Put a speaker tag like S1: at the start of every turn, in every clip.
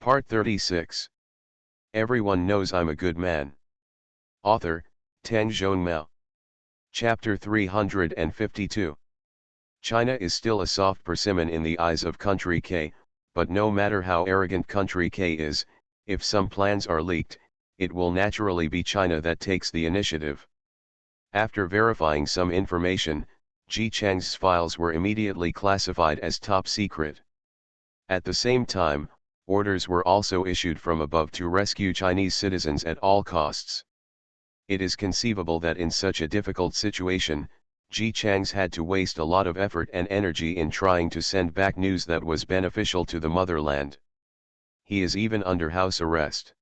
S1: Part 36. Everyone knows I'm a good man. Author, Tan Zhongmao. Chapter 352. China is still a soft persimmon in the eyes of Country K, but no matter how arrogant Country K is, if some plans are leaked, it will naturally be China that takes the initiative. After verifying some information, Ji Chang's files were immediately classified as top secret. At the same time, orders were also issued from above to rescue Chinese citizens at all costs. It is conceivable that in such a difficult situation, Ji Chang's had to waste a lot of effort and energy in trying to send back news that was beneficial to the motherland. He is even under house arrest.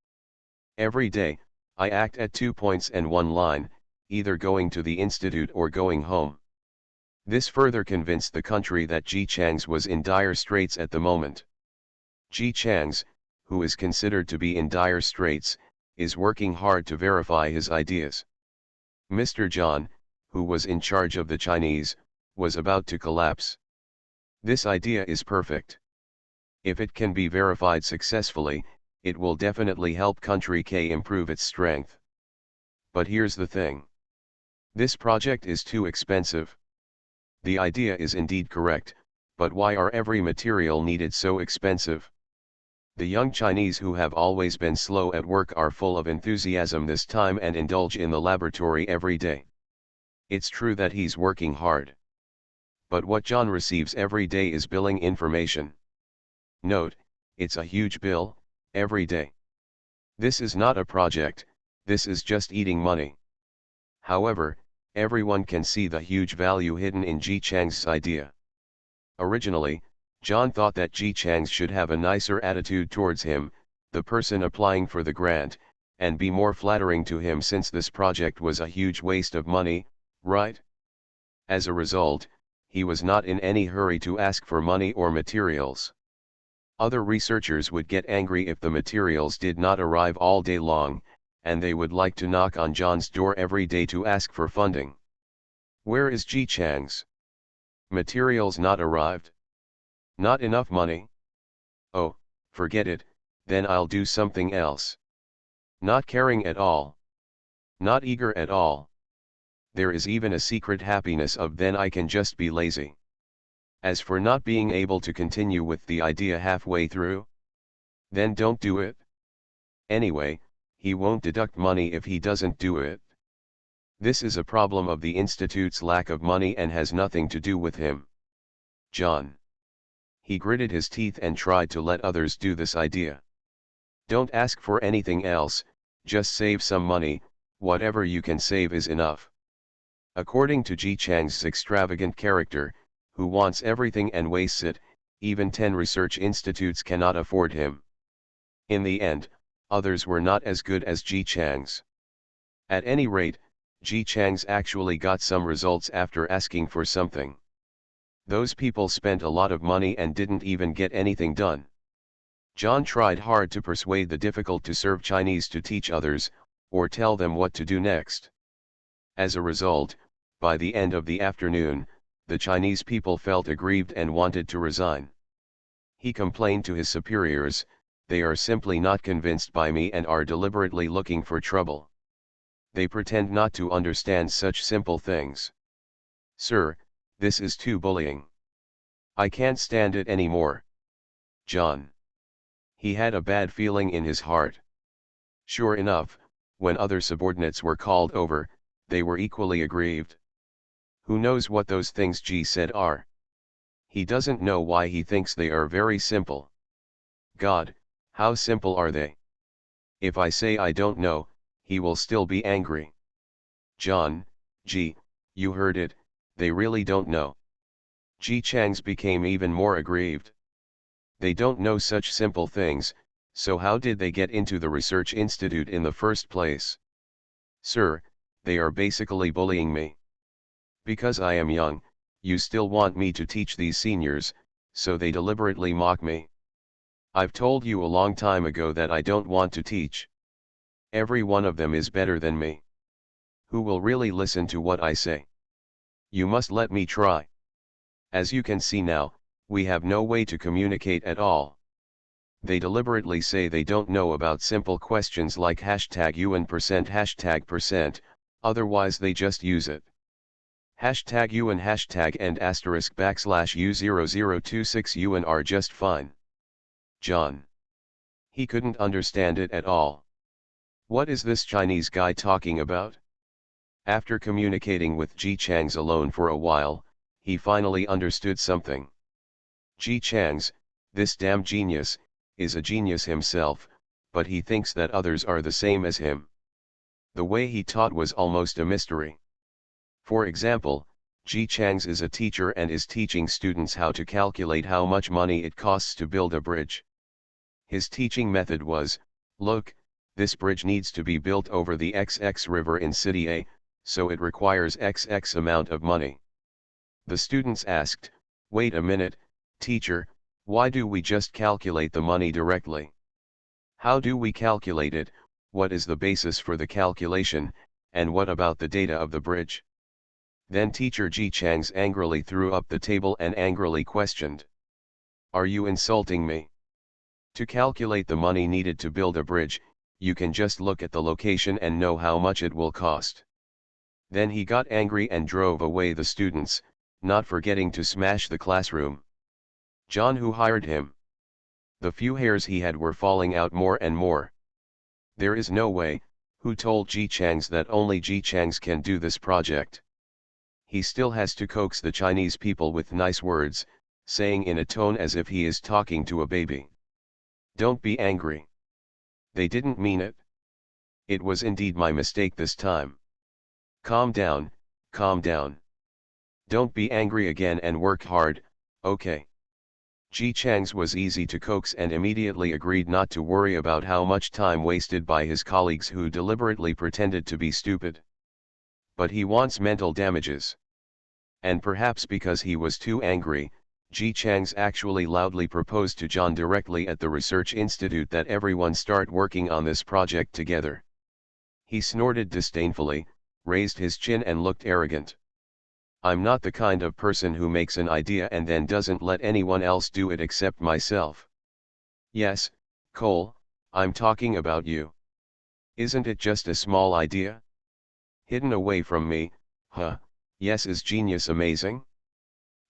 S1: Every day, I act at 2 points and 1 line, either going to the institute or going home. This further convinced the country that Ji Chang's was in dire straits at the moment. Ji Chang's, who is considered to be in dire straits, is working hard to verify his ideas. Mr. John, who was in charge of the Chinese, was about to collapse. This idea is perfect. If it can be verified successfully, it will definitely help Country K improve its strength. But here's the thing. This project is too expensive. The idea is indeed correct, but why are every material needed so expensive? The young Chinese who have always been slow at work are full of enthusiasm this time and indulge in the laboratory every day. It's true that he's working hard. But what John receives every day is billing information. Note, it's a huge bill, every day. This is not a project, this is just eating money. However, everyone can see the huge value hidden in Ji Chang's idea. Originally, John thought that Ji Chang's should have a nicer attitude towards him, the person applying for the grant, and be more flattering to him since this project was a huge waste of money, right? As a result, he was not in any hurry to ask for money or materials. Other researchers would get angry if the materials did not arrive all day long, and they would like to knock on John's door every day to ask for funding. Where is Ji Chang's? Materials not arrived? Not enough money? Oh, forget it, then I'll do something else. Not caring at all. Not eager at all. There is even a secret happiness of then I can just be lazy. As for not being able to continue with the idea halfway through, then don't do it. Anyway, he won't deduct money if he doesn't do it. This is a problem of the Institute's lack of money and has nothing to do with him. John. He gritted his teeth and tried to let others do this idea. Don't ask for anything else, just save some money, whatever you can save is enough. According to Ji Chang's extravagant character, who wants everything and wastes it, even 10 research institutes cannot afford him. In the end, others were not as good as Ji Chang's. At any rate, Ji Chang's actually got some results after asking for something. Those people spent a lot of money and didn't even get anything done. John tried hard to persuade the difficult-to-serve Chinese to teach others, or tell them what to do next. As a result, by the end of the afternoon, the Chinese people felt aggrieved and wanted to resign. He complained to his superiors, "They are simply not convinced by me and are deliberately looking for trouble. They pretend not to understand such simple things. Sir, this is too bullying. I can't stand it anymore." John. He had a bad feeling in his heart. Sure enough, when other subordinates were called over, they were equally aggrieved. Who knows what those things Ji said are? He doesn't know why he thinks they are very simple. God, how simple are they? If I say I don't know, he will still be angry. John, Ji, you heard it, they really don't know. Ji Chang's became even more aggrieved. They don't know such simple things, so how did they get into the research institute in the first place? Sir, they are basically bullying me. Because I am young, you still want me to teach these seniors, so they deliberately mock me. I've told you a long time ago that I don't want to teach. Every one of them is better than me. Who will really listen to what I say? You must let me try. As you can see now, we have no way to communicate at all. They deliberately say they don't know about simple questions like #UN%, #%, otherwise they just use it. #UN and *U0026 UN are just fine. John. He couldn't understand it at all. What is this Chinese guy talking about? After communicating with Ji Chang's alone for a while, he finally understood something. Ji Chang's, this damn genius, is a genius himself, but he thinks that others are the same as him. The way he taught was almost a mystery. For example, Ji Chang's is a teacher and is teaching students how to calculate how much money it costs to build a bridge. His teaching method was, look, this bridge needs to be built over the XX river in city A, so it requires XX amount of money. The students asked, wait a minute, teacher, why do we just calculate the money directly? How do we calculate it, what is the basis for the calculation, and what about the data of the bridge? Then teacher Ji Chang's angrily threw up the table and angrily questioned. Are you insulting me? To calculate the money needed to build a bridge, you can just look at the location and know how much it will cost. Then he got angry and drove away the students, not forgetting to smash the classroom. John, who hired him? The few hairs he had were falling out more and more. There is no way, who told Ji Chang's that only Ji Chang's can do this project? He still has to coax the Chinese people with nice words, saying in a tone as if he is talking to a baby. Don't be angry. They didn't mean it. It was indeed my mistake this time. Calm down, calm down. Don't be angry again and work hard, okay? Ji Chang's was easy to coax and immediately agreed not to worry about how much time wasted by his colleagues who deliberately pretended to be stupid. But he wants mental damages. And perhaps because he was too angry, Ji Chang's actually loudly proposed to John directly at the research institute that everyone start working on this project together. He snorted disdainfully, raised his chin and looked arrogant. I'm not the kind of person who makes an idea and then doesn't let anyone else do it except myself. Yes, Cole, I'm talking about you. Isn't it just a small idea? Hidden away from me, huh, yes, is genius amazing?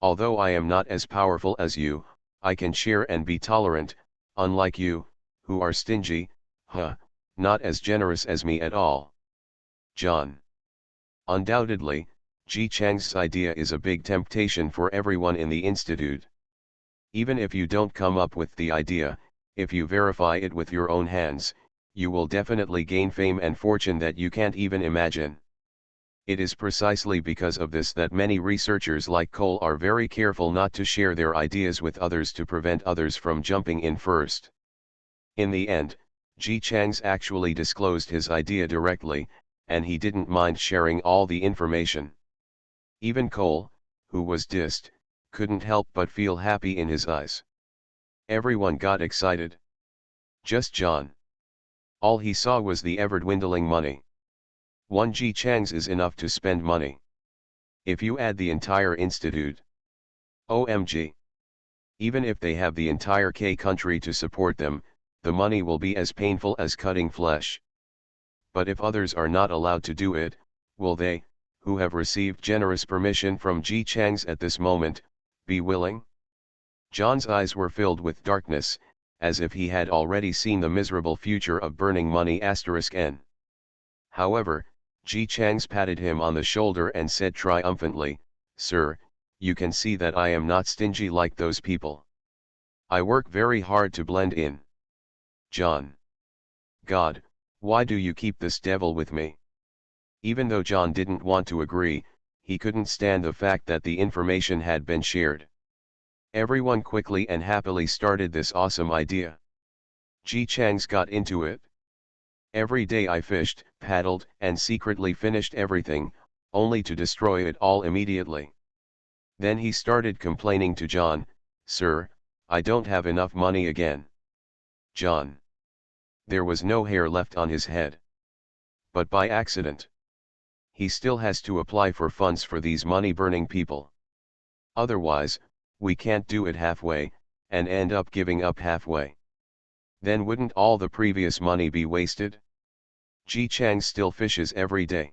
S1: Although I am not as powerful as you, I can share and be tolerant, unlike you, who are stingy, huh, not as generous as me at all. John. Undoubtedly, Ji Chang's idea is a big temptation for everyone in the institute. Even if you don't come up with the idea, if you verify it with your own hands, you will definitely gain fame and fortune that you can't even imagine. It is precisely because of this that many researchers like Cole are very careful not to share their ideas with others to prevent others from jumping in first. In the end, Ji Chang's actually disclosed his idea directly, and he didn't mind sharing all the information. Even Cole, who was dissed, couldn't help but feel happy in his eyes. Everyone got excited. Just John. All he saw was the ever-dwindling money. One Ji Chang's is enough to spend money. If you add the entire institute. OMG. Even if they have the entire K country to support them, the money will be as painful as cutting flesh. But if others are not allowed to do it, will they, who have received generous permission from Ji Chang's at this moment, be willing? John's eyes were filled with darkness, as if he had already seen the miserable future of burning money *n. However, Ji Chang's patted him on the shoulder and said triumphantly, "Sir, you can see that I am not stingy like those people. I work very hard to blend in." John. God, why do you keep this devil with me? Even though John didn't want to agree, he couldn't stand the fact that the information had been shared. Everyone quickly and happily started this awesome idea. Ji Chang's got into it. Every day I fished, paddled, and secretly finished everything, only to destroy it all immediately. Then he started complaining to John, "Sir, I don't have enough money again." John. There was no hair left on his head. But by accident. He still has to apply for funds for these money-burning people. Otherwise, we can't do it halfway, and end up giving up halfway. Then wouldn't all the previous money be wasted? Ji Chang still fishes every day.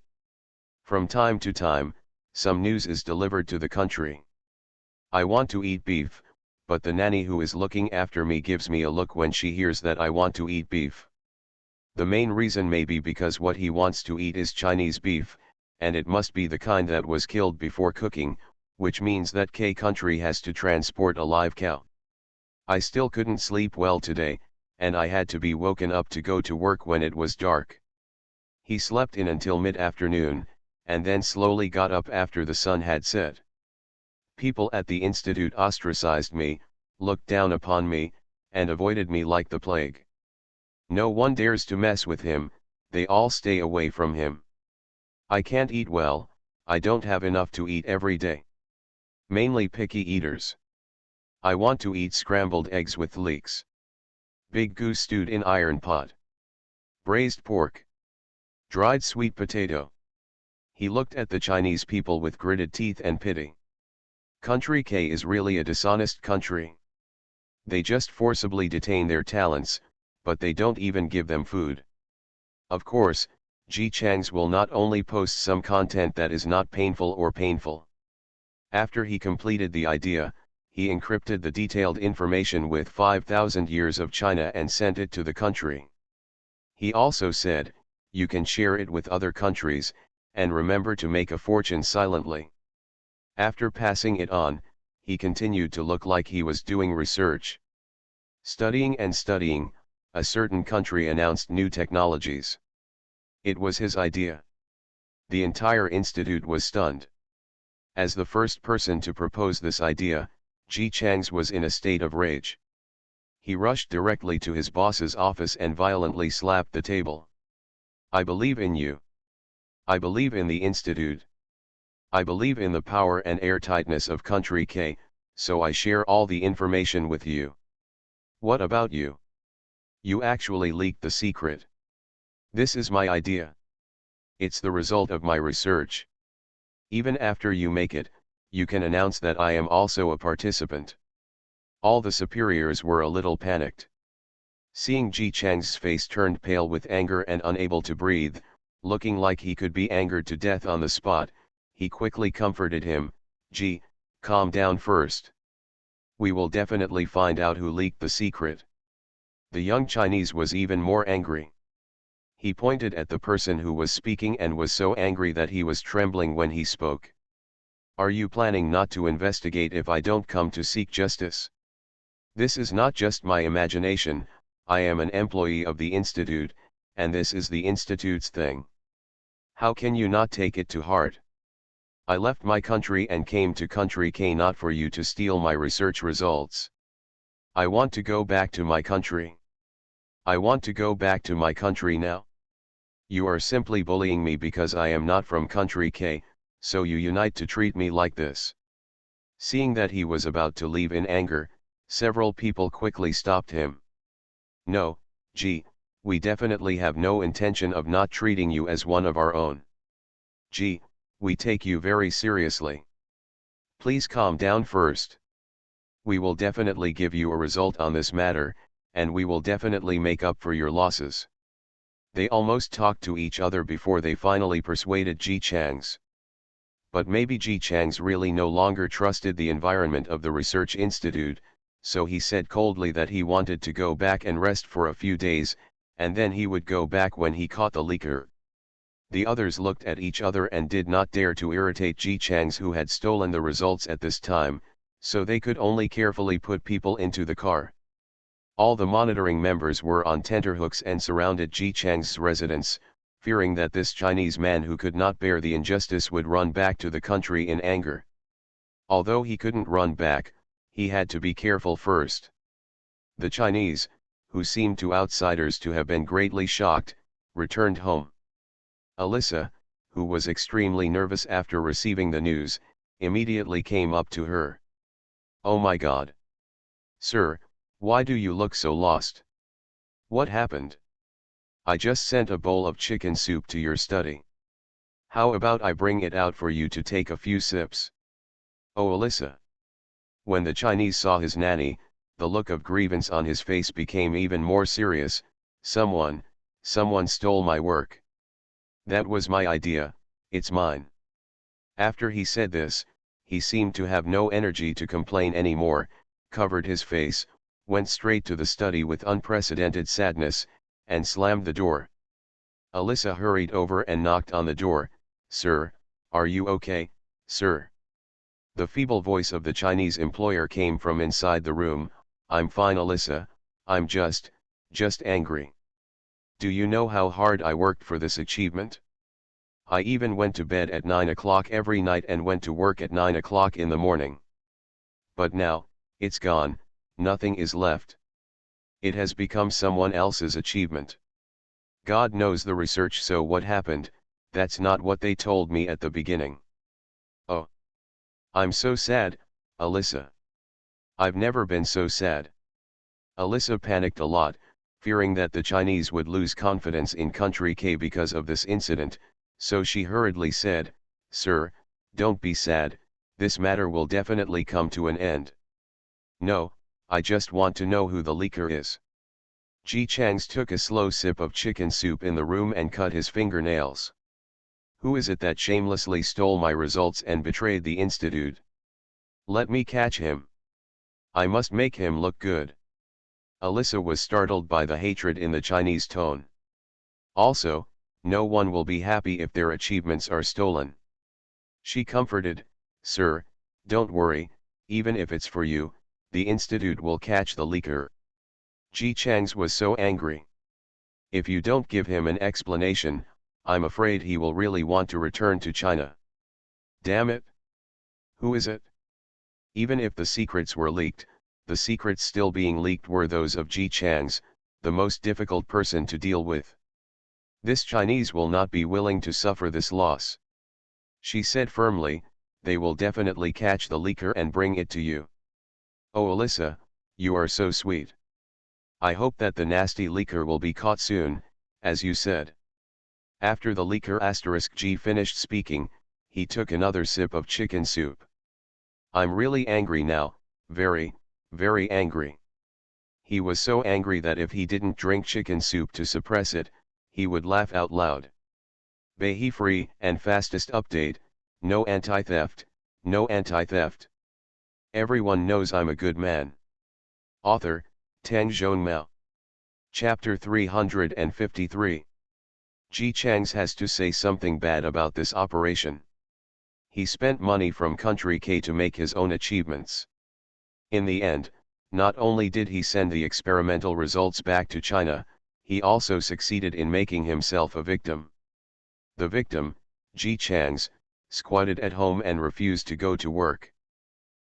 S1: From time to time, some news is delivered to the country. I want to eat beef, but the nanny who is looking after me gives me a look when she hears that I want to eat beef. The main reason may be because what he wants to eat is Chinese beef, and it must be the kind that was killed before cooking, which means that K country has to transport a live cow. I still couldn't sleep well today, and I had to be woken up to go to work when it was dark. He slept in until mid-afternoon, and then slowly got up after the sun had set. People at the institute ostracized me, looked down upon me, and avoided me like the plague. No one dares to mess with him, they all stay away from him. I can't eat well, I don't have enough to eat every day. Mainly picky eaters. I want to eat scrambled eggs with leeks. Big goose stewed in iron pot. Braised pork. Dried sweet potato. He looked at the Chinese people with gritted teeth and pity. Country K is really a dishonest country. They just forcibly detain their talents, but they don't even give them food. Of course, Ji Chang's will not only post some content that is not painful or painful. After he completed the idea, he encrypted the detailed information with 5,000 years of China and sent it to the country. He also said, you can share it with other countries, and remember to make a fortune silently. After passing it on, he continued to look like he was doing research. Studying and studying, a certain country announced new technologies. It was his idea. The entire institute was stunned. As the first person to propose this idea, Ji Chang's was in a state of rage. He rushed directly to his boss's office and violently slapped the table. I believe in you. I believe in the institute. I believe in the power and airtightness of Country K, so I share all the information with you. What about you? You actually leaked the secret. This is my idea. It's the result of my research. Even after you make it, you can announce that I am also a participant. All the superiors were a little panicked. Seeing Ji Chang's face turned pale with anger and unable to breathe, looking like he could be angered to death on the spot, he quickly comforted him, Ji, calm down first. We will definitely find out who leaked the secret. The young Chinese was even more angry. He pointed at the person who was speaking and was so angry that he was trembling when he spoke. Are you planning not to investigate if I don't come to seek justice? This is not just my imagination, I am an employee of the Institute, and this is the Institute's thing. How can you not take it to heart? I left my country and came to Country K not for you to steal my research results. I want to go back to my country. I want to go back to my country now. You are simply bullying me because I am not from Country K, so you unite to treat me like this. Seeing that he was about to leave in anger, several people quickly stopped him. No, Ji, we definitely have no intention of not treating you as one of our own. Ji, we take you very seriously. Please calm down first. We will definitely give you a result on this matter, and we will definitely make up for your losses. They almost talked to each other before they finally persuaded Ji Chang's. But maybe Ji Chang's really no longer trusted the environment of the research institute, so he said coldly that he wanted to go back and rest for a few days, and then he would go back when he caught the leaker. The others looked at each other and did not dare to irritate Ji Chang's who had stolen the results at this time, so they could only carefully put people into the car. All the monitoring members were on tenterhooks and surrounded Ji Chang's residence, fearing that this Chinese man who could not bear the injustice would run back to the country in anger. Although he couldn't run back, he had to be careful first. The Chinese, who seemed to outsiders to have been greatly shocked, returned home. Alyssa, who was extremely nervous after receiving the news, immediately came up to her. Oh my God! Sir, why do you look so lost? What happened? I just sent a bowl of chicken soup to your study. How about I bring it out for you to take a few sips? Oh Alyssa! When the Chinese saw his nanny, The look of grievance on his face became even more serious. Someone stole my work. That was my idea, it's mine. After he said this, he seemed to have no energy to complain anymore, covered his face, went straight to the study with unprecedented sadness, and slammed the door. Alyssa hurried over and knocked on the door. "Sir, are you okay, sir?" The feeble voice of the Chinese employer came from inside the room. "I'm fine, Alyssa, I'm just angry. Do you know how hard I worked for this achievement? I even went to bed at 9 o'clock every night and went to work at 9 o'clock in the morning. But now, it's gone, nothing is left. It has become someone else's achievement. God knows the research, so what happened? That's not what they told me at the beginning. Oh. I'm so sad, Alyssa. I've never been so sad." Alyssa panicked a lot, fearing that the Chinese would lose confidence in Country K because of this incident, so she hurriedly said, "Sir, don't be sad, this matter will definitely come to an end. No, I just want to know who the leaker is." Ji Changs took a slow sip of chicken soup in the room and cut his fingernails. "Who is it that shamelessly stole my results and betrayed the institute? Let me catch him. I must make him look good." Alyssa was startled by the hatred in the Chinese tone. Also, no one will be happy if their achievements are stolen. She comforted, "Sir, don't worry, even if it's for you, the institute will catch the leaker." Ji Changs was so angry. "If you don't give him an explanation, I'm afraid he will really want to return to China." "Damn it! Who is it?" Even if the secrets were leaked, the secrets still being leaked were those of Ji Changs, the most difficult person to deal with. "This Chinese will not be willing to suffer this loss," she said firmly. "They will definitely catch the leaker and bring it to you." "Oh Alyssa, you are so sweet. I hope that the nasty leaker will be caught soon, as you said." After the leaker G finished speaking, he took another sip of chicken soup. "I'm really angry now, very, very angry." He was so angry that if he didn't drink chicken soup to suppress it, he would laugh out loud. Behe free and fastest update, no anti-theft, no anti-theft. Everyone knows I'm a good man. Author, CleverProtagonist. Chapter 353. Ji Changs has to say something bad about this operation. He spent money from Country K to make his own achievements. In the end, not only did he send the experimental results back to China, he also succeeded in making himself a victim. The victim, Ji Changs, squatted at home and refused to go to work.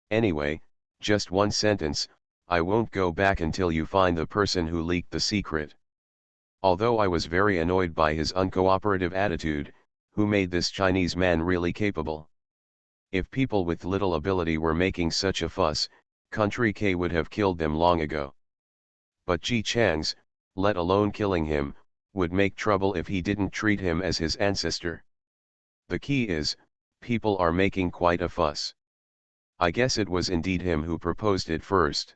S1: "Anyway, just one sentence, I won't go back until you find the person who leaked the secret." Although I was very annoyed by his uncooperative attitude, who made this Chinese man really capable? If people with little ability were making such a fuss, Country K would have killed them long ago. But Ji Changs, let alone killing him, would make trouble if he didn't treat him as his ancestor. The key is, people are making quite a fuss. I guess it was indeed him who proposed it first.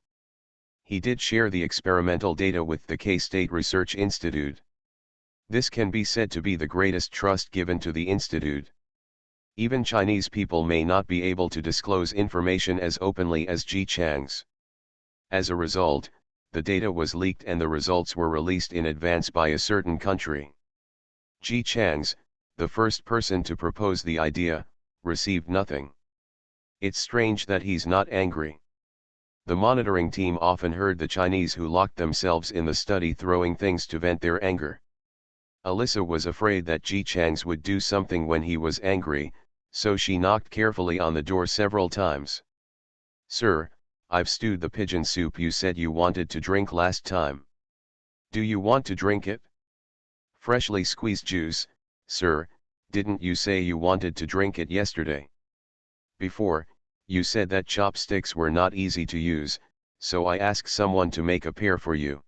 S1: He did share the experimental data with the K-State Research Institute. This can be said to be the greatest trust given to the institute. Even Chinese people may not be able to disclose information as openly as Ji Changs. As a result, the data was leaked and the results were released in advance by a certain country. Ji Changs, the first person to propose the idea, received nothing. It's strange that he's not angry. The monitoring team often heard the Chinese who locked themselves in the study throwing things to vent their anger. Alyssa was afraid that Ji Changs would do something when he was angry, so she knocked carefully on the door several times. "Sir, I've stewed the pigeon soup you said you wanted to drink last time. Do you want to drink it? Freshly squeezed juice, sir, didn't you say you wanted to drink it yesterday? Before, you said that chopsticks were not easy to use, so I asked someone to make a pair for you."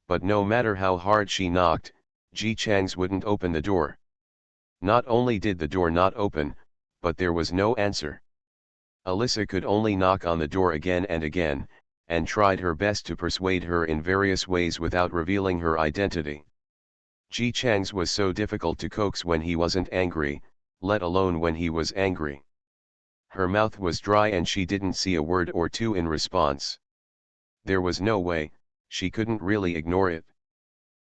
S1: But no matter how hard she knocked, Ji Changs wouldn't open the door. Not only did the door not open, but there was no answer. Alyssa could only knock on the door again and again, and tried her best to persuade her in various ways without revealing her identity. Ji Chang's was so difficult to coax when he wasn't angry, let alone when he was angry. Her mouth was dry and she didn't see a word or two in response. There was no way, she couldn't really ignore it.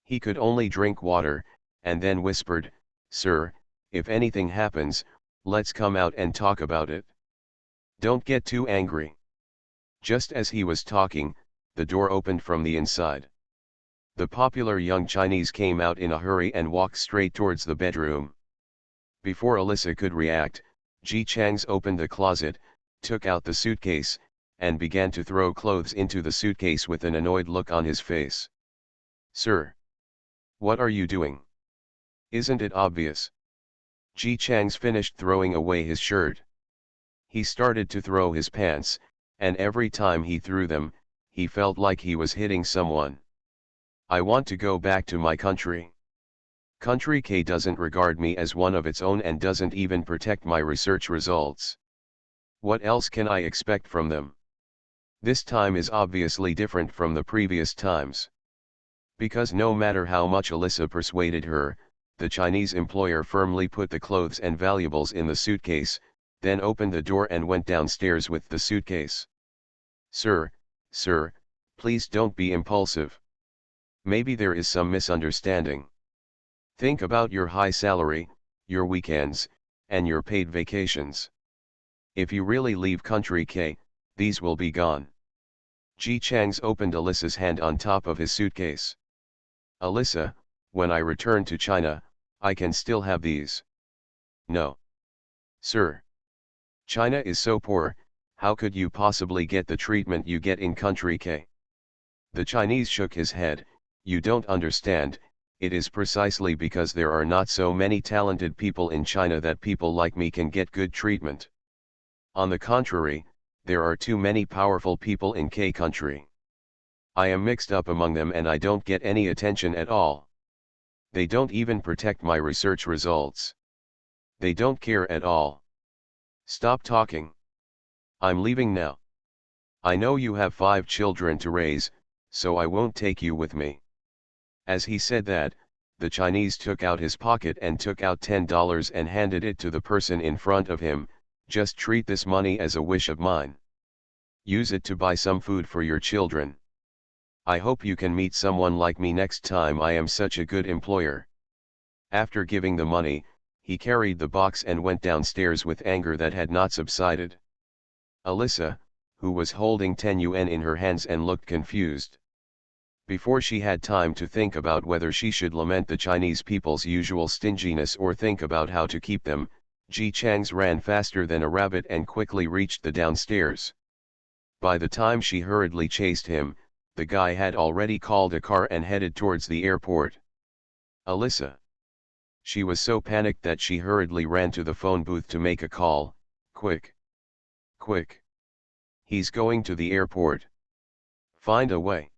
S1: He could only drink water, and then whispered, "Sir, if anything happens, let's come out and talk about it. Don't get too angry." Just as he was talking, the door opened from the inside. The popular young Chinese came out in a hurry and walked straight towards the bedroom. Before Alyssa could react, Ji Chang's opened the closet, took out the suitcase, and began to throw clothes into the suitcase with an annoyed look on his face. "Sir, what are you doing? Isn't it obvious?" Ji Chang's finished throwing away his shirt. He started to throw his pants, and every time he threw them, he felt like he was hitting someone. "I want to go back to my country. Country K doesn't regard me as one of its own and doesn't even protect my research results. What else can I expect from them? This time is obviously different from the previous times." Because no matter how much Alyssa persuaded her, the Chinese employer firmly put the clothes and valuables in the suitcase, then opened the door and went downstairs with the suitcase. Sir, please don't be impulsive. Maybe there is some misunderstanding. Think about your high salary, your weekends, and your paid vacations. If you really leave Country K, these will be gone." Ji Chang's opened Alyssa's hand on top of his suitcase. "Alyssa, when I return to China, I can still have these." "No. Sir. China is so poor, how could you possibly get the treatment you get in Country K?" The Chinese shook his head. "You don't understand, it is precisely because there are not so many talented people in China that people like me can get good treatment. On the contrary, there are too many powerful people in K country. I am mixed up among them and I don't get any attention at all. They don't even protect my research results. They don't care at all. Stop talking. I'm leaving now. I know you have 5 children to raise, so I won't take you with me." As he said that, the Chinese took out his pocket and took out $10 and handed it to the person in front of him. "Just treat this money as a wish of mine. Use it to buy some food for your children. I hope you can meet someone like me next time. I am such a good employer." After giving the money, he carried the box and went downstairs with anger that had not subsided. Alyssa, who was holding 10 yuan in her hands and looked confused. Before she had time to think about whether she should lament the Chinese people's usual stinginess or think about how to keep them, Ji Chang's ran faster than a rabbit and quickly reached the downstairs. By the time she hurriedly chased him, the guy had already called a car and headed towards the airport. "Alyssa." She was so panicked that she hurriedly ran to the phone booth to make a call. "Quick! Quick! He's going to the airport. Find a way."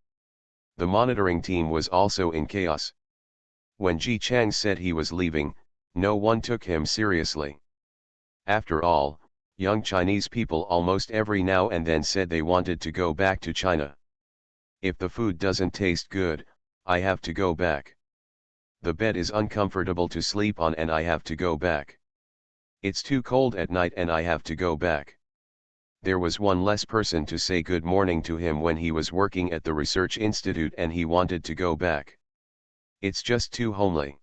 S1: The monitoring team was also in chaos. When Ji Chang said he was leaving, no one took him seriously. After all, young Chinese people almost every now and then said they wanted to go back to China. "If the food doesn't taste good, I have to go back. The bed is uncomfortable to sleep on and I have to go back. It's too cold at night and I have to go back." There was one less person to say good morning to him when he was working at the research institute and he wanted to go back. It's just too homely.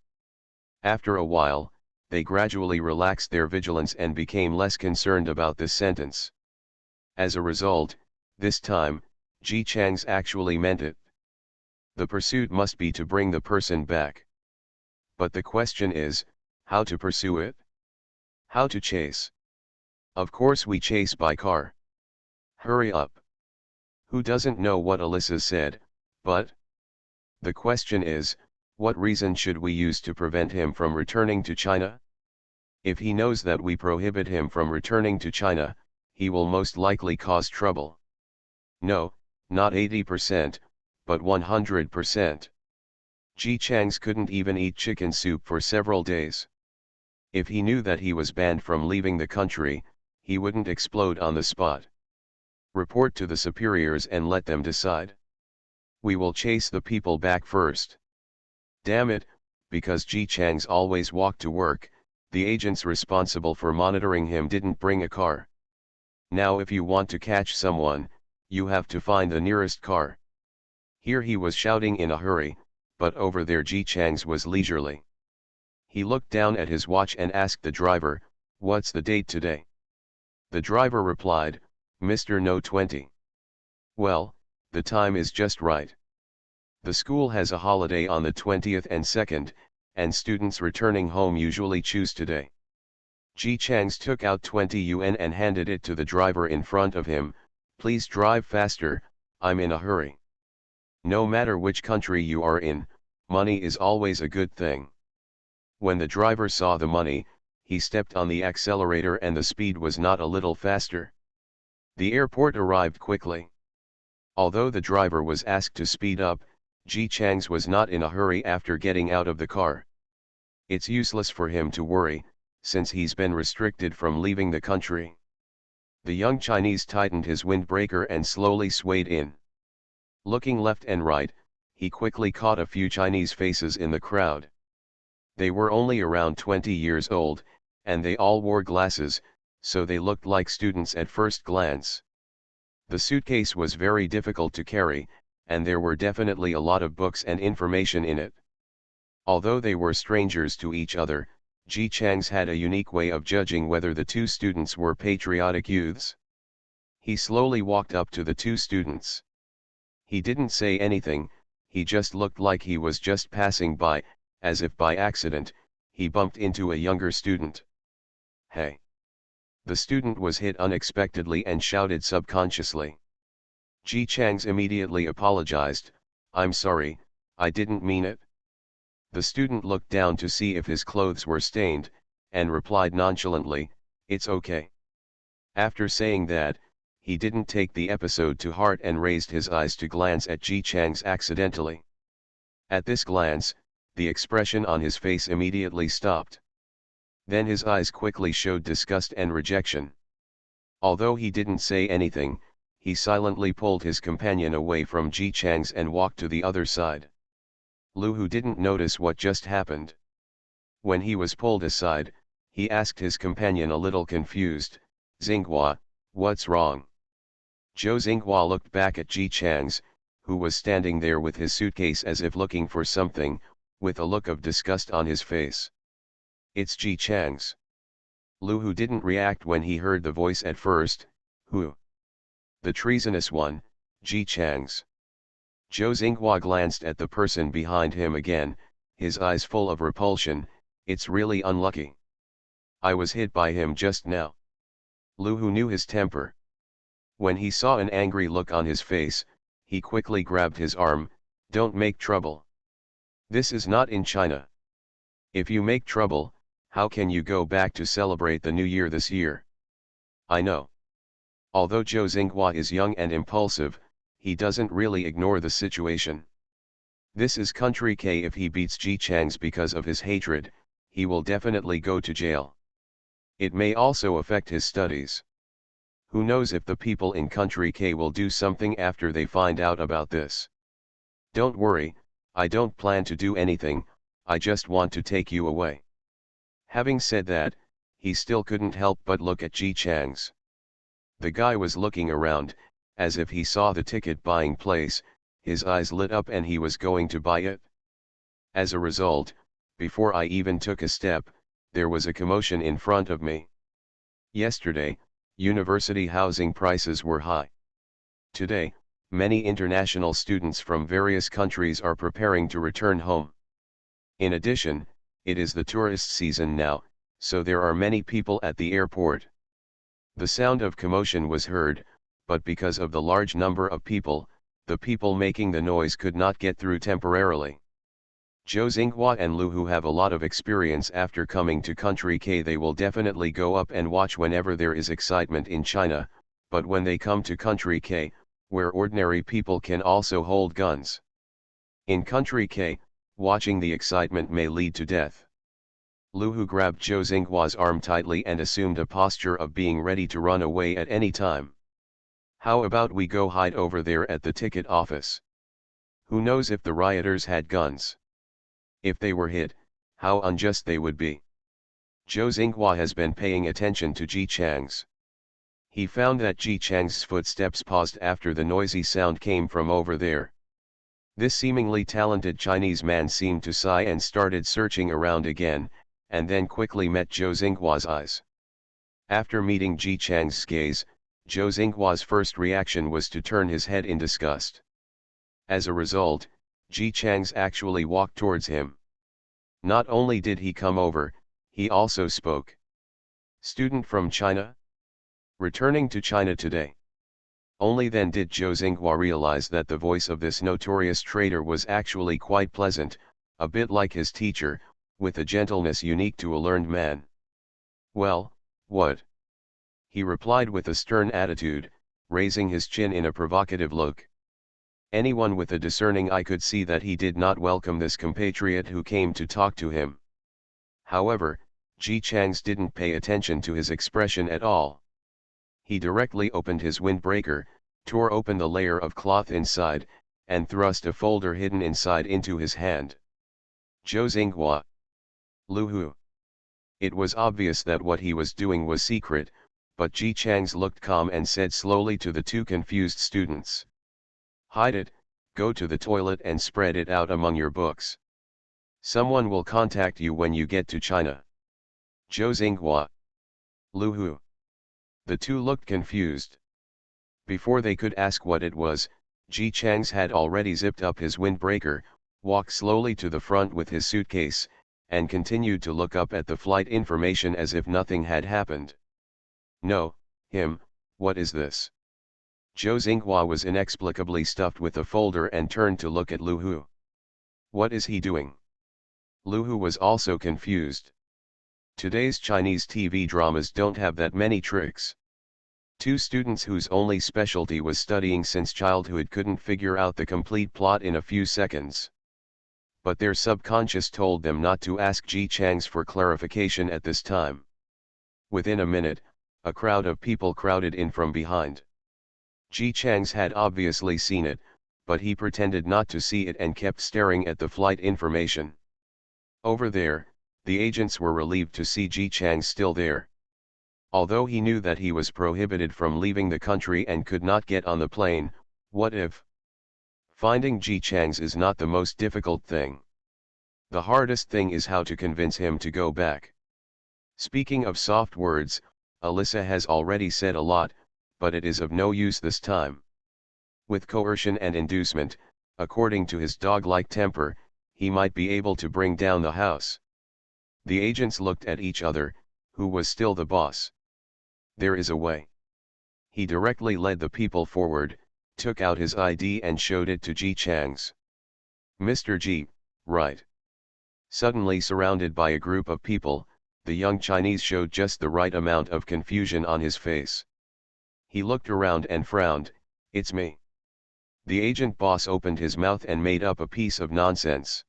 S1: After a while, they gradually relaxed their vigilance and became less concerned about this sentence. As a result, this time, Ji Chang's actually meant it. The pursuit must be to bring the person back. But the question is, how to pursue it? How to chase? Of course we chase by car. Hurry up. Who doesn't know what Alyssa said, but? The question is, what reason should we use to prevent him from returning to China? If he knows that we prohibit him from returning to China, he will most likely cause trouble. No, not 80%, but 100%. Ji Chang's couldn't even eat chicken soup for several days. If he knew that he was banned from leaving the country, he wouldn't explode on the spot. Report to the superiors and let them decide. We will chase the people back first. Damn it, because Ji Chang's always walked to work, the agents responsible for monitoring him didn't bring a car. Now if you want to catch someone, you have to find the nearest car. Here he was shouting in a hurry, but over there Ji Chang's was leisurely. He looked down at his watch and asked the driver, "What's the date today?" The driver replied, "Mr. No 20. Well, the time is just right. The school has a holiday on the 20th and 2nd, and students returning home usually choose today." Ji Chang's took out 20 yuan and handed it to the driver in front of him. "Please drive faster, I'm in a hurry." No matter which country you are in, money is always a good thing. When the driver saw the money, he stepped on the accelerator and the speed was not a little faster. The airport arrived quickly. Although the driver was asked to speed up, Ji Chang's was not in a hurry after getting out of the car. It's useless for him to worry, since he's been restricted from leaving the country. The young Chinese tightened his windbreaker and slowly swayed in. Looking left and right, he quickly caught a few Chinese faces in the crowd. They were only around 20 years old, and they all wore glasses, so they looked like students at first glance. The suitcase was very difficult to carry, and there were definitely a lot of books and information in it. Although they were strangers to each other, Ji Chang's had a unique way of judging whether the two students were patriotic youths. He slowly walked up to the two students. He didn't say anything, he just looked like he was just passing by, as if by accident, he bumped into a younger student. "Hey!" The student was hit unexpectedly and shouted subconsciously. Ji Chang's immediately apologized, "I'm sorry, I didn't mean it." The student looked down to see if his clothes were stained, and replied nonchalantly, "It's okay." After saying that, he didn't take the episode to heart and raised his eyes to glance at Ji Chang's accidentally. At this glance, the expression on his face immediately stopped. Then his eyes quickly showed disgust and rejection. Although he didn't say anything, he silently pulled his companion away from Ji Chang's and walked to the other side. Lu Hu didn't notice what just happened. When he was pulled aside, he asked his companion a little confused, "Xinghua, what's wrong?" Zhou Xinghua looked back at Ji Chang's, who was standing there with his suitcase as if looking for something, with a look of disgust on his face. "It's Ji Chang's." Lu Hu didn't react when he heard the voice at first. "Who?" "The treasonous one, Ji Chang's." Zhou Xinghua glanced at the person behind him again, his eyes full of repulsion. "It's really unlucky. I was hit by him just now." Lu Hu knew his temper. When he saw an angry look on his face, he quickly grabbed his arm. "Don't make trouble. This is not in China. If you make trouble, how can you go back to celebrate the New Year this year?" "I know." Although Zhou Xinghua is young and impulsive, he doesn't really ignore the situation. This is country K. If he beats Ji Chang's because of his hatred, he will definitely go to jail. It may also affect his studies. Who knows if the people in country K will do something after they find out about this. "Don't worry, I don't plan to do anything, I just want to take you away." Having said that, he still couldn't help but look at Ji Chang's. The guy was looking around, as if he saw the ticket buying place, his eyes lit up and he was going to buy it. As a result, before I even took a step, there was a commotion in front of me. Yesterday, university housing prices were high. Today, many international students from various countries are preparing to return home. In addition, it is the tourist season now, so there are many people at the airport. The sound of commotion was heard, but because of the large number of people, the people making the noise could not get through temporarily. Zhou Xinghua and Lu Hu have a lot of experience after coming to country K. They will definitely go up and watch whenever there is excitement in China, but when they come to country K, where ordinary people can also hold guns. In country K, watching the excitement may lead to death. Lu Hu grabbed Zhou Xinghua's arm tightly and assumed a posture of being ready to run away at any time. How about we go hide over there at the ticket office? Who knows if the rioters had guns? If they were hit, how unjust they would be. Zhou Xinghua has been paying attention to Ji Chang's. He found that Ji Chang's footsteps paused after the noisy sound came from over there. This seemingly talented Chinese man seemed to sigh and started searching around again, and then quickly met Zhou Xinghua's eyes. After meeting Ji Chang's gaze, Zhou Xinghua's first reaction was to turn his head in disgust. As a result, Ji Chang's actually walked towards him. Not only did he come over, he also spoke. Student from China? Returning to China today. Only then did Zhou Xinghua realize that the voice of this notorious traitor was actually quite pleasant, a bit like his teacher, with a gentleness unique to a learned man. Well, what? He replied with a stern attitude, raising his chin in a provocative look. Anyone with a discerning eye could see that he did not welcome this compatriot who came to talk to him. However, Ji Chang's didn't pay attention to his expression at all. He directly opened his windbreaker, tore open the layer of cloth inside, and thrust a folder hidden inside into his hand. Zhou Xinghua. Lu Hu. It was obvious that what he was doing was secret, but Ji Chang's looked calm and said slowly to the two confused students. Hide it, go to the toilet and spread it out among your books. Someone will contact you when you get to China. Zhou Xinghua. Lu Hu. The two looked confused. Before they could ask what it was, Ji Chang's had already zipped up his windbreaker, walked slowly to the front with his suitcase, and continued to look up at the flight information as if nothing had happened. No, him, what is this? Zhou Xinghua was inexplicably stuffed with a folder and turned to look at Lu Hu. What is he doing? Lu Hu was also confused. Today's Chinese TV dramas don't have that many tricks. Two students whose only specialty was studying since childhood couldn't figure out the complete plot in a few seconds. But their subconscious told them not to ask Ji Chang's for clarification at this time. Within a minute, a crowd of people crowded in from behind. Ji Chang's had obviously seen it, but he pretended not to see it and kept staring at the flight information. Over there, the agents were relieved to see Ji Chang still there. Although he knew that he was prohibited from leaving the country and could not get on the plane, what if? Finding Ji Chang's is not the most difficult thing. The hardest thing is how to convince him to go back. Speaking of soft words, Alyssa has already said a lot, but it is of no use this time. With coercion and inducement, according to his dog-like temper, he might be able to bring down the house. The agents looked at each other, who was still the boss? There is a way. He directly led the people forward, took out his ID and showed it to Ji Chang's. Mr. Ji, right. Suddenly surrounded by a group of people, the young Chinese showed just the right amount of confusion on his face. He looked around and frowned, it's me. The agent boss opened his mouth and made up a piece of nonsense.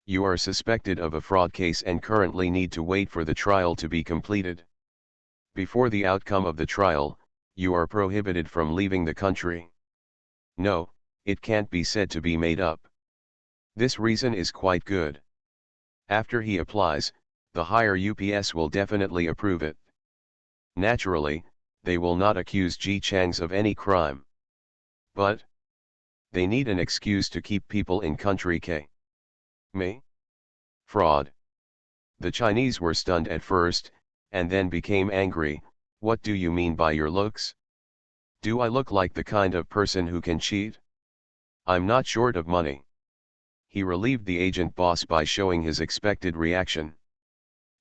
S1: You are suspected of a fraud case and currently need to wait for the trial to be completed. Before the outcome of the trial, you are prohibited from leaving the country. No, it can't be said to be made up. This reason is quite good. After he applies, the higher UPS will definitely approve it. Naturally, they will not accuse Ji Chang's of any crime. But they need an excuse to keep people in country K. Me? Fraud. The Chinese were stunned at first, and then became angry. What do you mean by your looks? Do I look like the kind of person who can cheat? I'm not short of money. He relieved the agent boss by showing his expected reaction.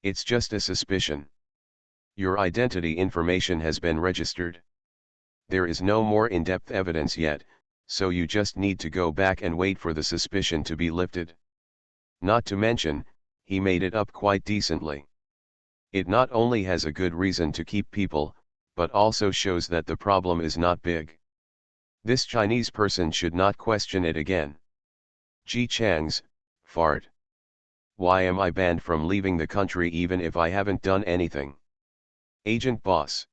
S1: It's just a suspicion. Your identity information has been registered. There is no more in-depth evidence yet, so you just need to go back and wait for the suspicion to be lifted. Not to mention, he made it up quite decently. It not only has a good reason to keep people, but also shows that the problem is not big. This Chinese person should not question it again. Ji Chang's, fart. Why am I banned from leaving the country even if I haven't done anything? Agent boss.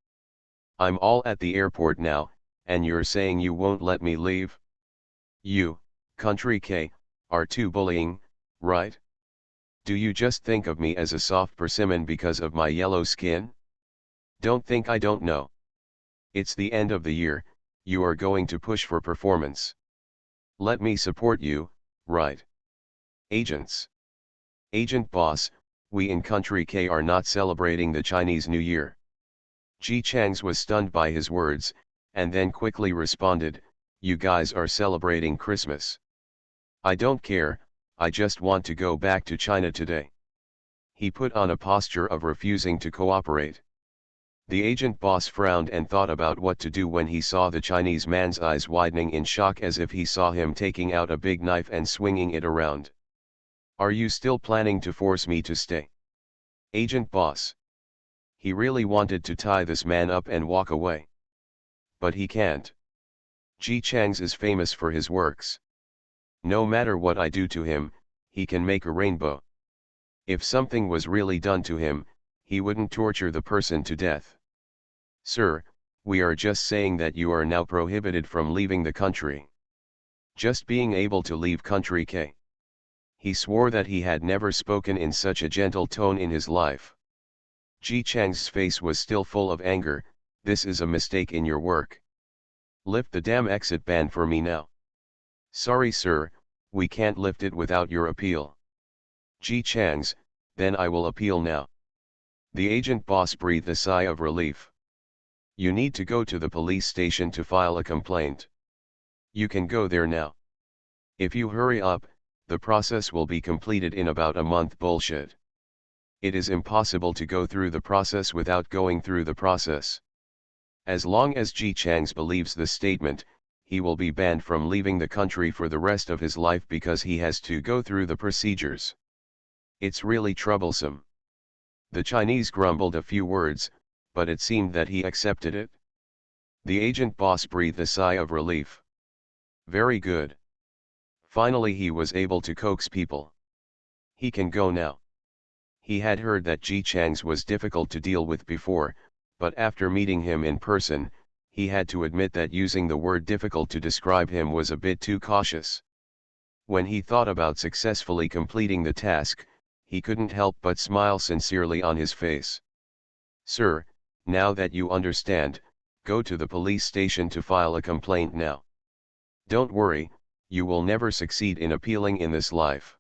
S1: I'm all at the airport now, and you're saying you won't let me leave? You, Country K, are too bullying, right? Do you just think of me as a soft persimmon because of my yellow skin? Don't think I don't know. It's the end of the year, you are going to push for performance. Let me support you, right? Agents. Agent boss, we in Country K are not celebrating the Chinese New Year. Ji Chang's was stunned by his words, and then quickly responded, you guys are celebrating Christmas. I don't care, I just want to go back to China today. He put on a posture of refusing to cooperate. The agent boss frowned and thought about what to do when he saw the Chinese man's eyes widening in shock as if he saw him taking out a big knife and swinging it around. Are you still planning to force me to stay? Agent boss. He really wanted to tie this man up and walk away. But he can't. Ji Chang's is famous for his works. No matter what I do to him, he can make a rainbow. If something was really done to him, he wouldn't torture the person to death. Sir, we are just saying that you are now prohibited from leaving the country. Just being able to leave Country K. He swore that he had never spoken in such a gentle tone in his life. Ji Chang's face was still full of anger. This is a mistake in your work. Lift the damn exit ban for me now. Sorry sir, we can't lift it without your appeal. Ji Chang's, then I will appeal now. The agent boss breathed a sigh of relief. You need to go to the police station to file a complaint. You can go there now. If you hurry up, the process will be completed in about a month. Bullshit. It is impossible to go through the process without going through the process. As long as Ji Chang's believes this statement, he will be banned from leaving the country for the rest of his life because he has to go through the procedures. It's really troublesome. The Chinese grumbled a few words, but it seemed that he accepted it. The agent boss breathed a sigh of relief. Very good. Finally he was able to coax people. He can go now. He had heard that Ji Chang's was difficult to deal with before, but after meeting him in person, he had to admit that using the word difficult to describe him was a bit too cautious. When he thought about successfully completing the task, he couldn't help but smile sincerely on his face. Sir, now that you understand, go to the police station to file a complaint now. Don't worry, you will never succeed in appealing in this life.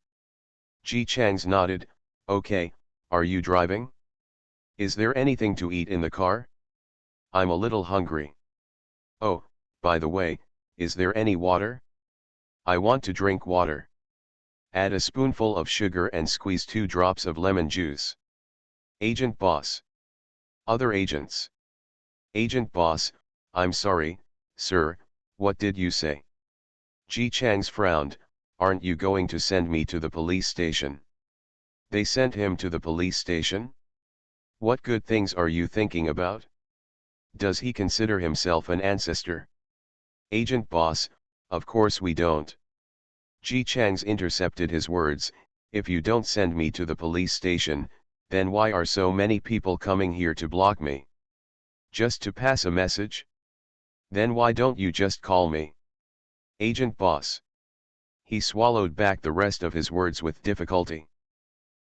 S1: Ji Chang's nodded. Okay, are you driving? Is there anything to eat in the car? I'm a little hungry. Oh, by the way, is there any water? I want to drink water. Add a spoonful of sugar and squeeze 2 drops of lemon juice. Agent boss. Other agents. Agent boss, I'm sorry, sir, what did you say? Ji Chang's frowned. Aren't you going to send me to the police station? They sent him to the police station? What good things are you thinking about? Does he consider himself an ancestor? Agent boss, of course we don't. Ji Chang's intercepted his words. If you don't send me to the police station, then why are so many people coming here to block me? Just to pass a message? Then why don't you just call me? Agent boss. He swallowed back the rest of his words with difficulty.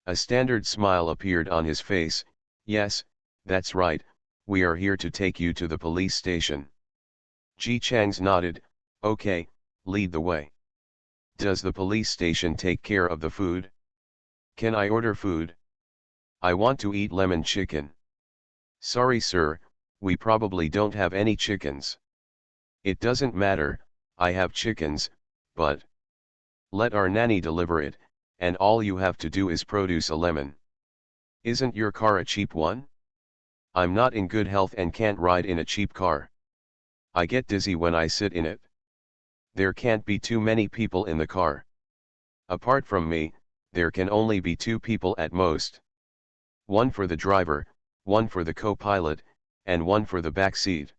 S1: A standard smile appeared on his face. Yes, that's right, we are here to take you to the police station. Ji Chang's nodded. Okay, lead the way. Does the police station take care of the food? Can I order food? I want to eat lemon chicken. Sorry sir, we probably don't have any chickens. It doesn't matter, I have chickens, but let our nanny deliver it, and all you have to do is produce a lemon. Isn't your car a cheap one? I'm not in good health and can't ride in a cheap car. I get dizzy when I sit in it. There can't be too many people in the car. Apart from me, there can only be 2 people at most. One for the driver, one for the co-pilot, and one for the back seat.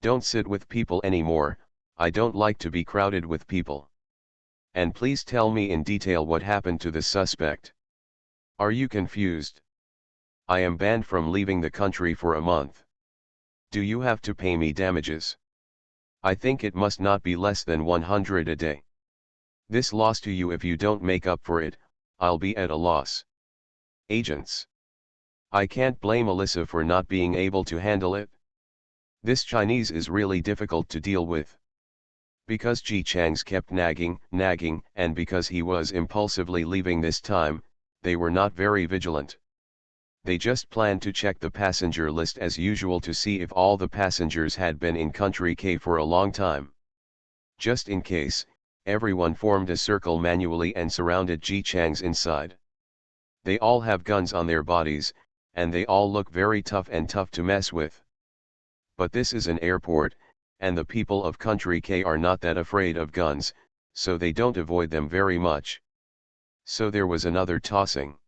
S1: Don't sit with people anymore, I don't like to be crowded with people. And please tell me in detail what happened to the suspect. Are you confused? I am banned from leaving the country for a month. Do you have to pay me damages? I think it must not be less than 100 a day. This loss to you, if you don't make up for it, I'll be at a loss. Agents. I can't blame Alyssa for not being able to handle it. This Chinese is really difficult to deal with. Because Ji Chang's kept nagging, and because he was impulsively leaving this time, they were not very vigilant. They just planned to check the passenger list as usual to see if all the passengers had been in country K for a long time. Just in case, everyone formed a circle manually and surrounded Ji Chang's inside. They all have guns on their bodies, and they all look very tough to mess with. But this is an airport, and the people of country K are not that afraid of guns, so they don't avoid them very much. So there was another tossing.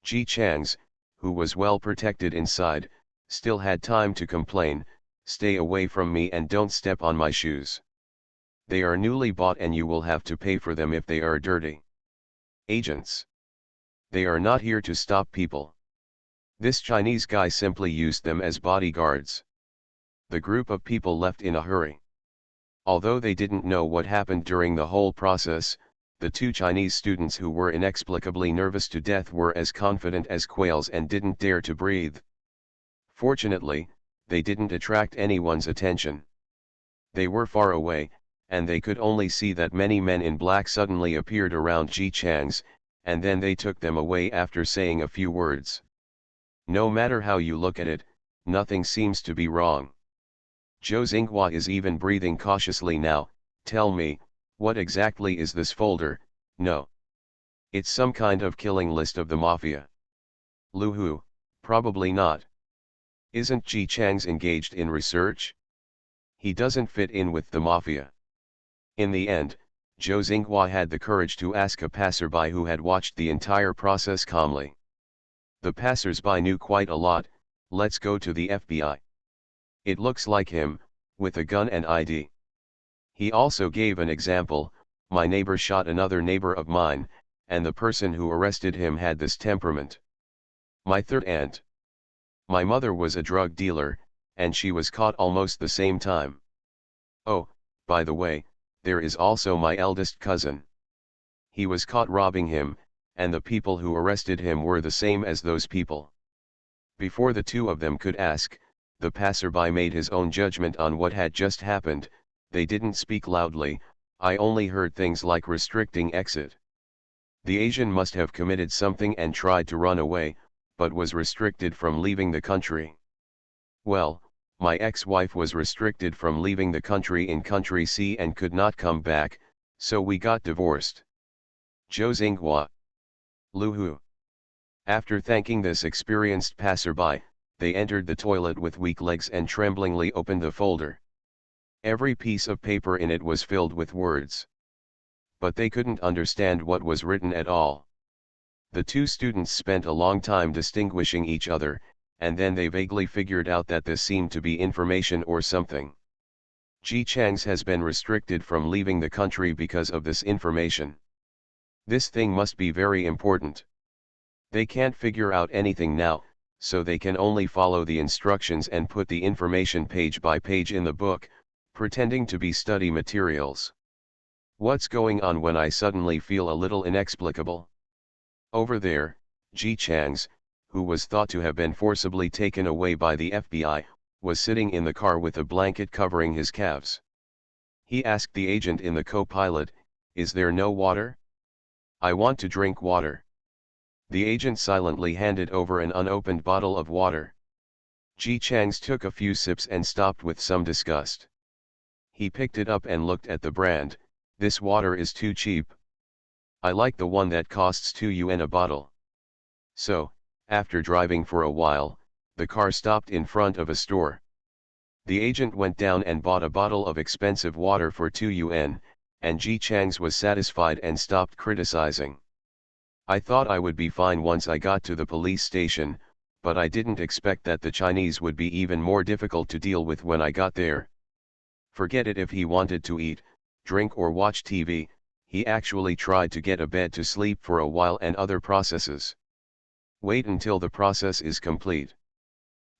S1: Ji Chang's, who was well protected inside, still had time to complain, "Stay away from me and don't step on my shoes. They are newly bought and you will have to pay for them if they are dirty." Agents. They are not here to stop people. This Chinese guy simply used them as bodyguards. The group of people left in a hurry. Although they didn't know what happened during the whole process, the two Chinese students who were inexplicably nervous to death were as confident as quails and didn't dare to breathe. Fortunately, they didn't attract anyone's attention. They were far away, and they could only see that many men in black suddenly appeared around Ji Chang's, and then they took them away after saying a few words. No matter how you look at it, nothing seems to be wrong. Zhou Xinghua is even breathing cautiously now. "Tell me, what exactly is this folder?" "No. It's some kind of killing list of the mafia." "Lu Hu, probably not. Isn't Ji Chang's engaged in research? He doesn't fit in with the mafia." In the end, Zhou Xinghua had the courage to ask a passerby who had watched the entire process calmly. The passersby knew quite a lot. "Let's go to the FBI. It looks like him, with a gun and ID." He also gave an example: "My neighbor shot another neighbor of mine, and the person who arrested him had this temperament. My third aunt. My mother was a drug dealer, and she was caught almost the same time. Oh, by the way, there is also my eldest cousin. He was caught robbing him, and the people who arrested him were the same as those people." Before the two of them could ask, the passerby made his own judgment on what had just happened. "They didn't speak loudly, I only heard things like restricting exit. The Asian must have committed something and tried to run away, but was restricted from leaving the country. Well, my ex-wife was restricted from leaving the country in country C and could not come back, so we got divorced." Zhou Xinghua. Lu Hu. After thanking this experienced passerby, they entered the toilet with weak legs and tremblingly opened the folder. Every piece of paper in it was filled with words. But they couldn't understand what was written at all. The two students spent a long time distinguishing each other, and then they vaguely figured out that this seemed to be information or something. Ji Chang's has been restricted from leaving the country because of this information. This thing must be very important. They can't figure out anything now, so they can only follow the instructions and put the information page by page in the book, pretending to be study materials. What's going on when I suddenly feel a little inexplicable? Over there, Ji Chang's, who was thought to have been forcibly taken away by the FBI, was sitting in the car with a blanket covering his calves. He asked the agent in the co-pilot, "Is there no water? I want to drink water." The agent silently handed over an unopened bottle of water. Ji Chang's took a few sips and stopped with some disgust. He picked it up and looked at the brand. "This water is too cheap. I like the one that costs 2 yuan a bottle." So, after driving for a while, the car stopped in front of a store. The agent went down and bought a bottle of expensive water for 2 yuan, and Ji Chang's was satisfied and stopped criticizing. "I thought I would be fine once I got to the police station, but I didn't expect that the Chinese would be even more difficult to deal with when I got there." Forget it if he wanted to eat, drink or watch TV, he actually tried to get a bed to sleep for a while and other processes. Wait until the process is complete.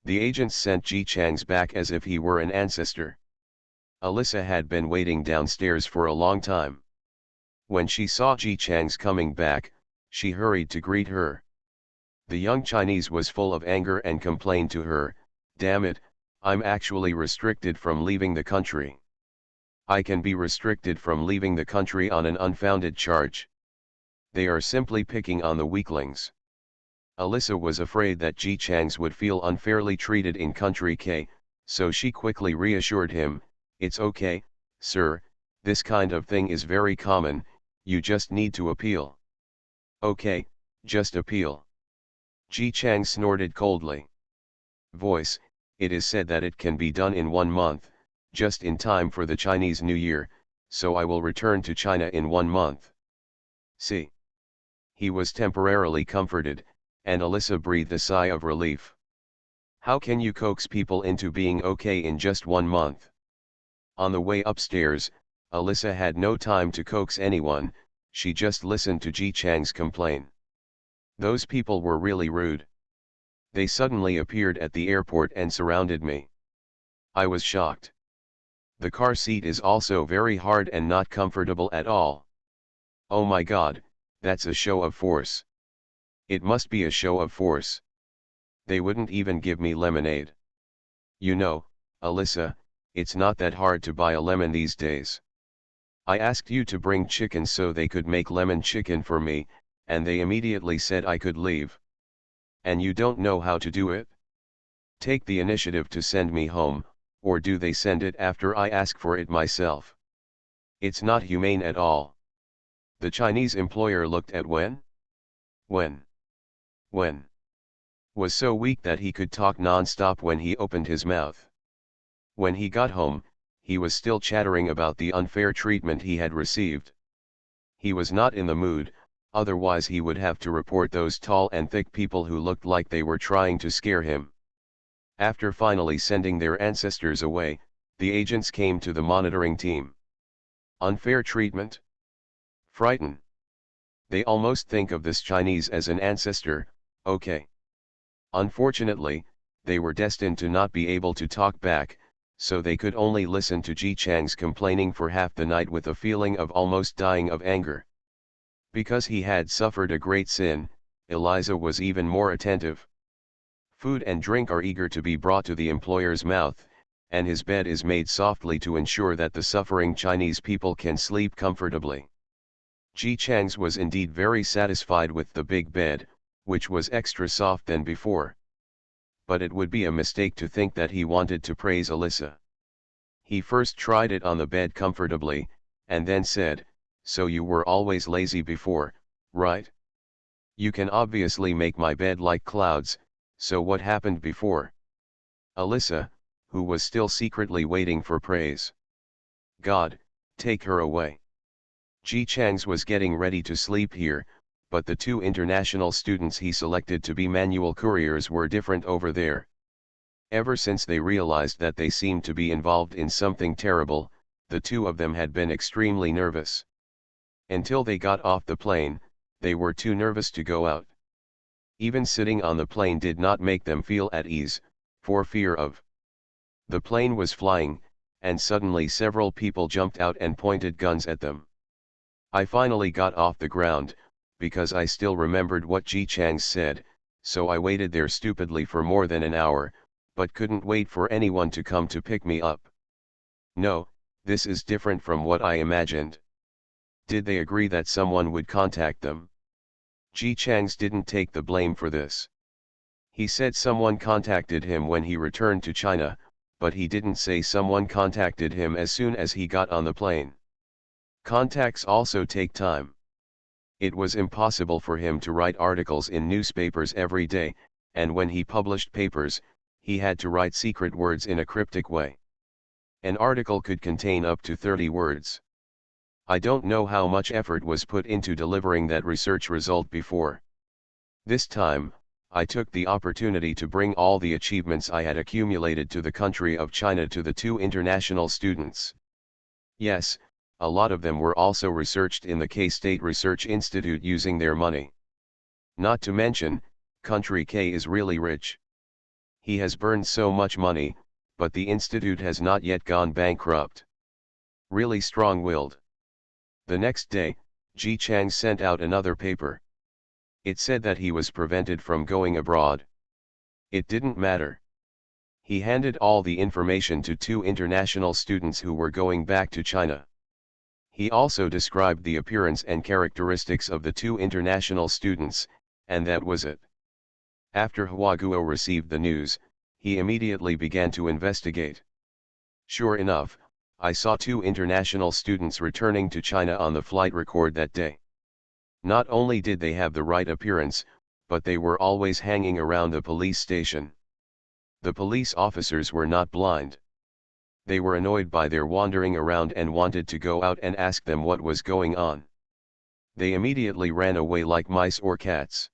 S1: The agents sent Ji Chang's back as if he were an ancestor. Alyssa had been waiting downstairs for a long time. When she saw Ji Chang's coming back, she hurried to greet her. The young Chinese was full of anger and complained to her, "Damn it, I'm actually restricted from leaving the country. I can be restricted from leaving the country on an unfounded charge. They are simply picking on the weaklings." Alyssa was afraid that Ji Chang's would feel unfairly treated in country K, so she quickly reassured him, "It's okay, sir, this kind of thing is very common, you just need to appeal." "Okay, just appeal." Ji Chang snorted coldly. Voice, "It is said that it can be done in 1 month, just in time for the Chinese New Year, so I will return to China in 1 month. See." He was temporarily comforted, and Alyssa breathed a sigh of relief. How can you coax people into being okay in just 1 month? On the way upstairs, Alyssa had no time to coax anyone, she just listened to Ji Chang's complaint. "Those people were really rude. They suddenly appeared at the airport and surrounded me. I was shocked. The car seat is also very hard and not comfortable at all. Oh my God, that's a show of force. It must be a show of force. They wouldn't even give me lemonade. You know, Alyssa, it's not that hard to buy a lemon these days. I asked you to bring chicken so they could make lemon chicken for me, and they immediately said I could leave. And you don't know how to do it? Take the initiative to send me home, or do they send it after I ask for it myself? It's not humane at all." The Chinese employer looked at Wen. Wen was so weak that he could talk non-stop when he opened his mouth. When he got home, he was still chattering about the unfair treatment he had received. He was not in the mood, otherwise he would have to report those tall and thick people who looked like they were trying to scare him. After finally sending their ancestors away, the agents came to the monitoring team. Unfair treatment? Frighten. They almost think of this Chinese as an ancestor, okay. Unfortunately, they were destined to not be able to talk back, so they could only listen to Ji Chang's complaining for half the night with a feeling of almost dying of anger. Because he had suffered a great sin, Eliza was even more attentive. Food and drink are eager to be brought to the employer's mouth, and his bed is made softly to ensure that the suffering Chinese people can sleep comfortably. Ji Chang's was indeed very satisfied with the big bed, which was extra soft than before. But it would be a mistake to think that he wanted to praise Alyssa. He first tried it on the bed comfortably, and then said, "So you were always lazy before, right? You can obviously make my bed like clouds, so what happened before?" Alyssa, who was still secretly waiting for praise. "God, take her away." Ji Chang's was getting ready to sleep here, but the 2 international students he selected to be manual couriers were different over there. Ever since they realized that they seemed to be involved in something terrible, the 2 of them had been extremely nervous. Until they got off the plane, they were too nervous to go out. Even sitting on the plane did not make them feel at ease, for fear of. The plane was flying, and suddenly several people jumped out and pointed guns at them. I finally got off the ground, because I still remembered what Ji Chang said, so I waited there stupidly for more than an hour, but couldn't wait for anyone to come to pick me up. No, this is different from what I imagined. Did they agree that someone would contact them? Ji Chang's didn't take the blame for this. He said someone contacted him when he returned to China, but he didn't say someone contacted him as soon as he got on the plane. Contacts also take time. It was impossible for him to write articles in newspapers every day, and when he published papers, he had to write secret words in a cryptic way. An article could contain up to 30 words. I don't know how much effort was put into delivering that research result before. This time, I took the opportunity to bring all the achievements I had accumulated to the country of China to the 2 international students. Yes, a lot of them were also researched in the K-State Research Institute using their money. Not to mention, Country K is really rich. He has burned so much money, but the institute has not yet gone bankrupt. Really strong-willed. The next day, Ji Chang sent out another paper. It said that he was prevented from going abroad. It didn't matter. He handed all the information to 2 international students who were going back to China. He also described the appearance and characteristics of the 2 international students, and that was it. After Hua Guo received the news, he immediately began to investigate. Sure enough, I saw 2 international students returning to China on the flight record that day. Not only did they have the right appearance, but they were always hanging around the police station. The police officers were not blind. They were annoyed by their wandering around and wanted to go out and ask them what was going on. They immediately ran away like mice or cats.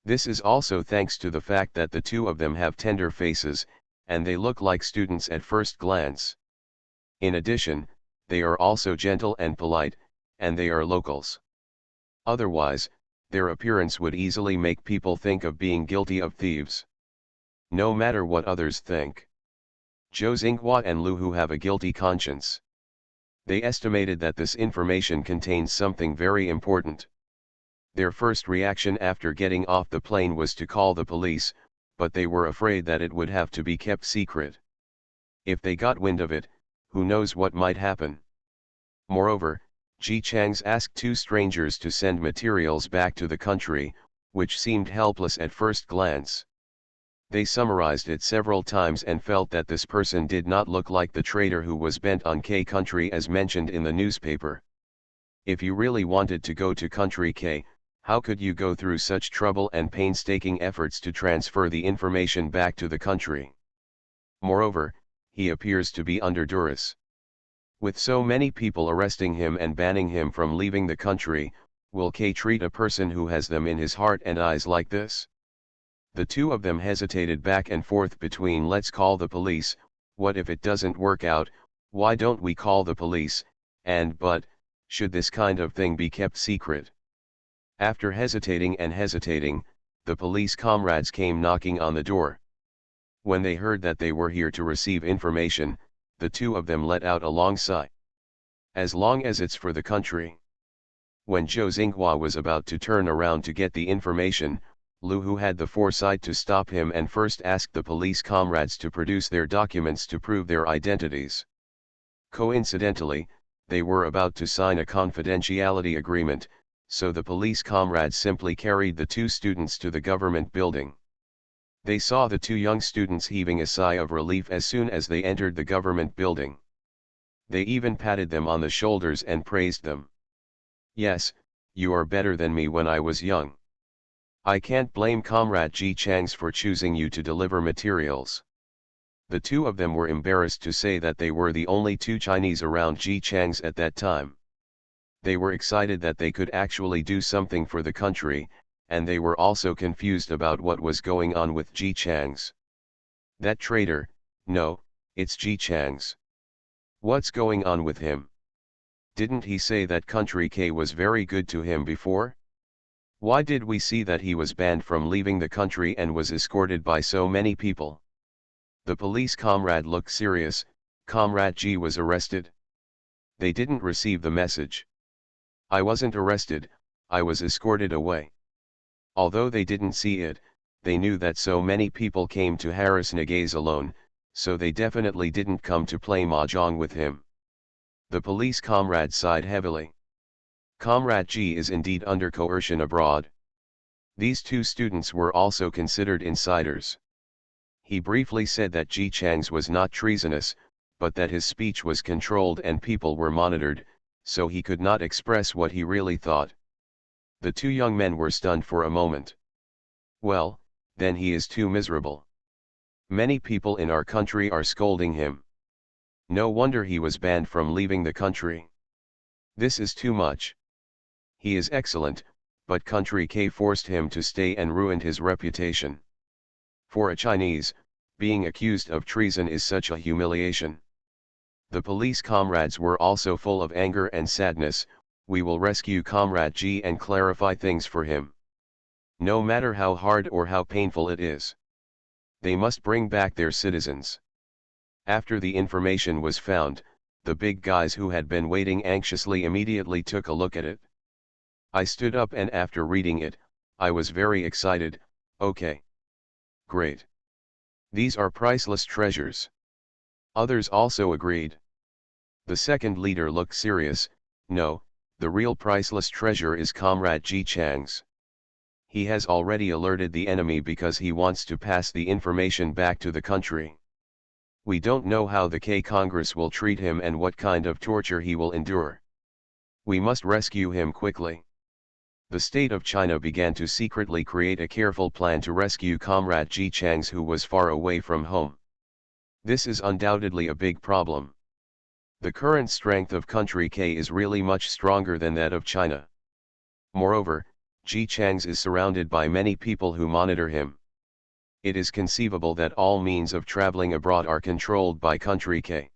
S1: This is also thanks to the fact that the 2 of them have tender faces, and they look like students at first glance. In addition, they are also gentle and polite, and they are locals. Otherwise, their appearance would easily make people think of being guilty of thieves. No matter what others think. Zhou Xinghua and Lu Hu have a guilty conscience. They estimated that this information contains something very important. Their first reaction after getting off the plane was to call the police, but they were afraid that it would have to be kept secret. If they got wind of it, who knows what might happen. Moreover, Ji Chang's asked 2 strangers to send materials back to the country, which seemed helpless at first glance. They summarized it several times and felt that this person did not look like the traitor who was bent on K country as mentioned in the newspaper. If you really wanted to go to country K, how could you go through such trouble and painstaking efforts to transfer the information back to the country? Moreover, he appears to be under duress. With so many people arresting him and banning him from leaving the country, will K treat a person who has them in his heart and eyes like this? The 2 of them hesitated back and forth between let's call the police, what if it doesn't work out, why don't we call the police, and but, should this kind of thing be kept secret? After hesitating and hesitating, the police comrades came knocking on the door. When they heard that they were here to receive information, the 2 of them let out a long sigh. As long as it's for the country. When Zhou Xinghua was about to turn around to get the information, Lu Hu had the foresight to stop him and first ask the police comrades to produce their documents to prove their identities. Coincidentally, they were about to sign a confidentiality agreement, so the police comrades simply carried the 2 students to the government building. They saw the 2 young students heaving a sigh of relief as soon as they entered the government building. They even patted them on the shoulders and praised them. Yes, you are better than me when I was young. I can't blame Comrade Ji Chang's for choosing you to deliver materials. The 2 of them were embarrassed to say that they were the only 2 Chinese around Ji Chang's at that time. They were excited that they could actually do something for the country, and they were also confused about what was going on with Ji Chang's. That traitor, no, it's Ji Chang's. What's going on with him? Didn't he say that country K was very good to him before? Why did we see that he was banned from leaving the country and was escorted by so many people? The police comrade looked serious. Comrade G was arrested. They didn't receive the message. I wasn't arrested, I was escorted away. Although they didn't see it, they knew that so many people came to harass Nagaze alone, so they definitely didn't come to play mahjong with him. The police comrade sighed heavily. Comrade G is indeed under coercion abroad. These 2 students were also considered insiders. He briefly said that Ji Chang's was not treasonous, but that his speech was controlled and people were monitored, so he could not express what he really thought. The 2 young men were stunned for a moment. Well, then he is too miserable. Many people in our country are scolding him. No wonder he was banned from leaving the country. This is too much. He is excellent, but country K forced him to stay and ruined his reputation. For a Chinese, being accused of treason is such a humiliation. The police comrades were also full of anger and sadness. We will rescue Comrade G and clarify things for him. No matter how hard or how painful it is. They must bring back their citizens. After the information was found, The big guys who had been waiting anxiously immediately took a look at it. I stood up and after reading it, I was very excited. Okay. Great. These are priceless treasures. Others also agreed. The second leader looked serious. No, the real priceless treasure is Comrade Ji Chang's. He has already alerted the enemy because he wants to pass the information back to the country. We don't know how the K Congress will treat him and what kind of torture he will endure. We must rescue him quickly. The state of China began to secretly create a careful plan to rescue Comrade Ji Chang's, who was far away from home. This is undoubtedly a big problem. The current strength of country K is really much stronger than that of China. Moreover, Ji Chang's is surrounded by many people who monitor him. It is conceivable that all means of traveling abroad are controlled by country K.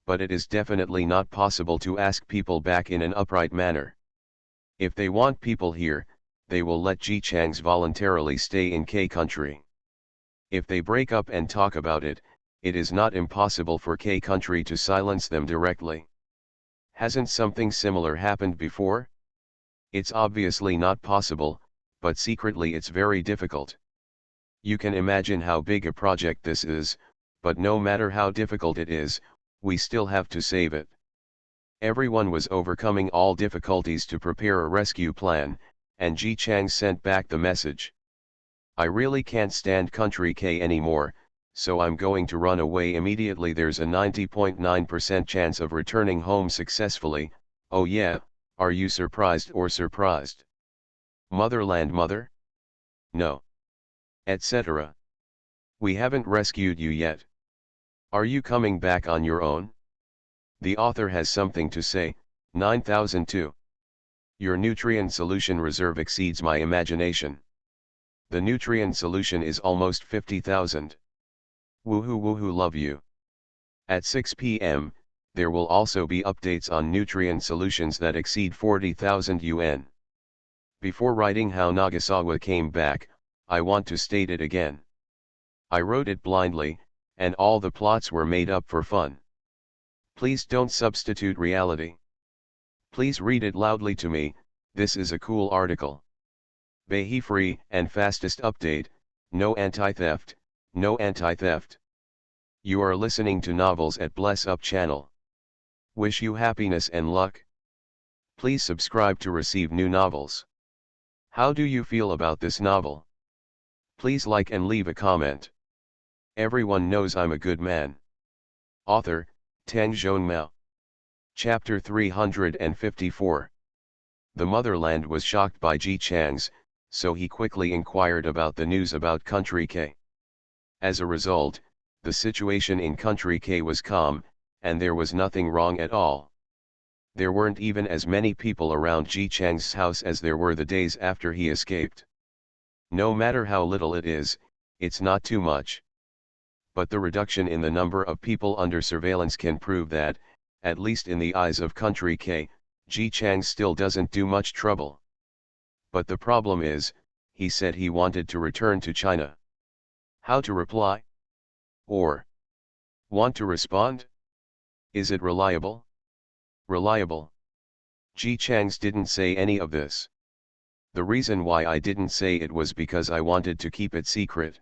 S1: But it is definitely not possible to ask people back in an upright manner. If they want people here, they will let Ji Chang's voluntarily stay in K country. If they break up and talk about it, it is not impossible for K country to silence them directly. Hasn't something similar happened before? It's obviously not possible, but secretly it's very difficult. You can imagine how big a project this is, but no matter how difficult it is, we still have to save it. Everyone was overcoming all difficulties to prepare a rescue plan, and Ji Chang sent back the message. I really can't stand country K anymore, so I'm going to run away immediately. There's a 90.9% chance of returning home successfully. Oh yeah, are you surprised or surprised? Motherland mother? No. Etc. We haven't rescued you yet. Are you coming back on your own? The author has something to say. 9002. Your nutrient solution reserve exceeds my imagination. The nutrient solution is almost 50,000. Woohoo woohoo, love you. At 6 p.m., there will also be updates on nutrient solutions that exceed 40,000 UN. Before writing how Nagasawa came back, I want to state it again. I wrote it blindly, and all the plots were made up for fun. Please don't substitute reality. Please read it loudly to me. This is a cool article. Behi free and fastest update, no anti-theft, no anti-theft. You are listening to novels at Bless Up channel. Wish you happiness and luck. Please subscribe to receive new novels. How do you feel about this novel? Please like and leave a comment. Everyone knows I'm a good man. Author, Tang Zhongmao. Chapter 354. The motherland was shocked by Ji Chang's, so he quickly inquired about the news about country K. As a result, the situation in country K was calm, and there was nothing wrong at all. There weren't even as many people around Ji Chang's house as there were the days after he escaped. No matter how little it is, it's not too much. But the reduction in the number of people under surveillance can prove that, at least in the eyes of country K, Ji Chang still doesn't do much trouble. But the problem is, he said he wanted to return to China. How to reply? Or want to respond? Is it reliable? Reliable? Ji Chang's didn't say any of this. The reason why I didn't say it was because I wanted to keep it secret.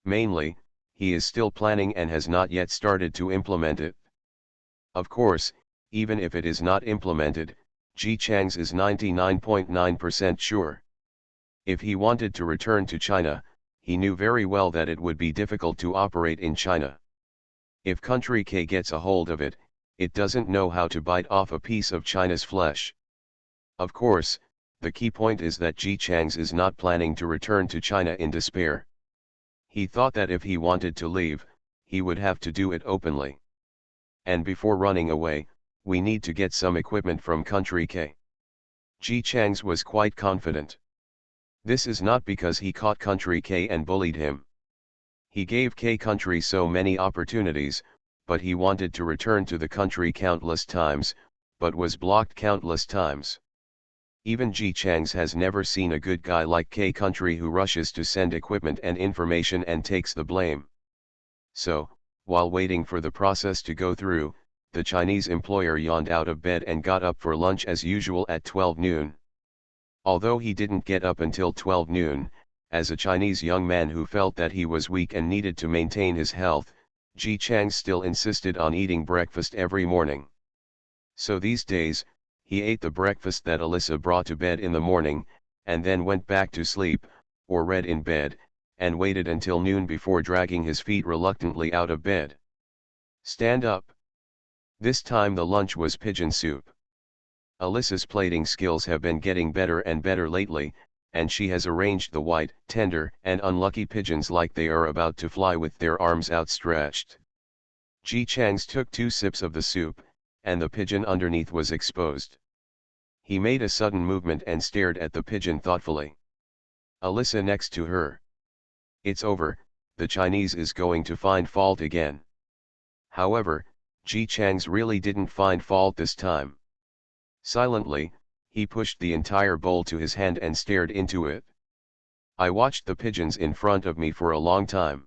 S1: Mainly, he is still planning and has not yet started to implement it. Of course, even if it is not implemented, Ji Chang's is 99.9% sure. If he wanted to return to China, he knew very well that it would be difficult to operate in China. If country K gets a hold of it, it doesn't know how to bite off a piece of China's flesh. Of course, the key point is that Ji Chang's is not planning to return to China in despair. He thought that if he wanted to leave, he would have to do it openly. And before running away, we need to get some equipment from country K. Ji Chang's was quite confident. This is not because he caught country K and bullied him. He gave K country so many opportunities, but he wanted to return to the country countless times, but was blocked countless times. Even Ji Chang's has never seen a good guy like K country who rushes to send equipment and information and takes the blame. So, while waiting for the process to go through, the Chinese employer yawned out of bed and got up for lunch as usual at 12 noon. Although he didn't get up until 12 noon, as a Chinese young man who felt that he was weak and needed to maintain his health, Ji Chang still insisted on eating breakfast every morning. So these days, he ate the breakfast that Alyssa brought to bed in the morning, and then went back to sleep, or read in bed, and waited until noon before dragging his feet reluctantly out of bed. Stand up. This time the lunch was pigeon soup. Alyssa's plating skills have been getting better and better lately, and she has arranged the white, tender, and unlucky pigeons like they are about to fly with their arms outstretched. Ji Chang's took 2 sips of the soup, and the pigeon underneath was exposed. He made a sudden movement and stared at the pigeon thoughtfully. Alyssa next to her. It's over, the Chinese is going to find fault again. However, Ji Chang's really didn't find fault this time. Silently, he pushed the entire bowl to his hand and stared into it. I watched the pigeons in front of me for a long time.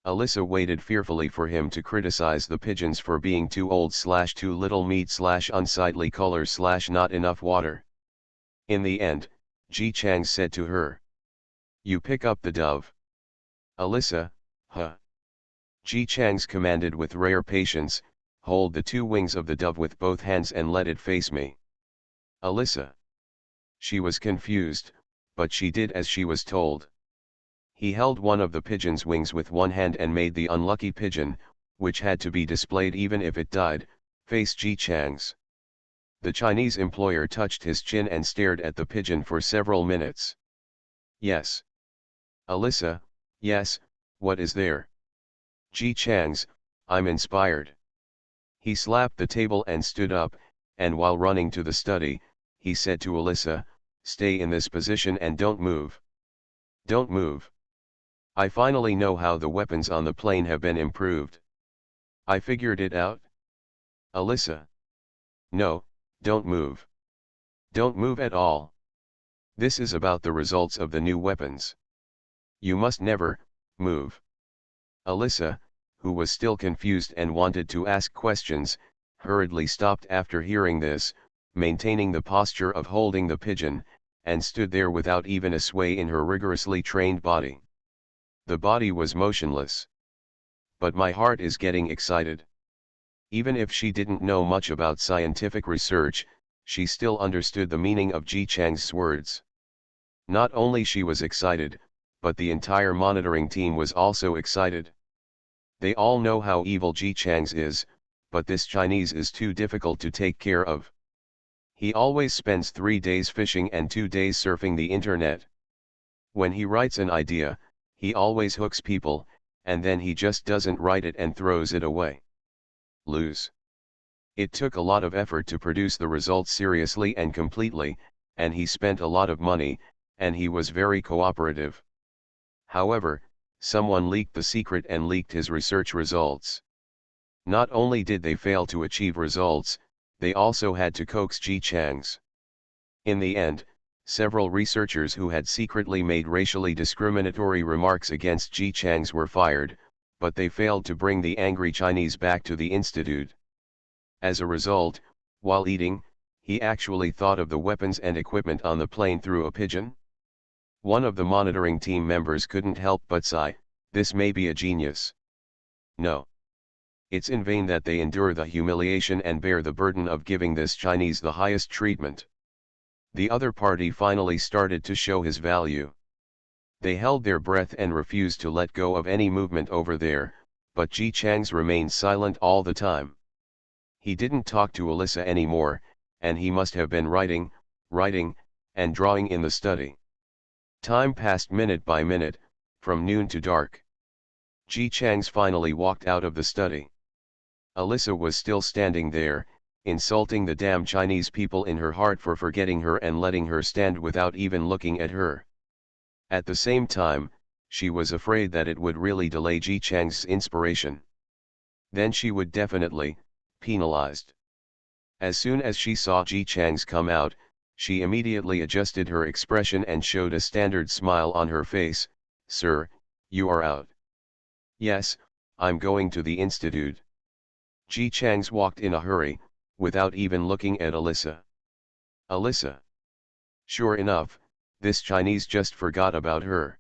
S1: Alyssa waited fearfully for him to criticize the pigeons for being too old / too little meat / unsightly color / not enough water. In the end, Ji Chang said to her, "You pick up the dove." Alyssa, huh? Ji Chang's commanded with rare patience, "Hold the 2 wings of the dove with both hands and let it face me." Alyssa. She was confused, but she did as she was told. He held one of the pigeon's wings with one hand and made the unlucky pigeon, which had to be displayed even if it died, face Ji Chang's. The Chinese employer touched his chin and stared at the pigeon for several minutes. Yes. Alyssa, yes, what is there? Ji Chang's, I'm inspired. He slapped the table and stood up, and while running to the study, he said to Alyssa, "Stay in this position and don't move. Don't move. I finally know how the weapons on the plane have been improved. I figured it out." Alyssa. No, don't move. Don't move at all. This is about the results of the new weapons. You must never move. Alyssa, who was still confused and wanted to ask questions, hurriedly stopped after hearing this, maintaining the posture of holding the pigeon, and stood there without even a sway in her rigorously trained body. The body was motionless. But my heart is getting excited. Even if she didn't know much about scientific research, she still understood the meaning of Ji Chang's words. Not only she was excited, but the entire monitoring team was also excited. They all know how evil Ji Chang's is, but this Chinese is too difficult to take care of. He always spends 3 days fishing and 2 days surfing the internet. When he writes an idea, he always hooks people, and then he just doesn't write it and throws it away. Lose. It took a lot of effort to produce the results seriously and completely, and he spent a lot of money, and he was very cooperative. However, someone leaked the secret and leaked his research results. Not only did they fail to achieve results, they also had to coax Ji Chang's. In the end, several researchers who had secretly made racially discriminatory remarks against Ji Chang's were fired, but they failed to bring the angry Chinese back to the institute. As a result, while eating, he actually thought of the weapons and equipment on the plane through a pigeon. One of the monitoring team members couldn't help but sigh, "This may be a genius." No. It's in vain that they endure the humiliation and bear the burden of giving this Chinese the highest treatment. The other party finally started to show his value. They held their breath and refused to let go of any movement over there, but Ji Chang's remained silent all the time. He didn't talk to Alyssa anymore, and he must have been writing, and drawing in the study. Time passed minute by minute, from noon to dark. Ji Chang's finally walked out of the study. Alyssa was still standing there, insulting the damn Chinese people in her heart for forgetting her and letting her stand without even looking at her. At the same time, she was afraid that it would really delay Ji Chang's inspiration. Then she would definitely penalized. As soon as she saw Ji Chang's come out, she immediately adjusted her expression and showed a standard smile on her face. "Sir, you are out." "Yes, I'm going to the institute." Ji Chang's walked in a hurry, without even looking at Alyssa. Alyssa. Sure enough, this Chinese just forgot about her.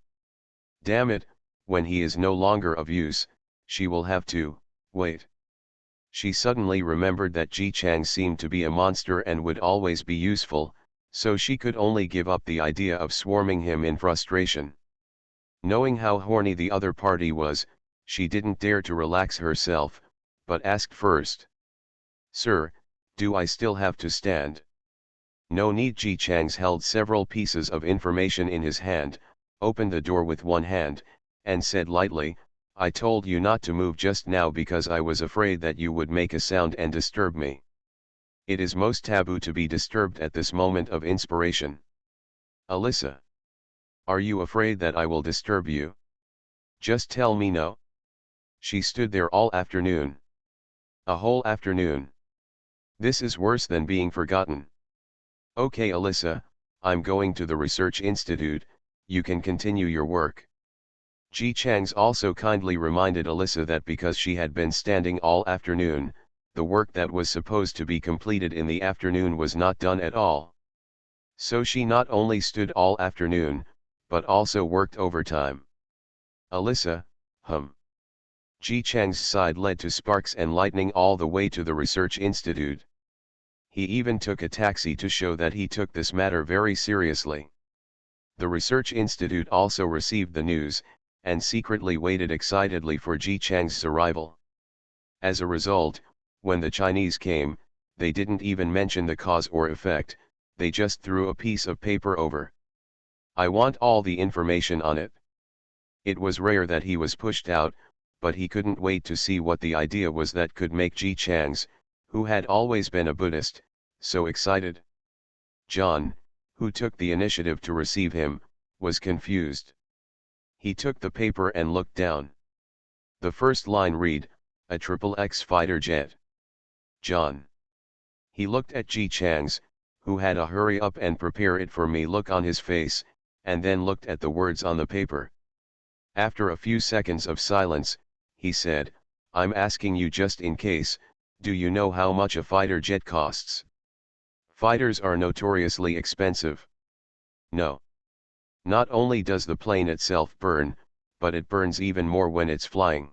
S1: Damn it, when he is no longer of use, she will have to wait. She suddenly remembered that Ji Chang seemed to be a monster and would always be useful, so she could only give up the idea of swarming him in frustration. Knowing how horny the other party was, she didn't dare to relax herself, but asked first. Sir, do I still have to stand? No need. Ji Chang's held several pieces of information in his hand, opened the door with one hand, and said lightly, I told you not to move just now because I was afraid that you would make a sound and disturb me. It is most taboo to be disturbed at this moment of inspiration. Alyssa. Are you afraid that I will disturb you? Just tell me no. She stood there all afternoon. A whole afternoon. This is worse than being forgotten. Okay Alyssa, I'm going to the research institute, you can continue your work. Ji Chang's also kindly reminded Alyssa that because she had been standing all afternoon, the work that was supposed to be completed in the afternoon was not done at all. So she not only stood all afternoon, but also worked overtime. Alyssa, Ji Chang's side led to sparks and lightning all the way to the research institute. He even took a taxi to show that he took this matter very seriously. The research institute also received the news, and secretly waited excitedly for Ji Chang's arrival. As a result, when the Chinese came, they didn't even mention the cause or effect, they just threw a piece of paper over. I want all the information on it. It was rare that he was pushed out, but he couldn't wait to see what the idea was that could make Ji Chang's, who had always been a Buddhist, so excited. John, who took the initiative to receive him, was confused. He took the paper and looked down. The first line read, a XXX fighter jet. John. He looked at Ji Chang's, who had a hurry up and prepare it for me look on his face, and then looked at the words on the paper. After a few seconds of silence, he said, I'm asking you just in case, do you know how much a fighter jet costs? Fighters are notoriously expensive. No. Not only does the plane itself burn, but it burns even more when it's flying.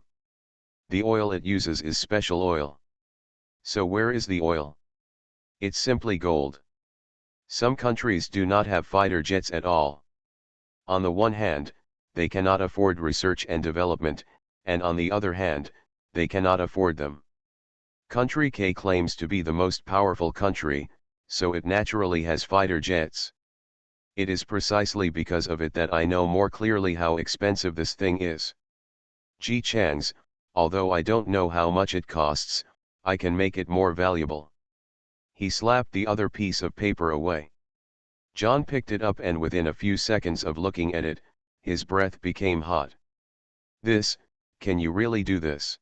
S1: The oil it uses is special oil. So where is the oil? It's simply gold. Some countries do not have fighter jets at all. On the one hand, they cannot afford research and development, and on the other hand, they cannot afford them. Country K claims to be the most powerful country, so it naturally has fighter jets. It is precisely because of it that I know more clearly how expensive this thing is. Ji Chang's, although I don't know how much it costs, I can make it more valuable. He slapped the other piece of paper away. John picked it up and within a few seconds of looking at it, his breath became hot. Can you really do this?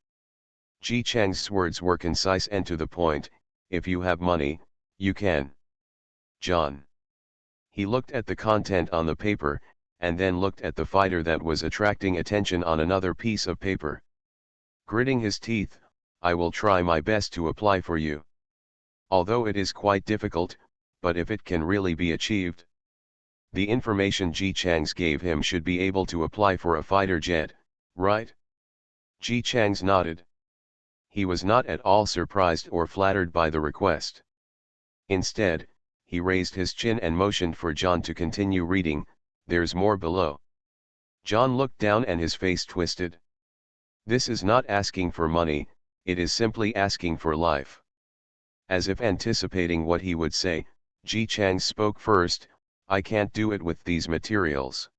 S1: Ji Chang's words were concise and to the point, if you have money, you can. John. He looked at the content on the paper, and then looked at the fighter that was attracting attention on another piece of paper. Gritting his teeth, I will try my best to apply for you. Although it is quite difficult, but if it can really be achieved. The information Ji Chang's gave him should be able to apply for a fighter jet, right? Ji Chang's nodded. He was not at all surprised or flattered by the request. Instead, he raised his chin and motioned for John to continue reading, there's more below. John looked down and his face twisted. This is not asking for money, it is simply asking for life. As if anticipating what he would say, Ji Chang spoke first, I can't do it with these materials.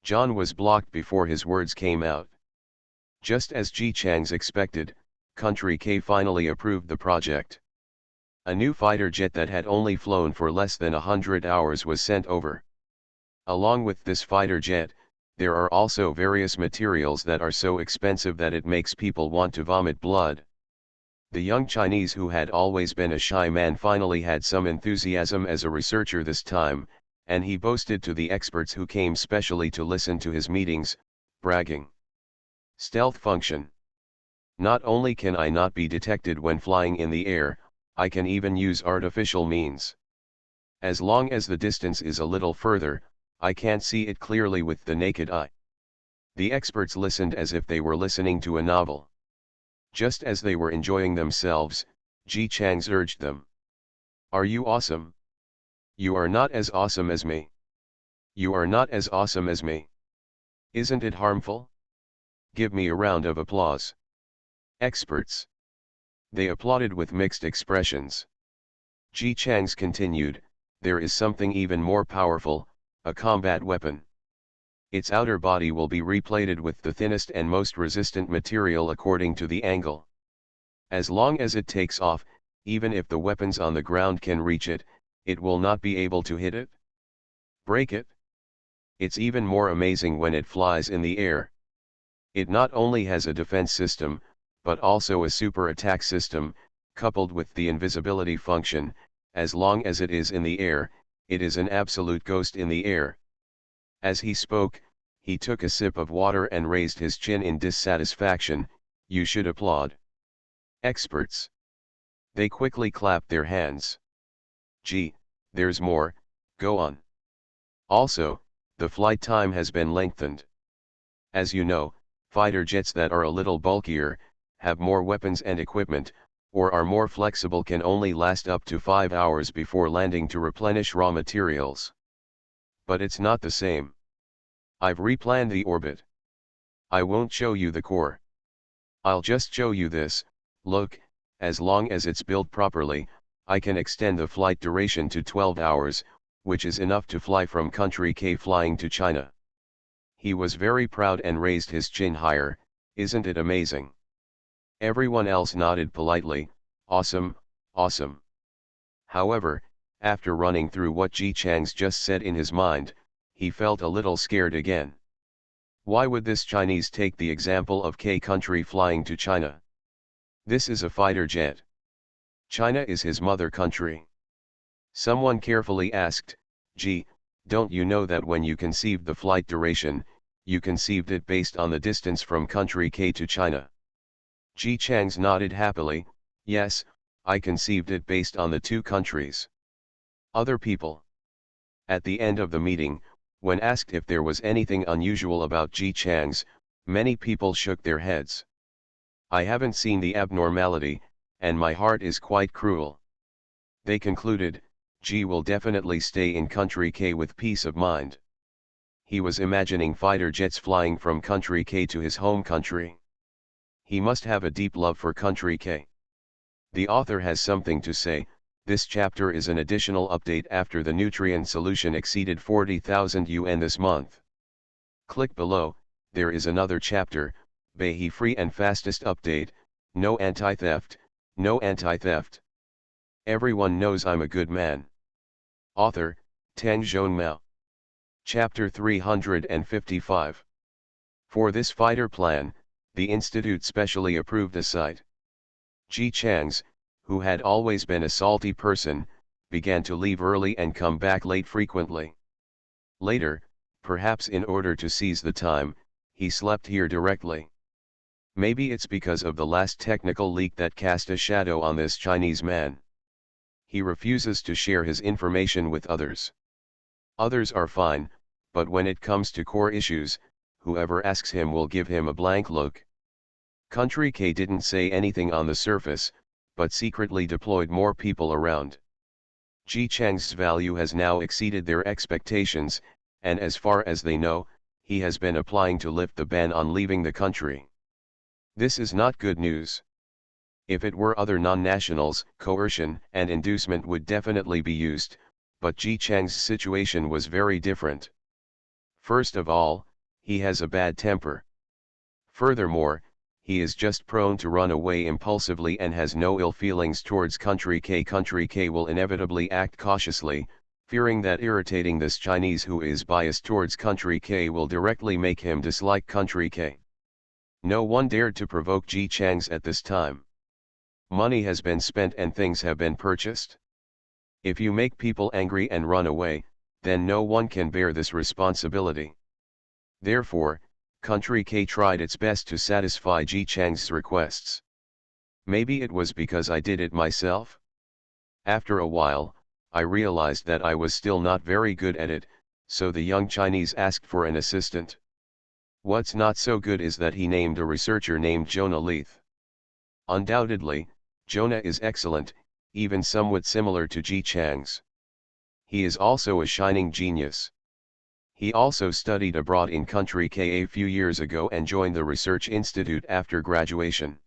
S1: John was blocked before his words came out. Just as Ji Chang's expected, Country K finally approved the project. A new fighter jet that had only flown for less than 100 hours was sent over. Along with this fighter jet, there are also various materials that are so expensive that it makes people want to vomit blood. The young Chinese who had always been a shy man finally had some enthusiasm as a researcher this time, and he boasted to the experts who came specially to listen to his meetings, bragging. Stealth function. Not only can I not be detected when flying in the air, I can even use artificial means. As long as the distance is a little further, I can't see it clearly with the naked eye. The experts listened as if they were listening to a novel. Just as they were enjoying themselves, Ji Chang's urged them. Are you awesome? You are not as awesome as me. You are not as awesome as me. Isn't it harmful? Give me a round of applause. Experts. They applauded with mixed expressions. Ji Chang's continued, there is something even more powerful, a combat weapon. Its outer body will be replated with the thinnest and most resistant material according to the angle. As long as it takes off, even if the weapons on the ground can reach it, it will not be able to hit it. Break it. It's even more amazing when it flies in the air. It not only has a defense system, but also a super attack system, coupled with the invisibility function. As long as it is in the air, it is an absolute ghost in the air. As he spoke, he took a sip of water and raised his chin in dissatisfaction. You should applaud. Experts. They quickly clapped their hands. Gee, there's more, go on. Also, the flight time has been lengthened. As you know, fighter jets that are a little bulkier, have more weapons and equipment, or are more flexible can only last up to 5 hours before landing to replenish raw materials. But it's not the same. I've replanned the orbit. I won't show you the core. I'll just show you this. Look, as long as it's built properly, I can extend the flight duration to 12 hours, which is enough to fly from country K flying to China. He was very proud and raised his chin higher. Isn't it amazing? Everyone else nodded politely. Awesome, awesome. However, after running through what Ji Chang's just said in his mind, he felt a little scared again. Why would this Chinese take the example of K country flying to China? This is a fighter jet. China is his mother country. Someone carefully asked, Ji, don't you know that when you conceived the flight duration, you conceived it based on the distance from country K to China? Ji Chang's nodded happily. Yes, I conceived it based on the two countries. Other people. At the end of the meeting, when asked if there was anything unusual about Ji Chang's, many people shook their heads. I haven't seen the abnormality, and my heart is quite cruel. They concluded, Ji will definitely stay in country K with peace of mind. He was imagining fighter jets flying from country K to his home country. He must have a deep love for country K. The author has something to say. This chapter is an additional update after the nutrient solution exceeded 40,000 UN this month. Click below, there is another chapter, Behi free and fastest update, no anti-theft, no anti-theft. Everyone knows I'm a good man. Author, Tang Zhongmao. Chapter 355. For this fighter plan, the Institute specially approved a site. Ji Chang's, who had always been a salty person, began to leave early and come back late frequently. Later, perhaps in order to seize the time, he slept here directly. Maybe it's because of the last technical leak that cast a shadow on this Chinese man. He refuses to share his information with others. Others are fine, but when it comes to core issues, whoever asks him will give him a blank look. Country K didn't say anything on the surface, but secretly deployed more people around. Ji Chang's value has now exceeded their expectations, and as far as they know, he has been applying to lift the ban on leaving the country. This is not good news. If it were other non-nationals, coercion and inducement would definitely be used, but Ji Chang's situation was very different. First of all, he has a bad temper. Furthermore, he is just prone to run away impulsively and has no ill feelings towards country K. Country K will inevitably act cautiously, fearing that irritating this Chinese who is biased towards country K will directly make him dislike country K. No one dared to provoke Ji Chang's at this time. Money has been spent and things have been purchased. If you make people angry and run away, then no one can bear this responsibility. Therefore, Country K tried its best to satisfy Ji Chang's requests. Maybe it was because I did it myself? After a while, I realized that I was still not very good at it, so the young Chinese asked for an assistant. What's not so good is that he named a researcher named Jonah Leith. Undoubtedly, Jonah is excellent, even somewhat similar to Ji Chang's. He is also a shining genius. He also studied abroad in Country K a few years ago and joined the research institute after graduation.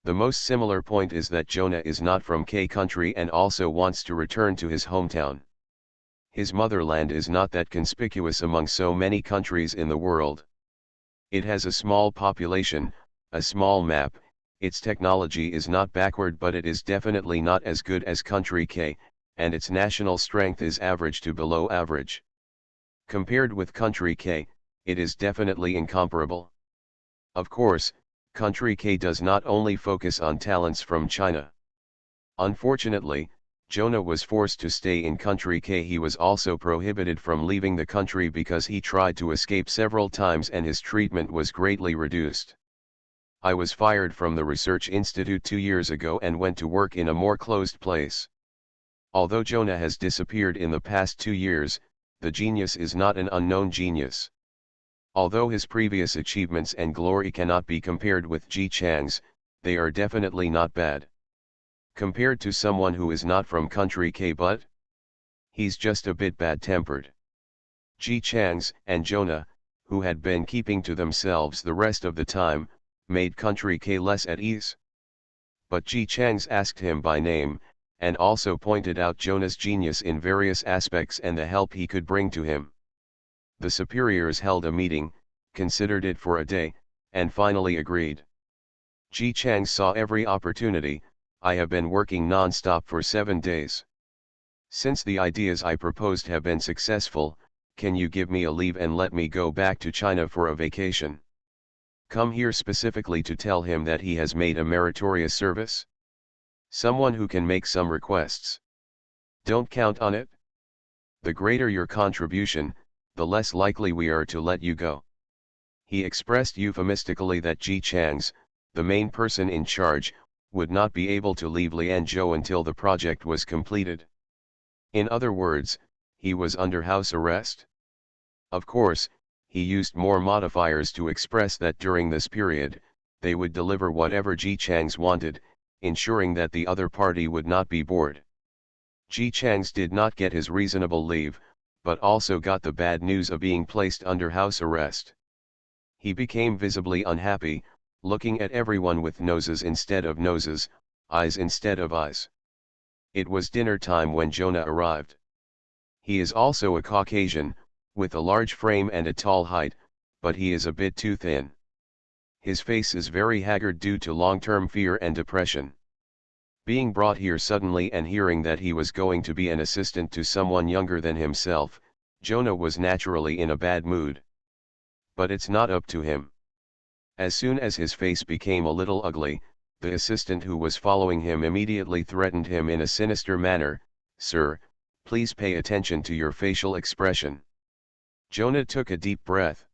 S1: The most similar point is that Jonah is not from K country and also wants to return to his hometown. His motherland is not that conspicuous among so many countries in the world. It has a small population, a small map, its technology is not backward but it is definitely not as good as Country K, and its national strength is average to below average. Compared with Country K, it is definitely incomparable. Of course, Country K does not only focus on talents from China. Unfortunately, Jonah was forced to stay in Country K. He was also prohibited from leaving the country because he tried to escape several times and his treatment was greatly reduced. I was fired from the research institute 2 years ago and went to work in a more closed place. Although Jonah has disappeared in the past 2 years, the genius is not an unknown genius. Although his previous achievements and glory cannot be compared with Ji Chang's, they are definitely not bad. Compared to someone who is not from Country K but he's just a bit bad-tempered. Ji Chang's and Jonah, who had been keeping to themselves the rest of the time, made Country K less at ease. But Ji Chang's asked him by name, and also pointed out Jonah's genius in various aspects and the help he could bring to him. The superiors held a meeting, considered it for a day, and finally agreed. Ji Chang saw every opportunity. I have been working non-stop for 7 days. Since the ideas I proposed have been successful, can you give me a leave and let me go back to China for a vacation? Come here specifically to tell him that he has made a meritorious service? Someone who can make some requests. Don't count on it. The greater your contribution, the less likely we are to let you go. He expressed euphemistically that Ji Chang's, the main person in charge, would not be able to leave Lianzhou until the project was completed. In other words, he was under house arrest. Of course, he used more modifiers to express that during this period, they would deliver whatever Ji Chang's wanted, ensuring that the other party would not be bored. Ji Chang's did not get his reasonable leave, but also got the bad news of being placed under house arrest. He became visibly unhappy, looking at everyone with noses instead of noses, eyes instead of eyes. It was dinner time when Jonah arrived. He is also a Caucasian, with a large frame and a tall height, but he is a bit too thin. His face is very haggard due to long-term fear and depression. Being brought here suddenly and hearing that he was going to be an assistant to someone younger than himself, Jonah was naturally in a bad mood. But it's not up to him. As soon as his face became a little ugly, the assistant who was following him immediately threatened him in a sinister manner, "Sir, please pay attention to your facial expression." Jonah took a deep breath.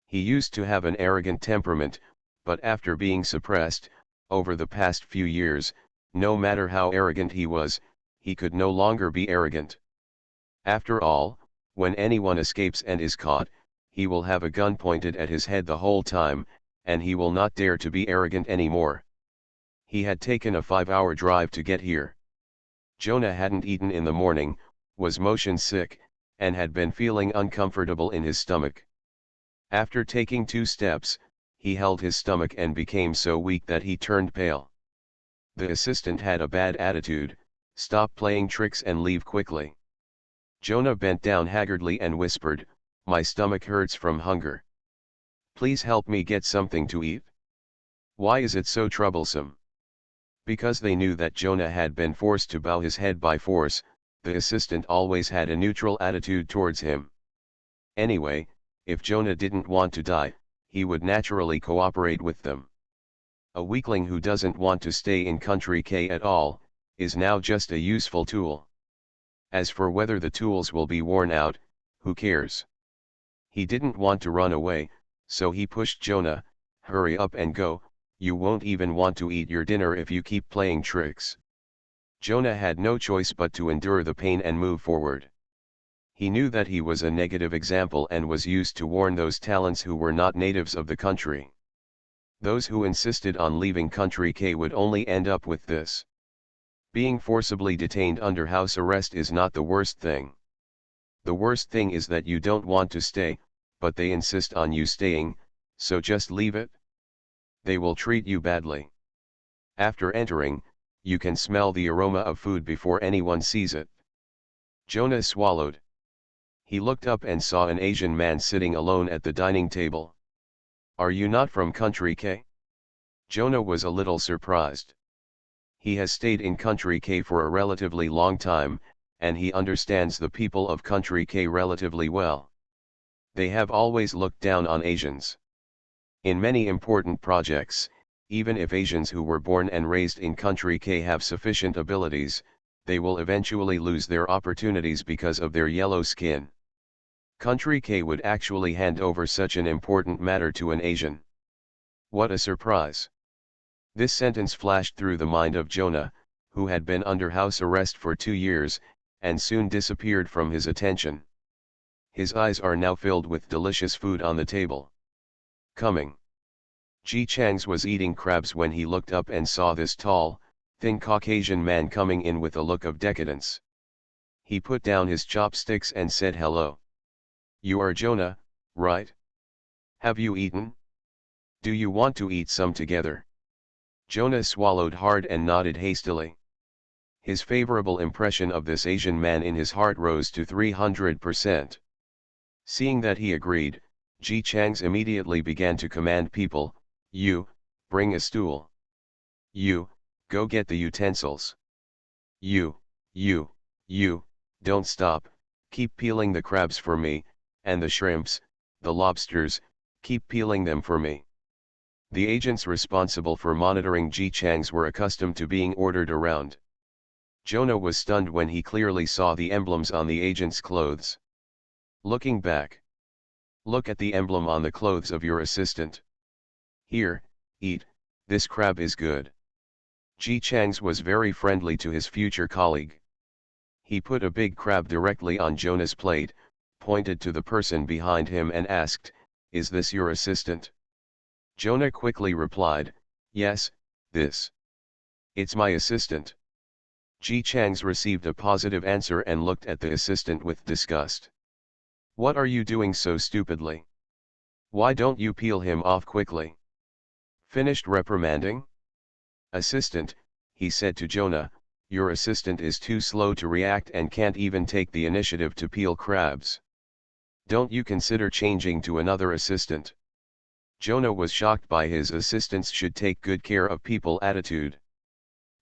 S1: He used to have an arrogant temperament, but after being suppressed, over the past few years, no matter how arrogant he was, he could no longer be arrogant. After all, when anyone escapes and is caught, he will have a gun pointed at his head the whole time, and he will not dare to be arrogant anymore. He had taken a 5-hour drive to get here. Jonah hadn't eaten in the morning, was motion sick, and had been feeling uncomfortable in his stomach. After taking 2 steps, he held his stomach and became so weak that he turned pale. The assistant had a bad attitude, "Stop playing tricks and leave quickly." Jonah bent down haggardly and whispered, "My stomach hurts from hunger. Please help me get something to eat." Why is it so troublesome? Because they knew that Jonah had been forced to bow his head by force, the assistant always had a neutral attitude towards him. Anyway, if Jonah didn't want to die, he would naturally cooperate with them. A weakling who doesn't want to stay in Country K at all, is now just a useful tool. As for whether the tools will be worn out, who cares? He didn't want to run away, So he pushed Jonah, "Hurry up and go, you won't even want to eat your dinner if you keep playing tricks." Jonah had no choice but to endure the pain and move forward. He knew that he was a negative example and was used to warn those talents who were not natives of the country. Those who insisted on leaving Country K would only end up with this. Being forcibly detained under house arrest is not the worst thing. The worst thing is that you don't want to stay, but they insist on you staying, so just leave it. They will treat you badly. After entering, you can smell the aroma of food before anyone sees it. Jonah swallowed. He looked up and saw an Asian man sitting alone at the dining table. "Are you not from Country K?" Jonah was a little surprised. He has stayed in Country K for a relatively long time, and he understands the people of Country K relatively well. They have always looked down on Asians. In many important projects, even if Asians who were born and raised in Country K have sufficient abilities, they will eventually lose their opportunities because of their yellow skin. Country K would actually hand over such an important matter to an Asian. What a surprise! This sentence flashed through the mind of Jonah, who had been under house arrest for 2 years, and soon disappeared from his attention. His eyes are now filled with delicious food on the table. Coming. Ji Chang's was eating crabs when he looked up and saw this tall, thin Caucasian man coming in with a look of decadence. He put down his chopsticks and said hello. "You are Jonah, right? Have you eaten? Do you want to eat some together?" Jonah swallowed hard and nodded hastily. His favorable impression of this Asian man in his heart rose to 300%. Seeing that he agreed, Ji Chang's immediately began to command people, "You, bring a stool. You, go get the utensils. You, don't stop, keep peeling the crabs for me, and the shrimps, the lobsters, keep peeling them for me." The agents responsible for monitoring Ji Chang's were accustomed to being ordered around. Jonah was stunned when he clearly saw the emblems on the agent's clothes. Looking back. "Look at the emblem on the clothes of your assistant. Here, eat, this crab is good." Ji Chang's was very friendly to his future colleague. He put a big crab directly on Jonah's plate, pointed to the person behind him and asked, "Is this your assistant?" Jonah quickly replied, "Yes, this. It's my assistant." Ji Chang's received a positive answer and looked at the assistant with disgust. "What are you doing so stupidly? Why don't you peel him off quickly?" Finished reprimanding? "Assistant," he said to Jonah, "your assistant is too slow to react and can't even take the initiative to peel crabs. Don't you consider changing to another assistant?" Jonah was shocked by his assistants should take good care of people attitude.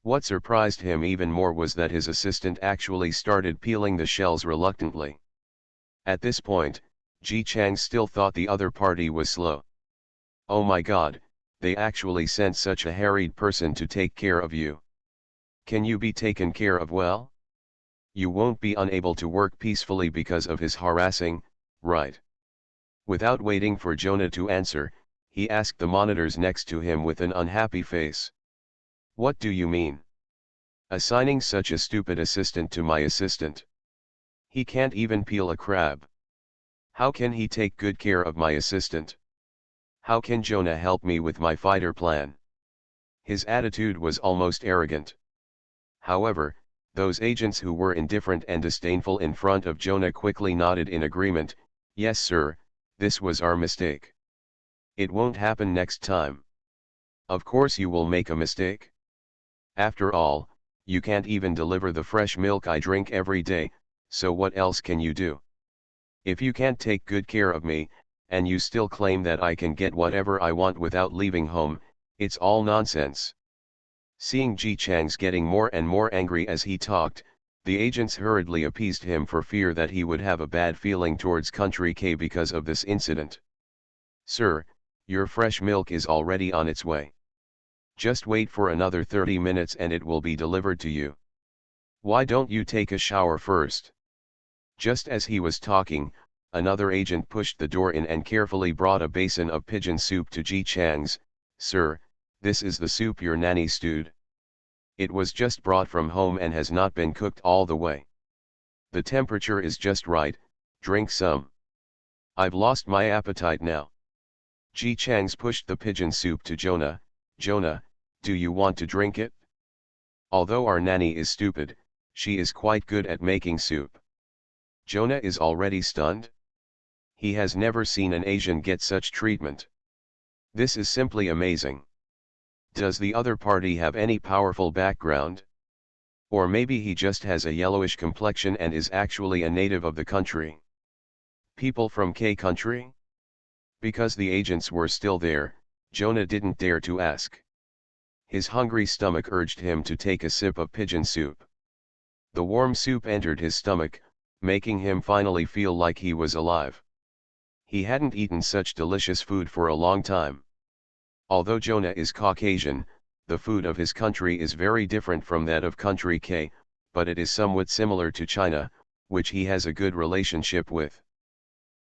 S1: What surprised him even more was that his assistant actually started peeling the shells reluctantly. At this point, Ji Chang still thought the other party was slow. "Oh my God, they actually sent such a harried person to take care of you. Can you be taken care of well? You won't be unable to work peacefully because of his harassing, right?" Without waiting for Jonah to answer, he asked the monitors next to him with an unhappy face. "What do you mean? Assigning such a stupid assistant to my assistant? He can't even peel a crab. How can he take good care of my assistant? How can Jonah help me with my fighter plan?" His attitude was almost arrogant. However, those agents who were indifferent and disdainful in front of Jonah quickly nodded in agreement. "Yes sir, this was our mistake. It won't happen next time." "Of course you will make a mistake. After all, you can't even deliver the fresh milk I drink every day, so what else can you do? If you can't take good care of me, and you still claim that I can get whatever I want without leaving home, it's all nonsense." Seeing Ji Chang's getting more and more angry as he talked, the agents hurriedly appeased him for fear that he would have a bad feeling towards Country K because of this incident. "Sir, your fresh milk is already on its way. Just wait for another 30 minutes and it will be delivered to you. Why don't you take a shower first?" Just as he was talking, Another agent pushed the door in and carefully brought a basin of pigeon soup to Ji Chang's. "Sir, this is the soup your nanny stewed. It was just brought from home and has not been cooked all the way. The temperature is just right, drink some." "I've lost my appetite now." Ji Chang's pushed the pigeon soup to Jonah. "Jonah, do you want to drink it? Although our nanny is stupid, she is quite good at making soup." Jonah is already stunned. He has never seen an Asian get such treatment. This is simply amazing. Does the other party have any powerful background? Or maybe he just has a yellowish complexion and is actually a native of the country. People from K country? Because the agents were still there, Jonah didn't dare to ask. His hungry stomach urged him to take a sip of pigeon soup. The warm soup entered his stomach, making him finally feel like he was alive. He hadn't eaten such delicious food for a long time. Although Jonah is Caucasian, the food of his country is very different from that of country K, but it is somewhat similar to China, which he has a good relationship with.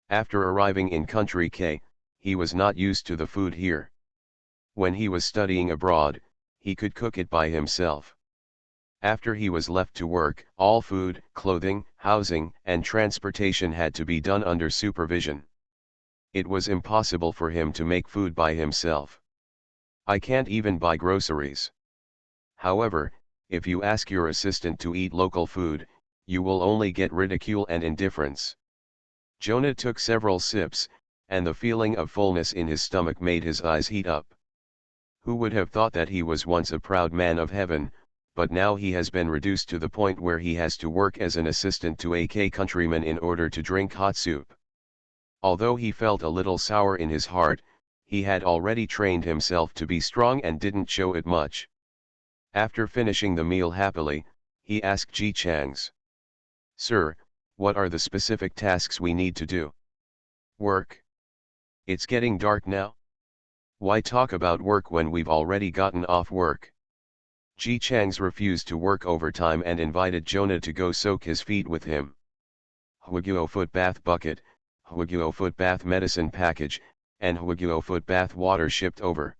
S1: After arriving in country K, he was not used to the food here. When he was studying abroad, he could cook it by himself. After he was left to work, all food, clothing, housing, and transportation had to be done under supervision. It was impossible for him to make food by himself. "I can't even buy groceries." However, if you ask your assistant to eat local food, you will only get ridicule and indifference. Jonah took several sips, and the feeling of fullness in his stomach made his eyes heat up. Who would have thought that he was once a proud man of heaven, but now he has been reduced to the point where he has to work as an assistant to a K countryman in order to drink hot soup. Although he felt a little sour in his heart, he had already trained himself to be strong and didn't show it much. After finishing the meal happily, he asked Ji Chang's, "Sir, what are the specific tasks we need to do?" "Work? It's getting dark now. Why talk about work when we've already gotten off work?" Ji Chang's refused to work overtime and invited Jonah to go soak his feet with him. Hwagyo foot bath bucket, Hwagyo foot bath medicine package, and Hwagyo foot bath water shipped over.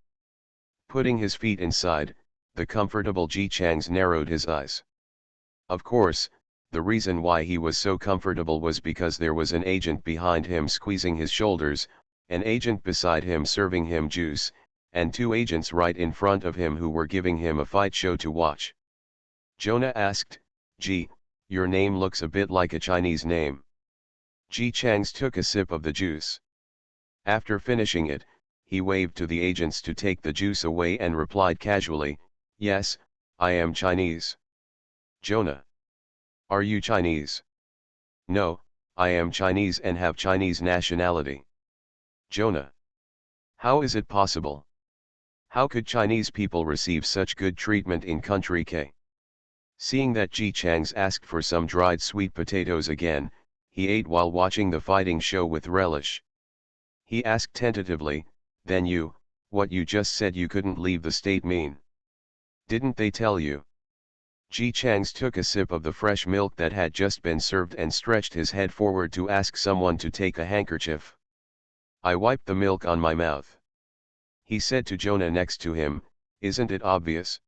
S1: Putting his feet inside, the comfortable Ji Chang's narrowed his eyes. Of course, the reason why he was so comfortable was because there was an agent behind him squeezing his shoulders, an agent beside him serving him juice, and two agents right in front of him who were giving him a fight show to watch. Jonah asked, "Ji, your name looks a bit like a Chinese name." Ji Chang's took a sip of the juice. After finishing it, he waved to the agents to take the juice away and replied casually, "Yes, I am Chinese." "Jonah, are you Chinese?" "No, I am Chinese and have Chinese nationality." "Jonah, how is it possible? How could Chinese people receive such good treatment in country K?" Seeing that Ji Chang's asked for some dried sweet potatoes again, he ate while watching the fighting show with relish. He asked tentatively, "Then what you just said you couldn't leave the state mean? Didn't they tell you?" Ji Chang's took a sip of the fresh milk that had just been served and stretched his head forward to ask someone to take a handkerchief. "I wiped the milk on my mouth." He said to Jonah next to him, "Isn't it obvious?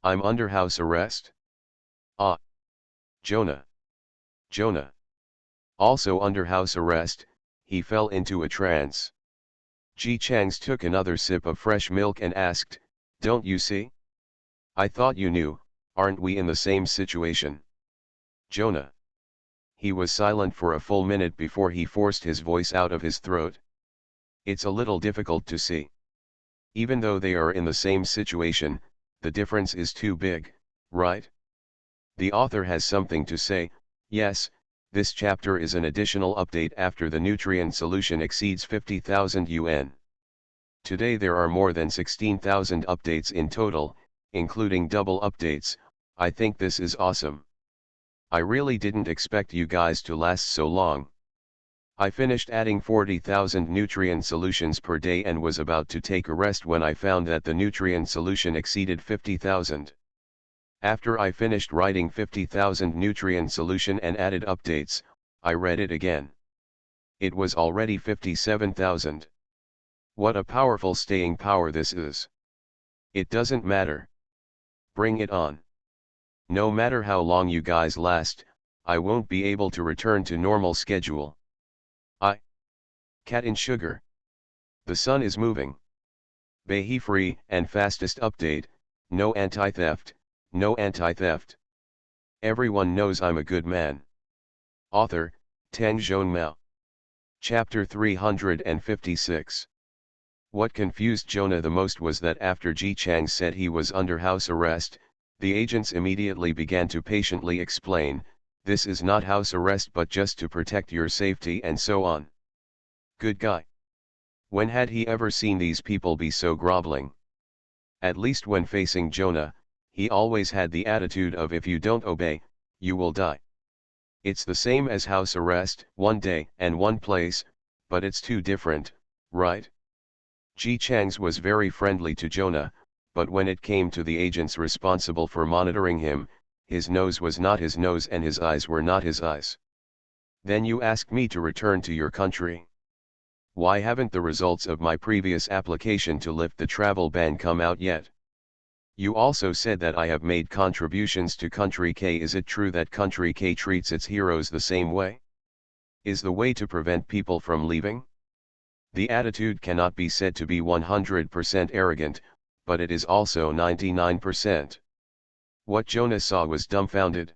S1: I'm under house arrest." "Ah. Jonah. Jonah. Also under house arrest." He fell into a trance. Ji Chang's took another sip of fresh milk and asked, "Don't you see? I thought you knew, aren't we in the same situation?" "Jonah." He was silent for a full minute before he forced his voice out of his throat. "It's a little difficult to see. Even though they are in the same situation, the difference is too big, right? The author has something to say. Yes, this chapter is an additional update after the nutrient solution exceeds 50,000 UN. Today there are more than 16,000 updates in total, including double updates. I think this is awesome. I really didn't expect you guys to last so long. I finished adding 40,000 nutrient solutions per day and was about to take a rest when I found that the nutrient solution exceeded 50,000. After I finished writing 50,000 nutrient solution and added updates, I read it again. It was already 57,000. What a powerful staying power this is. It doesn't matter. Bring it on. No matter how long you guys last, I won't be able to return to normal schedule. Cat in sugar. The sun is moving. Behi free and fastest update, no anti-theft, no anti-theft. Everyone knows I'm a good man. Author, Tang Zhongmao. Chapter 356. What confused Jonah the most was that after Ji Chang said he was under house arrest, the agents immediately began to patiently explain, this is not house arrest but just to protect your safety and so on. Good guy. When had he ever seen these people be so groveling? At least when facing Jonah, he always had the attitude of if you don't obey, you will die. It's the same as house arrest, one day and one place, but it's too different, right? Ji Chang's was very friendly to Jonah, but when it came to the agents responsible for monitoring him, his nose was not his nose and his eyes were not his eyes. Then you ask me to return to your country. Why haven't the results of my previous application to lift the travel ban come out yet? You also said that I have made contributions to Country K. Is it true that Country K treats its heroes the same way? Is the way to prevent people from leaving? The attitude cannot be said to be 100% arrogant, but it is also 99%. What Jonah saw was dumbfounded.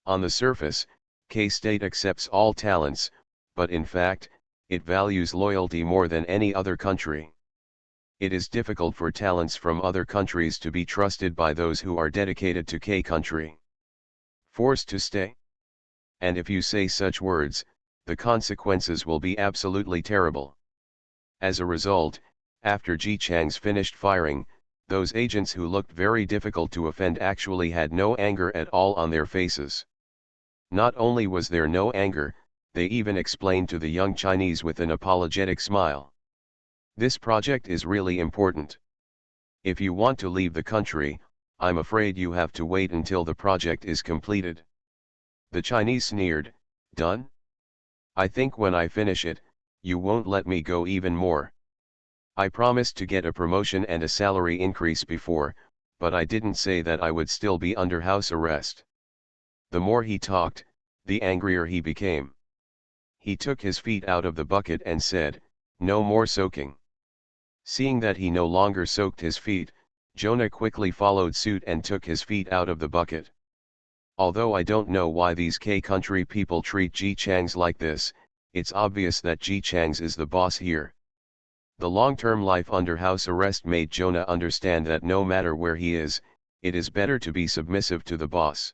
S1: On the surface, K-State accepts all talents, but in fact, it values loyalty more than any other country. It is difficult for talents from other countries to be trusted by those who are dedicated to K country. Forced to stay? And if you say such words, the consequences will be absolutely terrible. As a result, after Ji Chang's finished firing, those agents who looked very difficult to offend actually had no anger at all on their faces. Not only was there no anger, they even explained to the young Chinese with an apologetic smile. This project is really important. If you want to leave the country, I'm afraid you have to wait until the project is completed. The Chinese sneered, done? I think when I finish it, you won't let me go even more. I promised to get a promotion and a salary increase before, but I didn't say that I would still be under house arrest. The more he talked, the angrier he became. He took his feet out of the bucket and said, no more soaking. Seeing that he no longer soaked his feet, Jonah quickly followed suit and took his feet out of the bucket. Although I don't know why these K country people treat Ji Chang's like this, it's obvious that Ji Chang's is the boss here. The long-term life under house arrest made Jonah understand that no matter where he is, it is better to be submissive to the boss.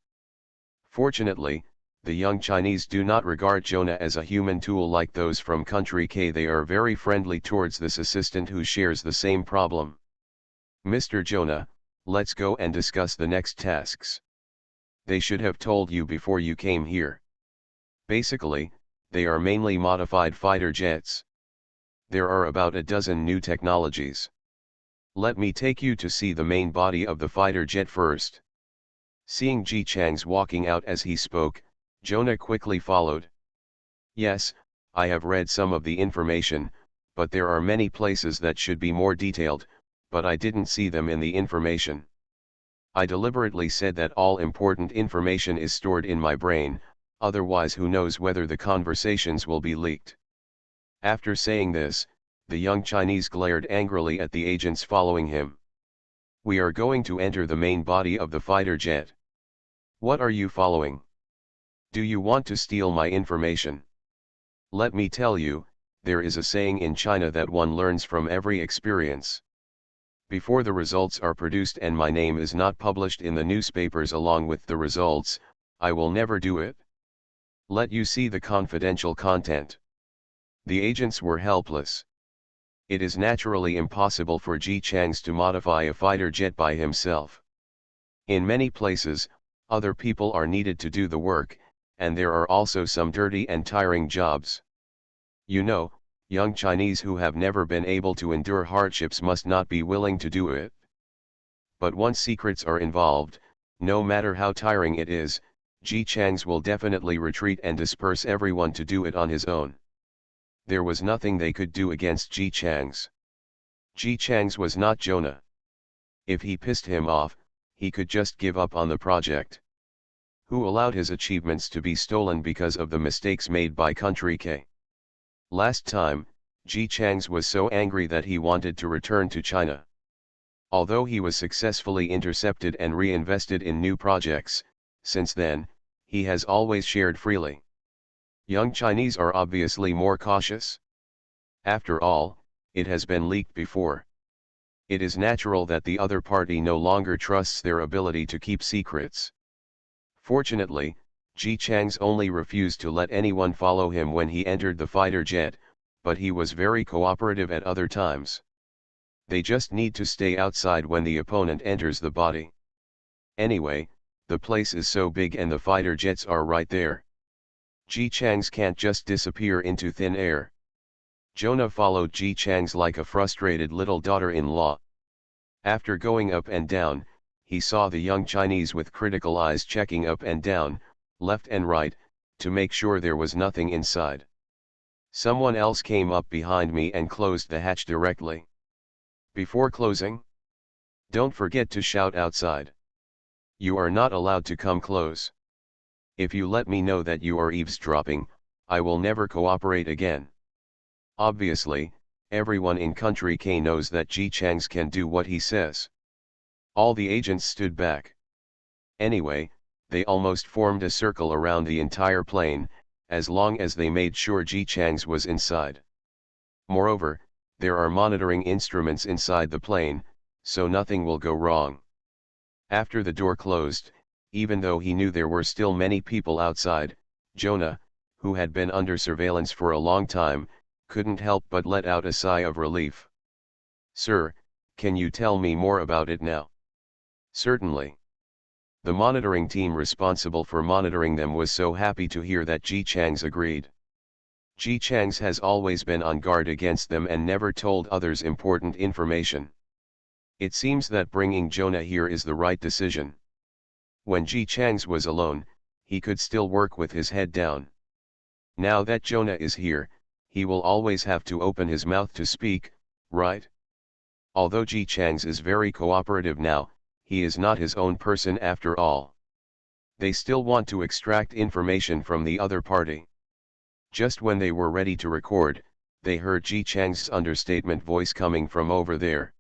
S1: Fortunately, the young Chinese do not regard Jonah as a human tool like those from Country K. They are very friendly towards this assistant who shares the same problem. Mr. Jonah, let's go and discuss the next tasks. They should have told you before you came here. Basically, they are mainly modified fighter jets. There are about a dozen new technologies. Let me take you to see the main body of the fighter jet first. Seeing Ji Chang's walking out as he spoke, Jonah quickly followed. Yes, I have read some of the information, but there are many places that should be more detailed, but I didn't see them in the information. I deliberately said that all important information is stored in my brain, otherwise who knows whether the conversations will be leaked. After saying this, the young Chinese glared angrily at the agents following him. We are going to enter the main body of the fighter jet. What are you following? Do you want to steal my information? Let me tell you, there is a saying in China that one learns from every experience. Before the results are produced and my name is not published in the newspapers along with the results, I will never do it. Let you see the confidential content. The agents were helpless. It is naturally impossible for Ji Chang's to modify a fighter jet by himself. In many places, other people are needed to do the work, and there are also some dirty and tiring jobs. You know, young Chinese who have never been able to endure hardships must not be willing to do it. But once secrets are involved, no matter how tiring it is, Ji Chang's will definitely retreat and disperse everyone to do it on his own. There was nothing they could do against Ji Chang's. Ji Chang's was not Jonah. If he pissed him off, he could just give up on the project. Who allowed his achievements to be stolen because of the mistakes made by Country K? Last time, Ji Chang's was so angry that he wanted to return to China. Although he was successfully intercepted and reinvested in new projects, since then, he has always shared freely. Young Chinese are obviously more cautious. After all, it has been leaked before. It is natural that the other party no longer trusts their ability to keep secrets. Fortunately, Ji Chang's only refused to let anyone follow him when he entered the fighter jet, but he was very cooperative at other times. They just need to stay outside when the opponent enters the body. Anyway, the place is so big and the fighter jets are right there. Ji Chang's can't just disappear into thin air. Jonah followed Ji Chang's like a frustrated little daughter-in-law. After going up and down, he saw the young Chinese with critical eyes checking up and down, left and right, to make sure there was nothing inside. Someone else came up behind me and closed the hatch directly. Before closing, don't forget to shout outside. You are not allowed to come close. If you let me know that you are eavesdropping, I will never cooperate again. Obviously, everyone in Country K knows that Ji Chang's can do what he says. All the agents stood back. Anyway, they almost formed a circle around the entire plane, as long as they made sure Ji Chang's was inside. Moreover, there are monitoring instruments inside the plane, so nothing will go wrong. After the door closed, even though he knew there were still many people outside, Jonah, who had been under surveillance for a long time, couldn't help but let out a sigh of relief. "Sir, can you tell me more about it now?" "Certainly." The monitoring team responsible for monitoring them was so happy to hear that Ji Chang's agreed. Ji Chang's has always been on guard against them and never told others important information. It seems that bringing Jonah here is the right decision. When Ji Chang's was alone, he could still work with his head down. Now that Jonah is here, he will always have to open his mouth to speak, right? Although Ji Chang's is very cooperative now, he is not his own person after all. They still want to extract information from the other party. Just when they were ready to record, they heard Ji Chang's understatement voice coming from over there.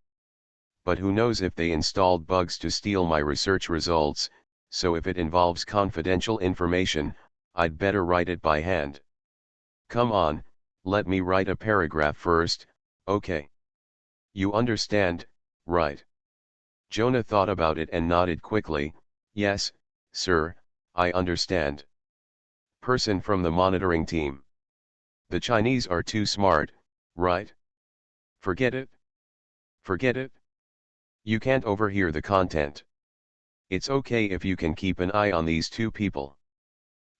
S1: "But who knows if they installed bugs to steal my research results, so if it involves confidential information, I'd better write it by hand. Come on, let me write a paragraph first, okay? You understand, right?" Jonah thought about it and nodded quickly. "Yes, sir, I understand." Person from the monitoring team: "The Chinese are too smart, right? Forget it. Forget it. You can't overhear the content. It's okay if you can keep an eye on these two people."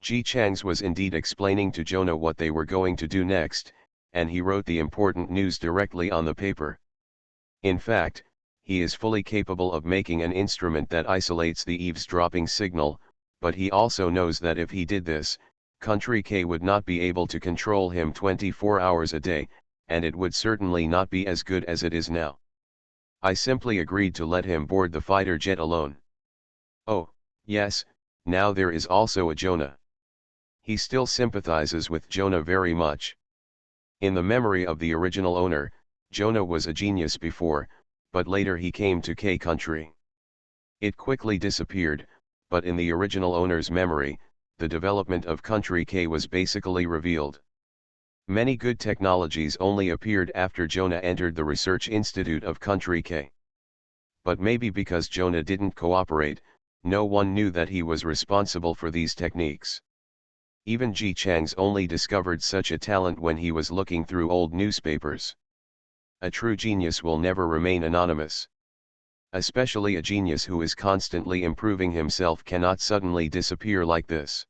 S1: Ji Chang's was indeed explaining to Jonah what they were going to do next, and he wrote the important news directly on the paper. In fact, he is fully capable of making an instrument that isolates the eavesdropping signal, but he also knows that if he did this, Country K would not be able to control him 24 hours a day, and it would certainly not be as good as it is now. I simply agreed to let him board the fighter jet alone. Oh, yes, now there is also a Jonah. He still sympathizes with Jonah very much. In the memory of the original owner, Jonah was a genius before, but later he came to K Country. It quickly disappeared, but in the original owner's memory, the development of Country K was basically revealed. Many good technologies only appeared after Jonah entered the research institute of Country K. But maybe because Jonah didn't cooperate, no one knew that he was responsible for these techniques. Even Ji Chang's only discovered such a talent when he was looking through old newspapers. A true genius will never remain anonymous. Especially a genius who is constantly improving himself cannot suddenly disappear like this.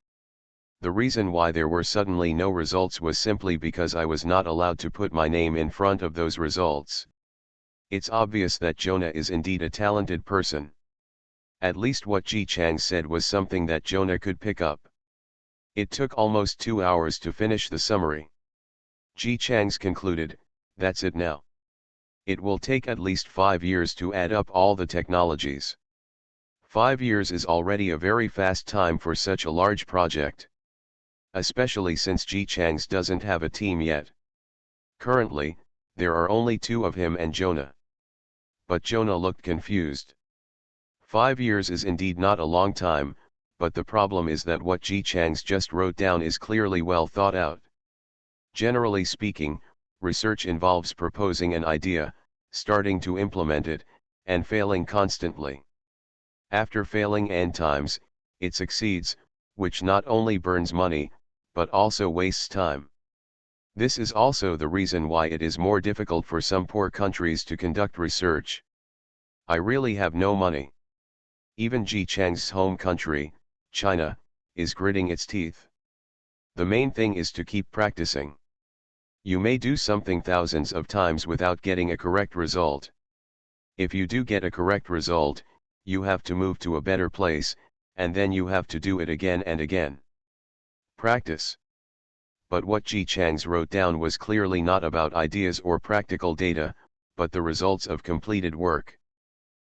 S1: The reason why there were suddenly no results was simply because I was not allowed to put my name in front of those results. It's obvious that Jonah is indeed a talented person. At least what Ji Chang said was something that Jonah could pick up. It took almost 2 hours to finish the summary. Ji Chang's concluded, "That's it now. It will take at least 5 years to add up all the technologies. 5 years is already a very fast time for such a large project. Especially since Ji Chang's doesn't have a team yet. Currently, there are only 2 of him and Jonah." But Jonah looked confused. 5 years is indeed not a long time, but the problem is that what Ji Chang's just wrote down is clearly well thought out. Generally speaking, research involves proposing an idea, starting to implement it, and failing constantly. After failing n times, it succeeds, which not only burns money, but also wastes time. This is also the reason why it is more difficult for some poor countries to conduct research. I really have no money. Even Ji Chang's home country, China, is gritting its teeth. The main thing is to keep practicing. You may do something thousands of times without getting a correct result. If you do get a correct result, you have to move to a better place, and then you have to do it again and again. Practice. But what Ji Chang's wrote down was clearly not about ideas or practical data, but the results of completed work.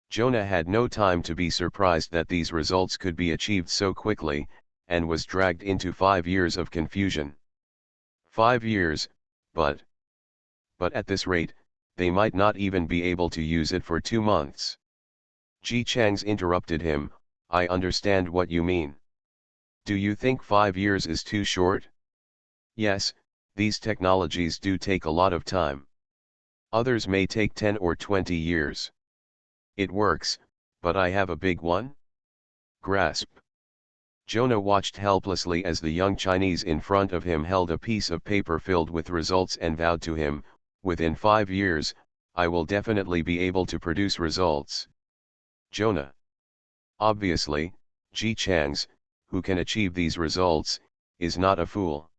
S1: Jonah had no time to be surprised that these results could be achieved so quickly, and was dragged into 5 years of confusion. 5 years, but at this rate, they might not even be able to use it for 2 months. Ji Chang's interrupted him, "I understand what you mean. Do you think 5 years is too short? Yes, these technologies do take a lot of time. Others may take 10 or 20 years. It works, but I have a big one? Grasp." Jonah watched helplessly as the young Chinese in front of him held a piece of paper filled with results and vowed to him, "Within 5 years, I will definitely be able to produce results." Jonah. Obviously, Ji Chang's, who can achieve these results, is not a fool.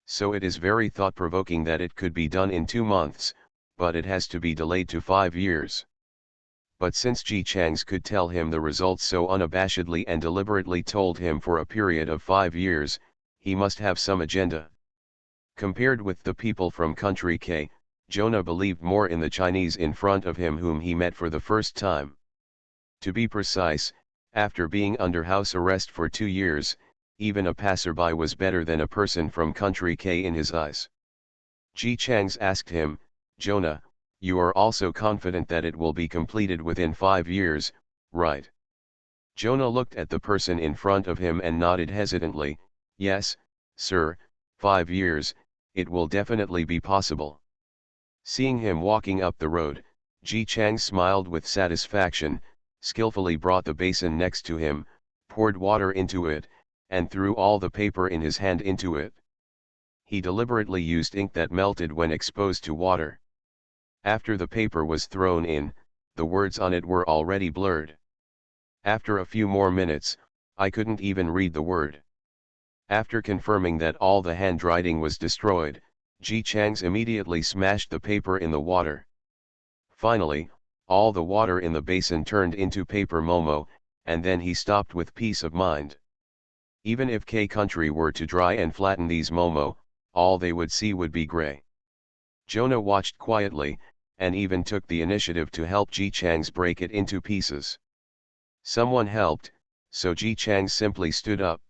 S1: So it is very thought-provoking that it could be done in 2 months, but it has to be delayed to 5 years. But since Ji Chang's could tell him the results so unabashedly and deliberately told him for a period of 5 years, he must have some agenda. Compared with the people from country K, Jonah believed more in the Chinese in front of him whom he met for the first time. To be precise, after being under house arrest for 2 years, even a passerby was better than a person from country K in his eyes. Ji Chang's asked him, "Jonah, you are also confident that it will be completed within 5 years, right?" Jonah looked at the person in front of him and nodded hesitantly, "Yes, sir, 5 years, it will definitely be possible." Seeing him walking up the road, Ji Chang smiled with satisfaction, skillfully brought the basin next to him, poured water into it, and threw all the paper in his hand into it. He deliberately used ink that melted when exposed to water. After the paper was thrown in, the words on it were already blurred. After a few more minutes, I couldn't even read the word. After confirming that all the handwriting was destroyed, Ji Chang's immediately smashed the paper in the water. Finally, all the water in the basin turned into paper momo, and then he stopped with peace of mind. Even if K country were to dry and flatten these momo, all they would see would be gray. Jonah watched quietly, and even took the initiative to help Ji Chang's break it into pieces. Someone helped, so Ji Chang simply stood up.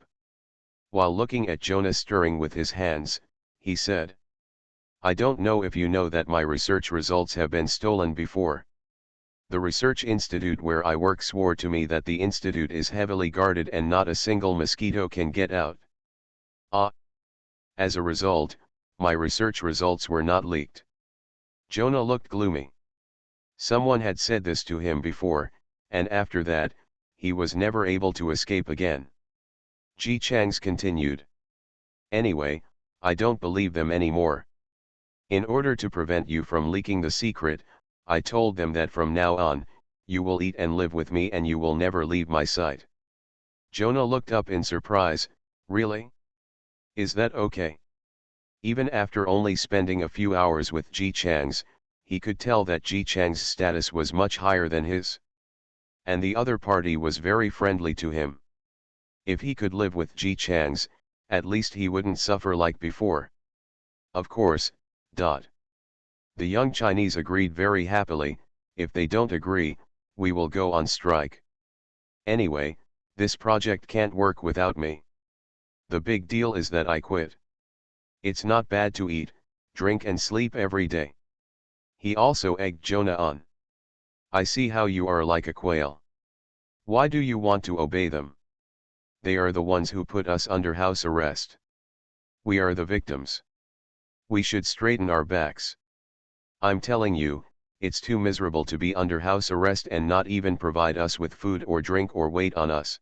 S1: While looking at Jonah stirring with his hands, he said, "I don't know if you know that my research results have been stolen before. The research institute where I work swore to me that the institute is heavily guarded and not a single mosquito can get out. As a result, my research results were not leaked." Jonah looked gloomy. Someone had said this to him before, and after that, he was never able to escape again. Ji Chang's continued, "Anyway, I don't believe them anymore. In order to prevent you from leaking the secret, I told them that from now on, you will eat and live with me and you will never leave my sight." Jonah looked up in surprise, "Really? Is that okay?" Even after only spending a few hours with Ji Chang's, he could tell that Ji Chang's status was much higher than his. And the other party was very friendly to him. If he could live with Ji Chang's, at least he wouldn't suffer like before. Of course. The young Chinese agreed very happily. If they don't agree, we will go on strike. Anyway, this project can't work without me. The big deal is that I quit. It's not bad to eat, drink and sleep every day. He also egged Jonah on. I see how you are like a quail. Why do you want to obey them? They are the ones who put us under house arrest. We are the victims. We should straighten our backs. I'm telling you, it's too miserable to be under house arrest and not even provide us with food or drink or wait on us.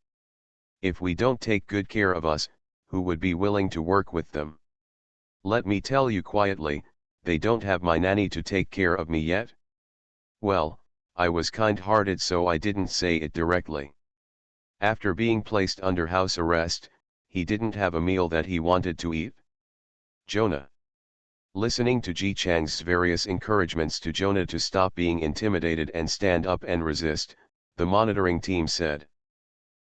S1: If we don't take good care of us, who would be willing to work with them? Let me tell you quietly, they don't have my nanny to take care of me yet. Well, I was kind-hearted so I didn't say it directly. After being placed under house arrest, he didn't have a meal that he wanted to eat. Jonah. Listening to Ji Chang's various encouragements to Jonah to stop being intimidated and stand up and resist, the monitoring team said.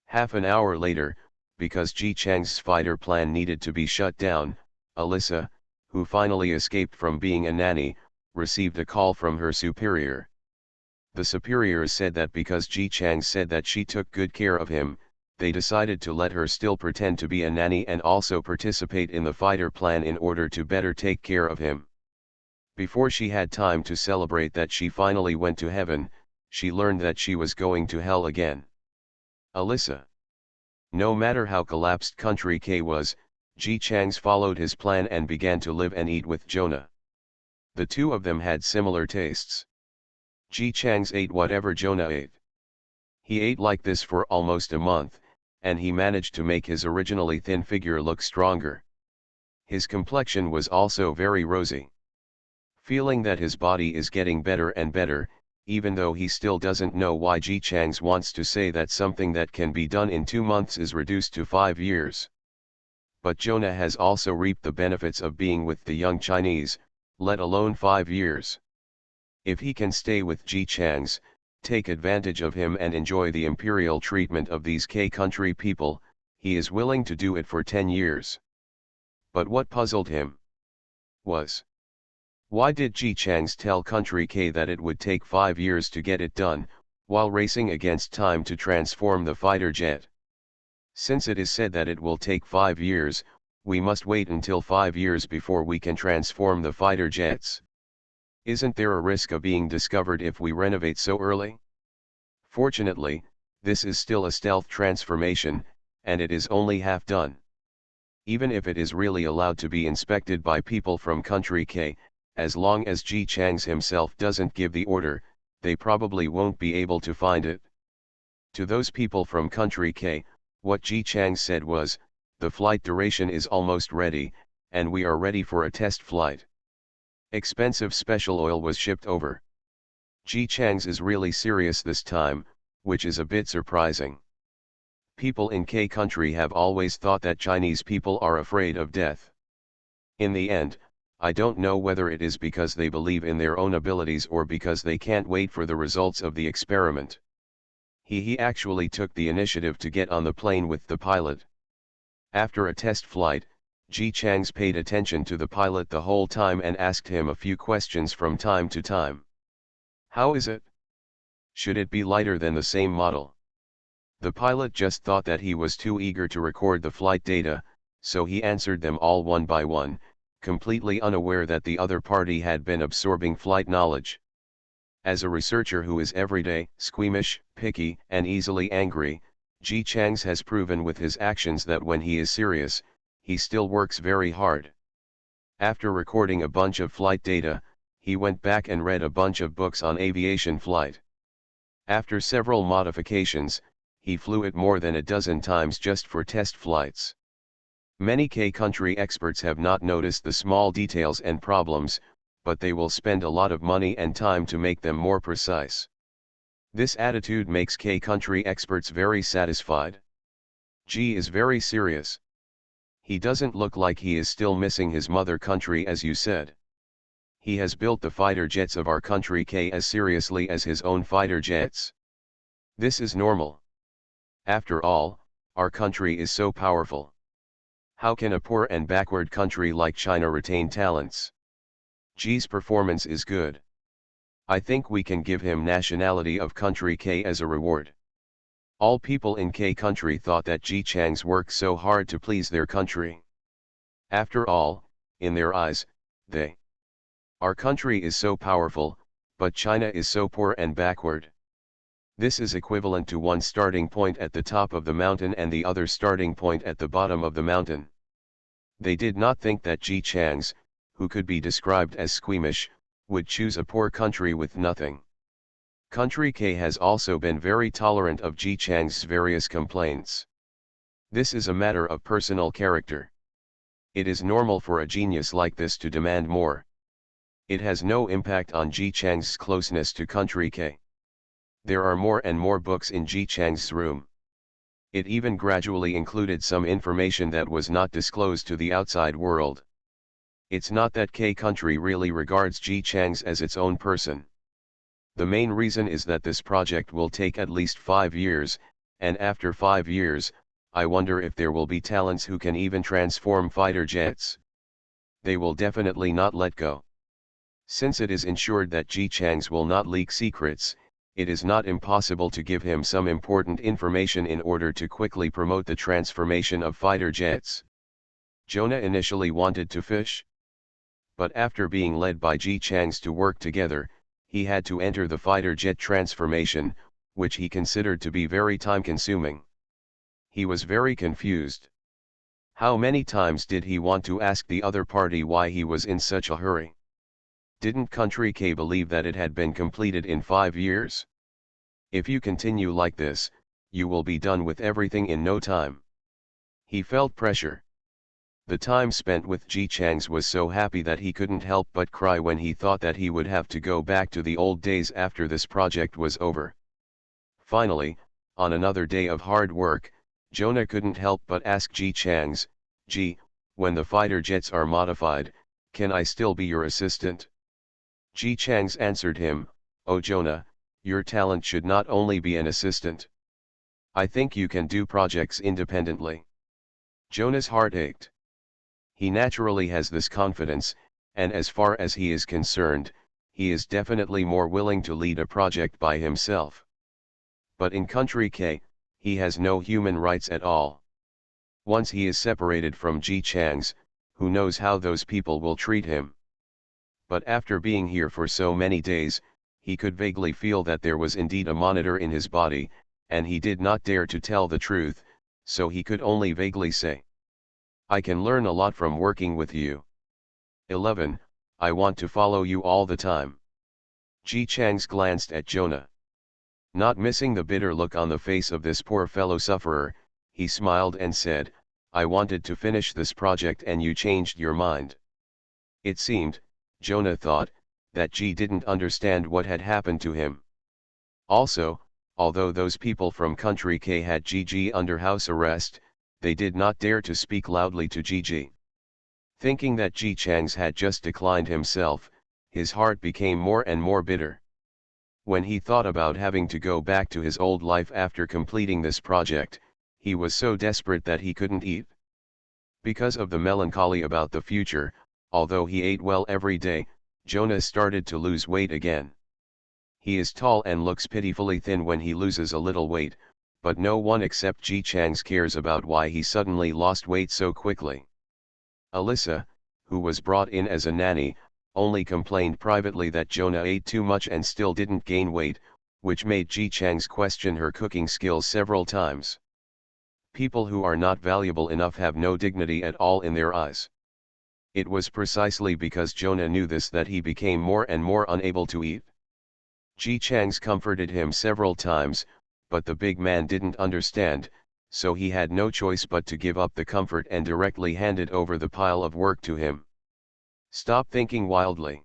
S1: Half an hour later, because Ji Chang's fighter plan needed to be shut down, Alyssa, who finally escaped from being a nanny, received a call from her superior. The superiors said that because Ji Chang said that she took good care of him, they decided to let her still pretend to be a nanny and also participate in the fighter plan in order to better take care of him. Before she had time to celebrate that she finally went to heaven, she learned that she was going to hell again. Alyssa. No matter how collapsed Country K was, Ji Chang's followed his plan and began to live and eat with Jonah. The two of them had similar tastes. Ji Chang's ate whatever Jonah ate. He ate like this for almost a month, and he managed to make his originally thin figure look stronger. His complexion was also very rosy. Feeling that his body is getting better and better, even though he still doesn't know why Ji Chang's wants to say that something that can be done in 2 months is reduced to 5 years. But Jonah has also reaped the benefits of being with the young Chinese, let alone 5 years. If he can stay with Ji Chang's, take advantage of him and enjoy the imperial treatment of these K country people, he is willing to do it for 10 years. But what puzzled him was, why did Ji Chang's tell Country K that it would take 5 years to get it done, while racing against time to transform the fighter jet? Since it is said that it will take 5 years, we must wait until 5 years before we can transform the fighter jets. Isn't there a risk of being discovered if we renovate so early? Fortunately, this is still a stealth transformation, and it is only half done. Even if it is really allowed to be inspected by people from Country K, as long as Ji Chang's himself doesn't give the order, they probably won't be able to find it. To those people from Country K, what Ji Chang said was, the flight duration is almost ready, and we are ready for a test flight. Expensive special oil was shipped over. Ji Chang's is really serious this time, which is a bit surprising. People in K country have always thought that Chinese people are afraid of death. In the end, I don't know whether it is because they believe in their own abilities or because they can't wait for the results of the experiment. He actually took the initiative to get on the plane with the pilot. After a test flight, Ji Chang's paid attention to the pilot the whole time and asked him a few questions from time to time. How is it? Should it be lighter than the same model? The pilot just thought that he was too eager to record the flight data, so he answered them all one by one, completely unaware that the other party had been absorbing flight knowledge. As a researcher who is everyday, squeamish, picky, and easily angry, Ji Chang's has proven with his actions that when he is serious, he still works very hard. After recording a bunch of flight data, he went back and read a bunch of books on aviation flight. After several modifications, he flew it more than a dozen times just for test flights. Many K country experts have not noticed the small details and problems, but they will spend a lot of money and time to make them more precise. This attitude makes K country experts very satisfied. G is very serious. He doesn't look like he is still missing his mother country as you said. He has built the fighter jets of our country K as seriously as his own fighter jets. This is normal. After all, our country is so powerful. How can a poor and backward country like China retain talents? G's performance is good. I think we can give him nationality of country K as a reward. All people in K country thought that G Chang's worked so hard to please their country. After all, in their eyes, our country is so powerful, but China is so poor and backward. This is equivalent to one starting point at the top of the mountain and the other starting point at the bottom of the mountain. They did not think that G Chang's, who could be described as squeamish, would choose a poor country with nothing. Country K has also been very tolerant of G Chang's various complaints. This is a matter of personal character. It is normal for a genius like this to demand more. It has no impact on G Chang's closeness to Country K. There are more and more books in Ji Chang's room. It even gradually included some information that was not disclosed to the outside world. It's not that K country really regards Ji Chang's as its own person. The main reason is that this project will take at least 5 years, and after 5 years, I wonder if there will be talents who can even transform fighter jets. They will definitely not let go. Since it is ensured that Ji Chang's will not leak secrets, it is not impossible to give him some important information in order to quickly promote the transformation of fighter jets. Jonah initially wanted to fish. But after being led by Ji Chang's to work together, he had to enter the fighter jet transformation, which he considered to be very time-consuming. He was very confused. How many times did he want to ask the other party why he was in such a hurry? Didn't Country K believe that it had been completed in 5 years? If you continue like this, you will be done with everything in no time. He felt pressure. The time spent with Ji Chang's was so happy that he couldn't help but cry when he thought that he would have to go back to the old days after this project was over. Finally, on another day of hard work, Jonah couldn't help but ask Ji Chang's, "Ji, when the fighter jets are modified, can I still be your assistant?" Ji Chang's answered him, "Oh Jonah, your talent should not only be an assistant. I think you can do projects independently." Jonah's heart ached. He naturally has this confidence, and as far as he is concerned, he is definitely more willing to lead a project by himself. But in Country K, he has no human rights at all. Once he is separated from Ji Chang's, who knows how those people will treat him. But after being here for so many days, he could vaguely feel that there was indeed a monitor in his body, and he did not dare to tell the truth, so he could only vaguely say, "I can learn a lot from working with you. 11. I want to follow you all the time." Ji Chang's glanced at Jonah. Not missing the bitter look on the face of this poor fellow sufferer, he smiled and said, "I wanted to finish this project and you changed your mind." It seemed, Jonah thought, that Ji didn't understand what had happened to him. Also, although those people from Country K had Ji under house arrest, they did not dare to speak loudly to Ji. Thinking that Ji Chang's had just declined himself, his heart became more and more bitter. When he thought about having to go back to his old life after completing this project, he was so desperate that he couldn't eat. Because of the melancholy about the future, although he ate well every day, Jonah started to lose weight again. He is tall and looks pitifully thin when he loses a little weight, but no one except Ji Chang's cares about why he suddenly lost weight so quickly. Alyssa, who was brought in as a nanny, only complained privately that Jonah ate too much and still didn't gain weight, which made Ji Chang's question her cooking skills several times. People who are not valuable enough have no dignity at all in their eyes. It was precisely because Jonah knew this that he became more and more unable to eat. Ji Chang's comforted him several times, but the big man didn't understand, so he had no choice but to give up the comfort and directly handed over the pile of work to him. "Stop thinking wildly.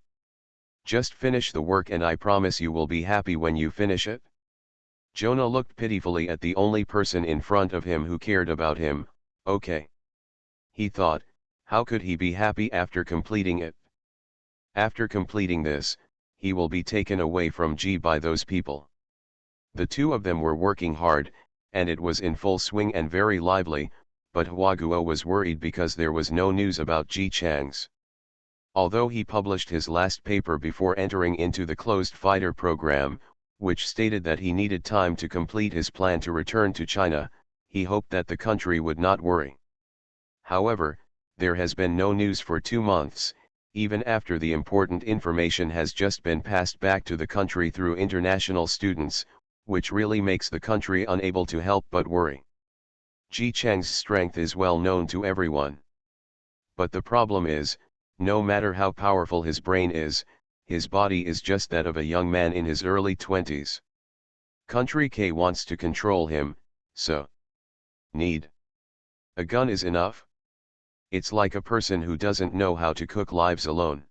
S1: Just finish the work and I promise you will be happy when you finish it." Jonah looked pitifully at the only person in front of him who cared about him. Okay. He thought, how could he be happy after completing it? After completing this, he will be taken away from Ji by those people. The two of them were working hard, and it was in full swing and very lively, but Huaguo was worried because there was no news about Ji Chang's. Although he published his last paper before entering into the closed fighter program, which stated that he needed time to complete his plan to return to China, he hoped that the country would not worry. However, there has been no news for 2 months, even after the important information has just been passed back to the country through international students, which really makes the country unable to help but worry. Ji Chang's strength is well known to everyone. But the problem is, no matter how powerful his brain is, his body is just that of a young man in his early 20s. Country K wants to control him, so need a gun is enough. It's like a person who doesn't know how to cook lives alone.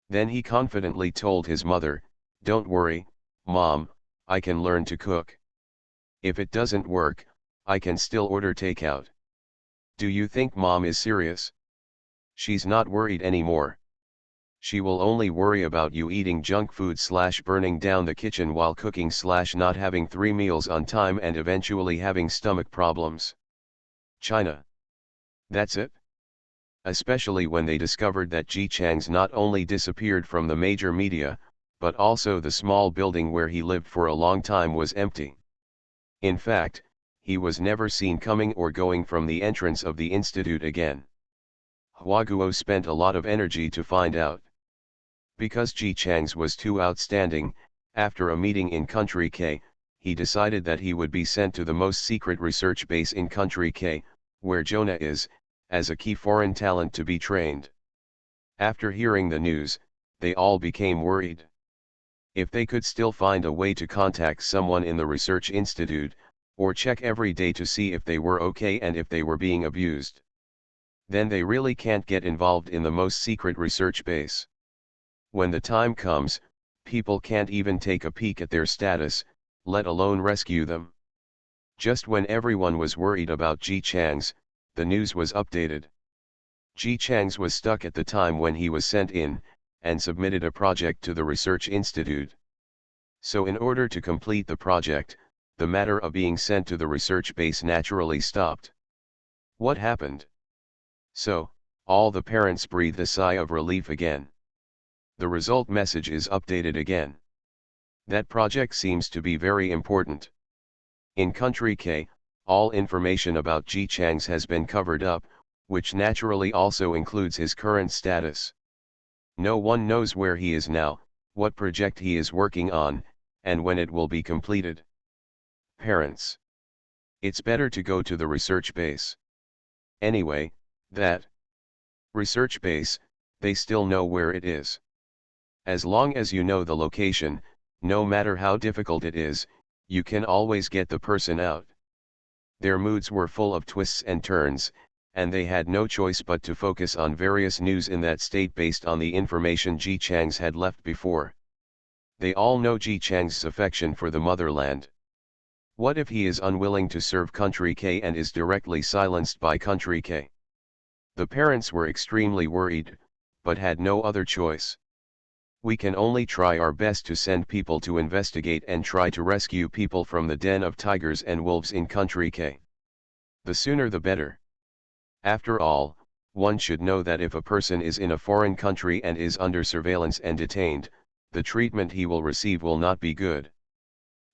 S1: Then he confidently told his mother, "Don't worry, Mom, I can learn to cook. If it doesn't work, I can still order takeout." Do you think Mom is serious? She's not worried anymore. She will only worry about you eating junk food / burning down the kitchen while cooking / not having 3 meals on time and eventually having stomach problems. China. That's it? Especially when they discovered that Ji Chang's not only disappeared from the major media, but also the small building where he lived for a long time was empty. In fact, he was never seen coming or going from the entrance of the institute again. Huaguo spent a lot of energy to find out. Because Ji Chang's was too outstanding, after a meeting in Country K, he decided that he would be sent to the most secret research base in Country K, where Jonah is, as a key foreign talent to be trained. After hearing the news, they all became worried. If they could still find a way to contact someone in the research institute, or check every day to see if they were okay and if they were being abused, then they really can't get involved in the most secret research base. When the time comes, people can't even take a peek at their status, let alone rescue them. Just when everyone was worried about Ji Chang's, the news was updated. Ji Chang's was stuck at the time when he was sent in, and submitted a project to the research institute. So in order to complete the project, the matter of being sent to the research base naturally stopped. What happened? So, all the parents breathed a sigh of relief again. The result message is updated again. That project seems to be very important. In Country K, all information about Ji Chang's has been covered up, which naturally also includes his current status. No one knows where he is now, what project he is working on, and when it will be completed. Parents. It's better to go to the research base. Anyway, that research base, they still know where it is. As long as you know the location, no matter how difficult it is, you can always get the person out. Their moods were full of twists and turns, and they had no choice but to focus on various news in that state based on the information Ji Chang's had left before. They all know Ji Chang's affection for the motherland. What if he is unwilling to serve Country K and is directly silenced by Country K? The parents were extremely worried, but had no other choice. We can only try our best to send people to investigate and try to rescue people from the den of tigers and wolves in Country K. The sooner the better. After all, one should know that if a person is in a foreign country and is under surveillance and detained, the treatment he will receive will not be good.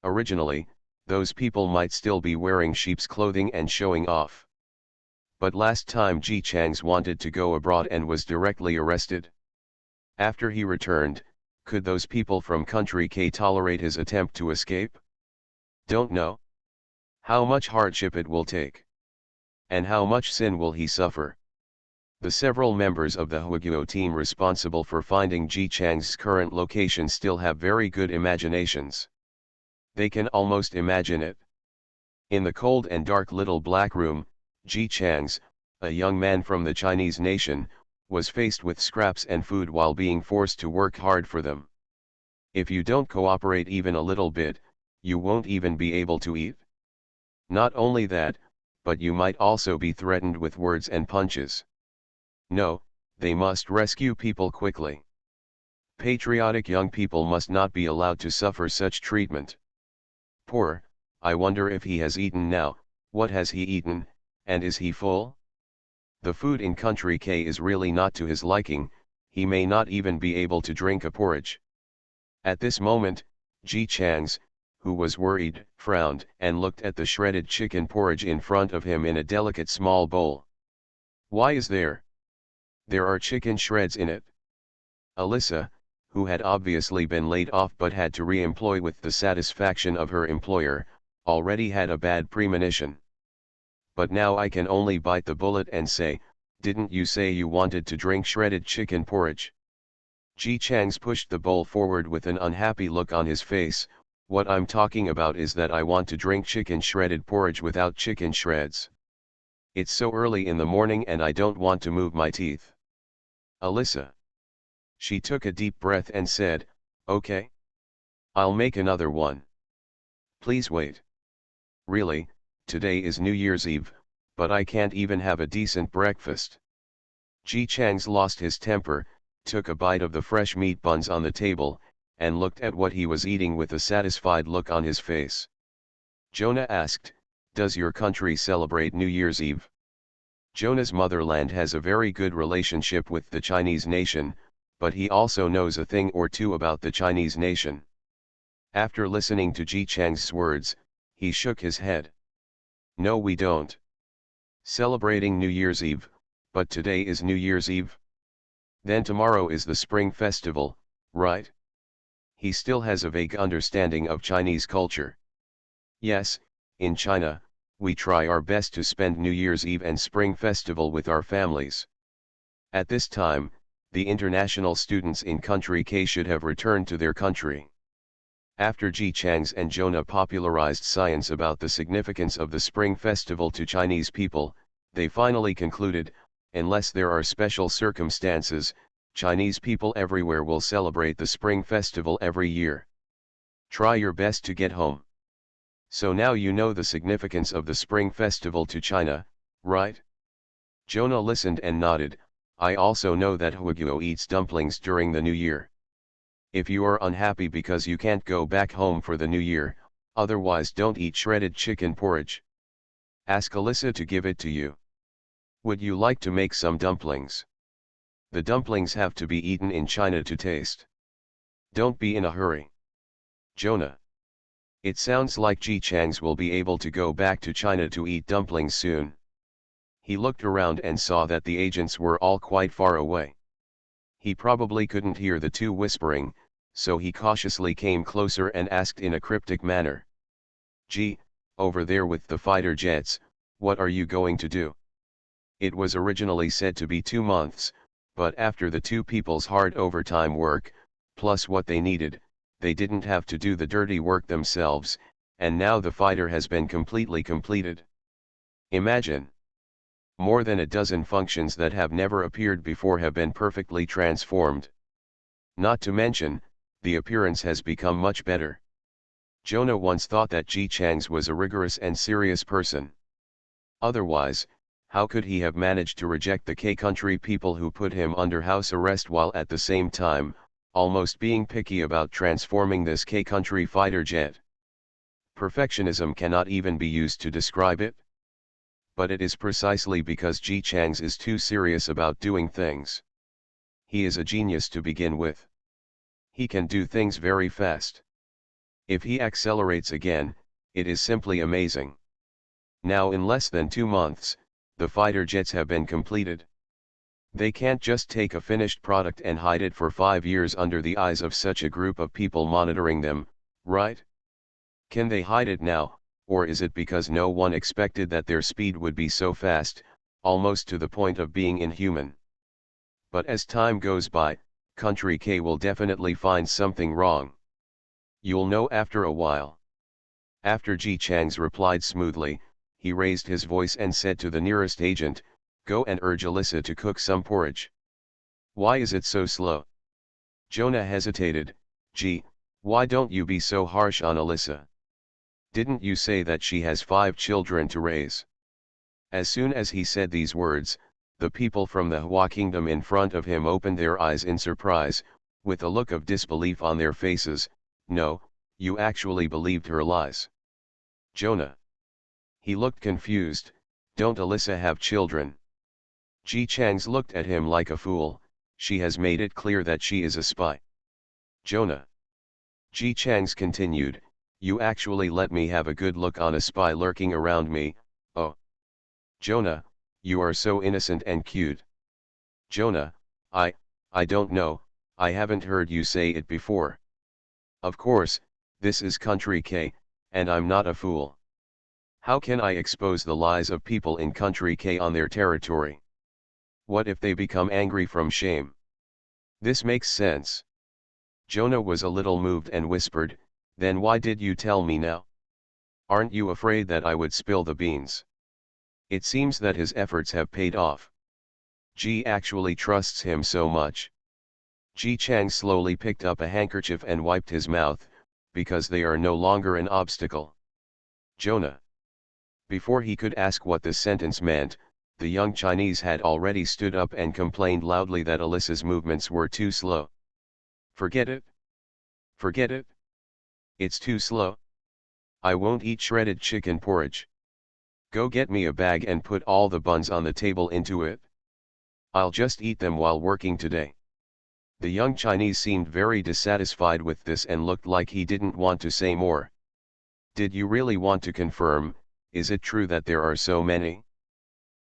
S1: Originally, those people might still be wearing sheep's clothing and showing off. But last time Ji Chang's wanted to go abroad and was directly arrested. After he returned, could those people from Country K tolerate his attempt to escape? Don't know. How much hardship it will take. And how much sin will he suffer? The several members of the Huaguo team responsible for finding Ji Chang's current location still have very good imaginations. They can almost imagine it. In the cold and dark little black room, Ji Chang's, a young man from the Chinese nation, was faced with scraps and food while being forced to work hard for them. If you don't cooperate even a little bit, you won't even be able to eat. Not only that, but you might also be threatened with words and punches. No, they must rescue people quickly. Patriotic young people must not be allowed to suffer such treatment. Poor, I wonder if he has eaten now, what has he eaten, And is he full? The food in country K is really not to his liking, he may not even be able to drink a porridge. At this moment, Ji Chang's, who was worried, frowned and looked at the shredded chicken porridge in front of him in a delicate small bowl. Why is there? There are chicken shreds in it. Alyssa, who had obviously been laid off but had to re-employ with the satisfaction of her employer, already had a bad premonition. But now I can only bite the bullet and say, didn't you say you wanted to drink shredded chicken porridge? Ji Chang's pushed the bowl forward with an unhappy look on his face. What I'm talking about is that I want to drink chicken shredded porridge without chicken shreds. It's so early in the morning and I don't want to move my teeth. Alyssa. She took a deep breath and said, okay. I'll make another one. Please wait. Really, today is New Year's Eve, but I can't even have a decent breakfast. Ji Chang's lost his temper, took a bite of the fresh meat buns on the table, and looked at what he was eating with a satisfied look on his face. Jonah asked, does your country celebrate New Year's Eve? Jonah's motherland has a very good relationship with the Chinese nation, but he also knows a thing or two about the Chinese nation. After listening to Ji Chang's words, he shook his head. No, we don't. Celebrating New Year's Eve, but today is New Year's Eve? Then tomorrow is the Spring Festival, right? He still has a vague understanding of Chinese culture. Yes, in China, we try our best to spend New Year's Eve and Spring Festival with our families. At this time, the international students in country K should have returned to their country. After Ji Chang's and Jonah popularized science about the significance of the Spring Festival to Chinese people, they finally concluded, unless there are special circumstances, Chinese people everywhere will celebrate the Spring Festival every year. Try your best to get home. So now you know the significance of the Spring Festival to China, right? Jonah listened and nodded. I also know that Huiguo eats dumplings during the New Year. If you are unhappy because you can't go back home for the New Year, otherwise don't eat shredded chicken porridge. Ask Alyssa to give it to you. Would you like to make some dumplings? The dumplings have to be eaten in China to taste. Don't be in a hurry. Jonah. It sounds like Ji Chang's will be able to go back to China to eat dumplings soon. He looked around and saw that the agents were all quite far away. He probably couldn't hear the two whispering, so he cautiously came closer and asked in a cryptic manner. Ji, over there with the fighter jets, what are you going to do? It was originally said to be 2 months, but after the two people's hard overtime work, plus what they needed, they didn't have to do the dirty work themselves, and now the fighter has been completely completed. Imagine. More than a dozen functions that have never appeared before have been perfectly transformed. Not to mention, the appearance has become much better. Jonah once thought that Ji Chang's was a rigorous and serious person. Otherwise, how could he have managed to reject the K-country people who put him under house arrest while at the same time, almost being picky about transforming this K-country fighter jet? Perfectionism cannot even be used to describe it. But it is precisely because Ji Chang's is too serious about doing things. He is a genius to begin with. He can do things very fast. If he accelerates again, it is simply amazing. Now in less than 2 months, the fighter jets have been completed. They can't just take a finished product and hide it for 5 years under the eyes of such a group of people monitoring them, right? Can they hide it now, or is it because no one expected that their speed would be so fast, almost to the point of being inhuman? But as time goes by, Country K will definitely find something wrong. You'll know after a while. After Ji Chang's replied smoothly, he raised his voice and said to the nearest agent, "Go and urge Alyssa to cook some porridge." "Why is it so slow?" Jonah hesitated. "Gee, why don't you be so harsh on Alyssa? Didn't you say that she has 5 children to raise?" As soon as he said these words, the people from the Hua kingdom in front of him opened their eyes in surprise, with a look of disbelief on their faces. "No, you actually believed her lies." Jonah. He looked confused, Don't Alyssa have children? Ji Chang's looked at him like a fool, she has made it clear that she is a spy. Jonah. Ji Chang's continued, you actually let me have a good look on a spy lurking around me, oh. Jonah, you are so innocent and cute. Jonah, I don't know, I haven't heard you say it before. Of course, this is Country K, and I'm not a fool. How can I expose the lies of people in Country K on their territory? What if they become angry from shame? This makes sense. Jonah was a little moved and whispered, then why did you tell me now? Aren't you afraid that I would spill the beans? It seems that his efforts have paid off. Ji actually trusts him so much. Ji Chang slowly picked up a handkerchief and wiped his mouth, because they are no longer an obstacle. Jonah. Before he could ask what this sentence meant, the young Chinese had already stood up and complained loudly that Alyssa's movements were too slow. Forget it. Forget it. It's too slow. I won't eat shredded chicken porridge. Go get me a bag and put all the buns on the table into it. I'll just eat them while working today. The young Chinese seemed very dissatisfied with this and looked like he didn't want to say more. Did you really want to confirm, is it true that there are so many?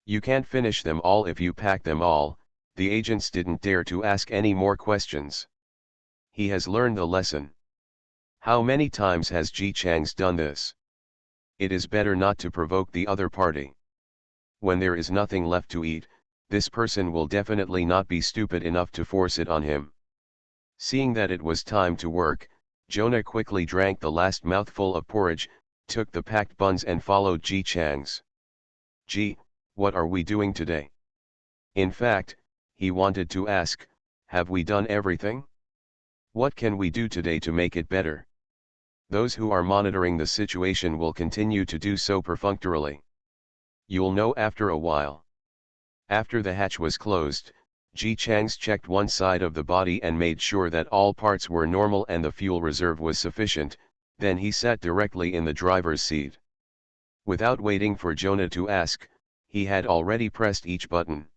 S1: You can't finish them all if you pack them all. The agents didn't dare to ask any more questions. He has learned the lesson. How many times has Ji Chang's done this? It is better not to provoke the other party. When there is nothing left to eat, this person will definitely not be stupid enough to force it on him. Seeing that it was time to work, Jonah quickly drank the last mouthful of porridge, took the packed buns and followed Ji Chang's. Ji, what are we doing today? In fact, he wanted to ask, have we done everything? What can we do today to make it better? Those who are monitoring the situation will continue to do so perfunctorily. You'll know after a while. After the hatch was closed, Ji Chang's checked one side of the body and made sure that all parts were normal and the fuel reserve was sufficient, then he sat directly in the driver's seat. Without waiting for Jonah to ask, he had already pressed each button.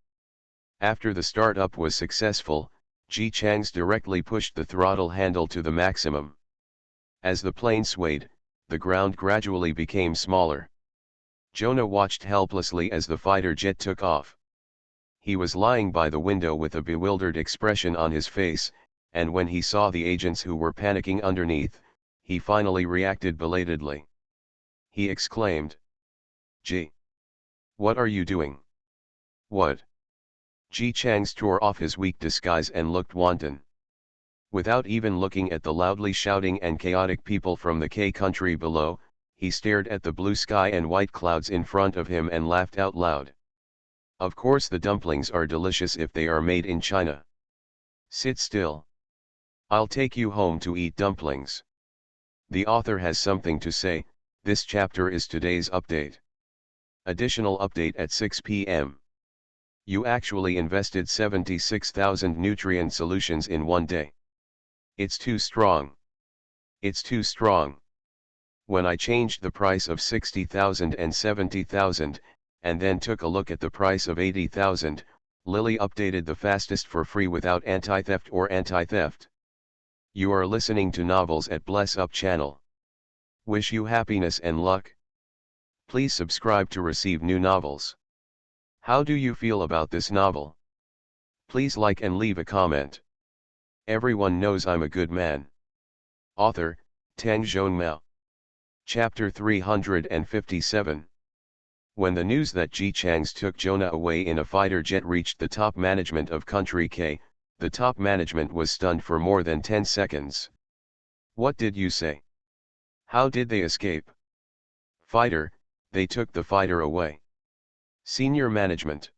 S1: After the startup was successful, Ji Chang's directly pushed the throttle handle to the maximum. As the plane swayed, the ground gradually became smaller. Jonah watched helplessly as the fighter jet took off. He was lying by the window with a bewildered expression on his face, and when he saw the agents who were panicking underneath, he finally reacted belatedly. He exclaimed, Ji! What are you doing? What? Ji Chang's tore off his weak disguise and looked wanton. Without even looking at the loudly shouting and chaotic people from the K country below, he stared at the blue sky and white clouds in front of him and laughed out loud. Of course the dumplings are delicious if they are made in China. Sit still. I'll take you home to eat dumplings. The author has something to say. This chapter is today's update. Additional update at 6 p.m. You actually invested 76,000 nutrient solutions in one day. It's too strong. It's too strong. When I changed the price of 60,000 and 70,000, and then took a look at the price of 80,000, Lily updated the fastest for free without anti-theft or anti-theft. You are listening to Novels at Bless Up channel. Wish you happiness and luck. Please subscribe to receive new novels. How do you feel about this novel? Please like and leave a comment. Everyone knows I'm a good man. Author, HandsomeMaleLead. Chapter 357. When the news that Ji Chang's took Jonah away in a fighter jet reached the top management of Country K, the top management was stunned for more than 10 seconds. What did you say? How did they escape? Fighter, they took the fighter away. Senior management.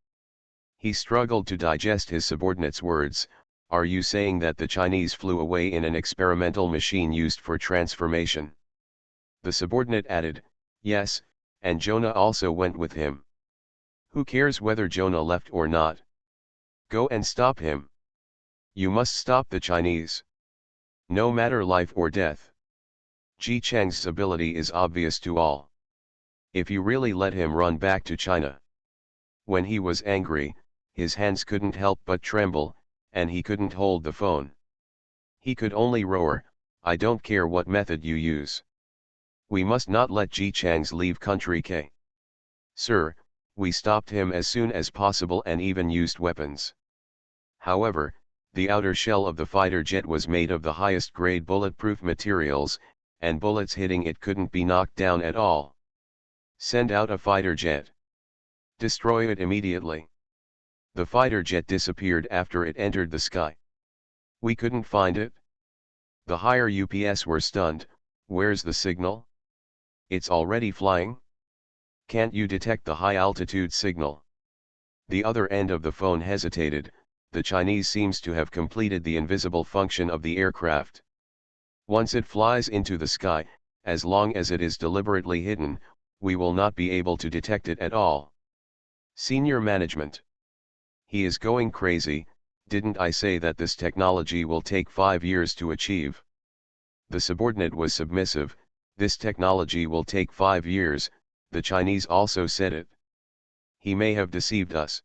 S1: He struggled to digest his subordinate's words. Are you saying that the Chinese flew away in an experimental machine used for transformation? The subordinate added, yes, and Jonah also went with him. Who cares whether Jonah left or not? Go and stop him. You must stop the Chinese. No matter life or death. Ji Chang's ability is obvious to all. If you really let him run back to China, When he was angry, his hands couldn't help but tremble, and he couldn't hold the phone. He could only roar, "I don't care what method you use. We must not let Ji Chang's leave country K. Sir, we stopped him as soon as possible and even used weapons." However, the outer shell of the fighter jet was made of the highest grade bulletproof materials, and bullets hitting it couldn't be knocked down at all. Send out a fighter jet. Destroy it immediately. The fighter jet disappeared after it entered the sky. We couldn't find it. The higher UPS were stunned. Where's the signal? It's already flying? Can't you detect the high altitude signal? The other end of the phone hesitated. The Chinese seems to have completed the invisible function of the aircraft. Once it flies into the sky, as long as it is deliberately hidden, we will not be able to detect it at all. Senior management. He is going crazy. Didn't I say that this technology will take 5 years to achieve? The subordinate was submissive. This technology will take 5 years, the Chinese also said it. He may have deceived us.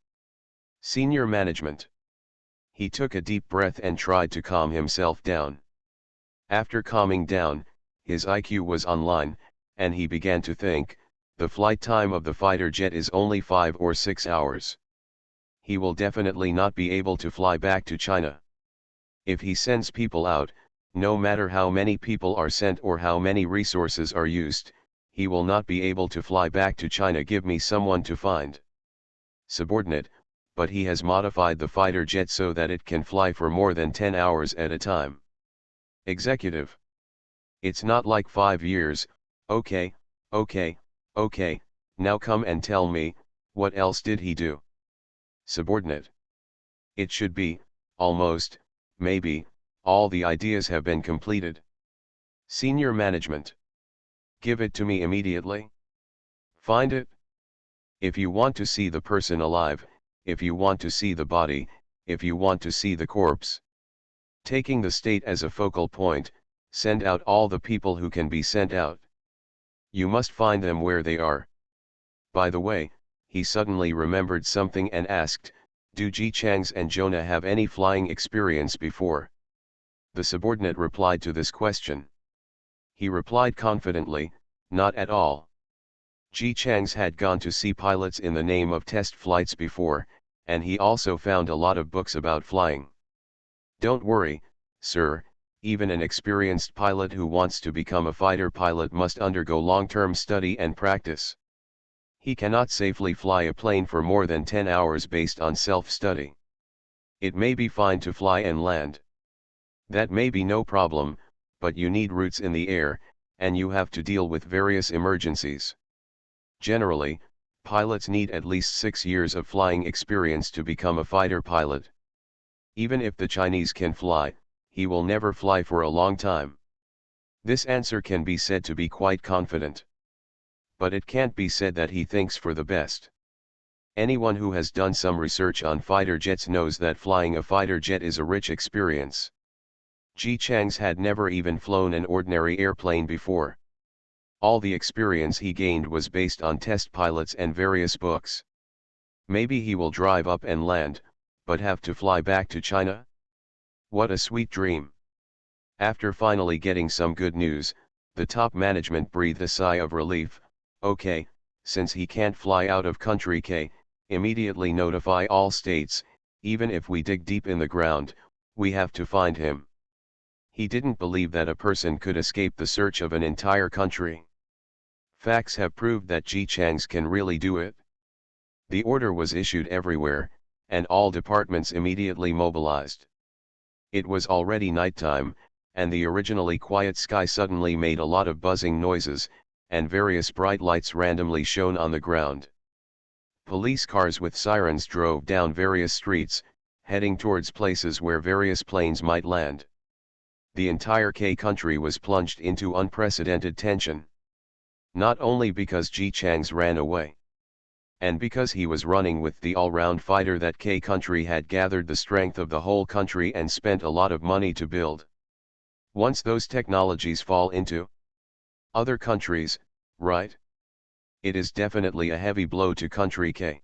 S1: Senior management. He took a deep breath and tried to calm himself down. After calming down, his IQ was online, and he began to think, the flight time of the fighter jet is only 5 or 6 hours. He will definitely not be able to fly back to China. If he sends people out, no matter how many people are sent or how many resources are used, he will not be able to fly back to China. Give me someone to find. Subordinate, but he has modified the fighter jet so that it can fly for more than 10 hours at a time. Executive. It's not like 5 years. Okay, now come and tell me, what else did he do? Subordinate. It should be, almost, maybe, all the ideas have been completed. Senior management. Give it to me immediately. Find it. If you want to see the person alive, if you want to see the body, if you want to see the corpse. Taking the state as a focal point, send out all the people who can be sent out. You must find them where they are. By the way, he suddenly remembered something and asked, do Ji Changs and Jonah have any flying experience before? The subordinate replied to this question. He replied confidently, not at all. Ji Changs had gone to see pilots in the name of test flights before, and he also found a lot of books about flying. Don't worry, sir, even an experienced pilot who wants to become a fighter pilot must undergo long-term study and practice. He cannot safely fly a plane for more than 10 hours based on self-study. It may be fine to fly and land. That may be no problem, but you need routes in the air, and you have to deal with various emergencies. Generally, pilots need at least 6 years of flying experience to become a fighter pilot. Even if the Chinese can fly, he will never fly for a long time. This answer can be said to be quite confident. But it can't be said that he thinks for the best. Anyone who has done some research on fighter jets knows that flying a fighter jet is a rich experience. Ji Changs had never even flown an ordinary airplane before. All the experience he gained was based on test pilots and various books. Maybe he will drive up and land, but have to fly back to China? What a sweet dream. After finally getting some good news, the top management breathed a sigh of relief. Okay, since he can't fly out of country K, immediately notify all states, even if we dig deep in the ground, we have to find him. He didn't believe that a person could escape the search of an entire country. Facts have proved that Ji Changs can really do it. The order was issued everywhere, and all departments immediately mobilized. It was already nighttime, and the originally quiet sky suddenly made a lot of buzzing noises, and various bright lights randomly shone on the ground. Police cars with sirens drove down various streets, heading towards places where various planes might land. The entire K country was plunged into unprecedented tension. Not only because Ji Changs ran away, and because he was running with the all-round fighter that K country had gathered the strength of the whole country and spent a lot of money to build. Once those technologies fall into other countries, right? It is definitely a heavy blow to country K.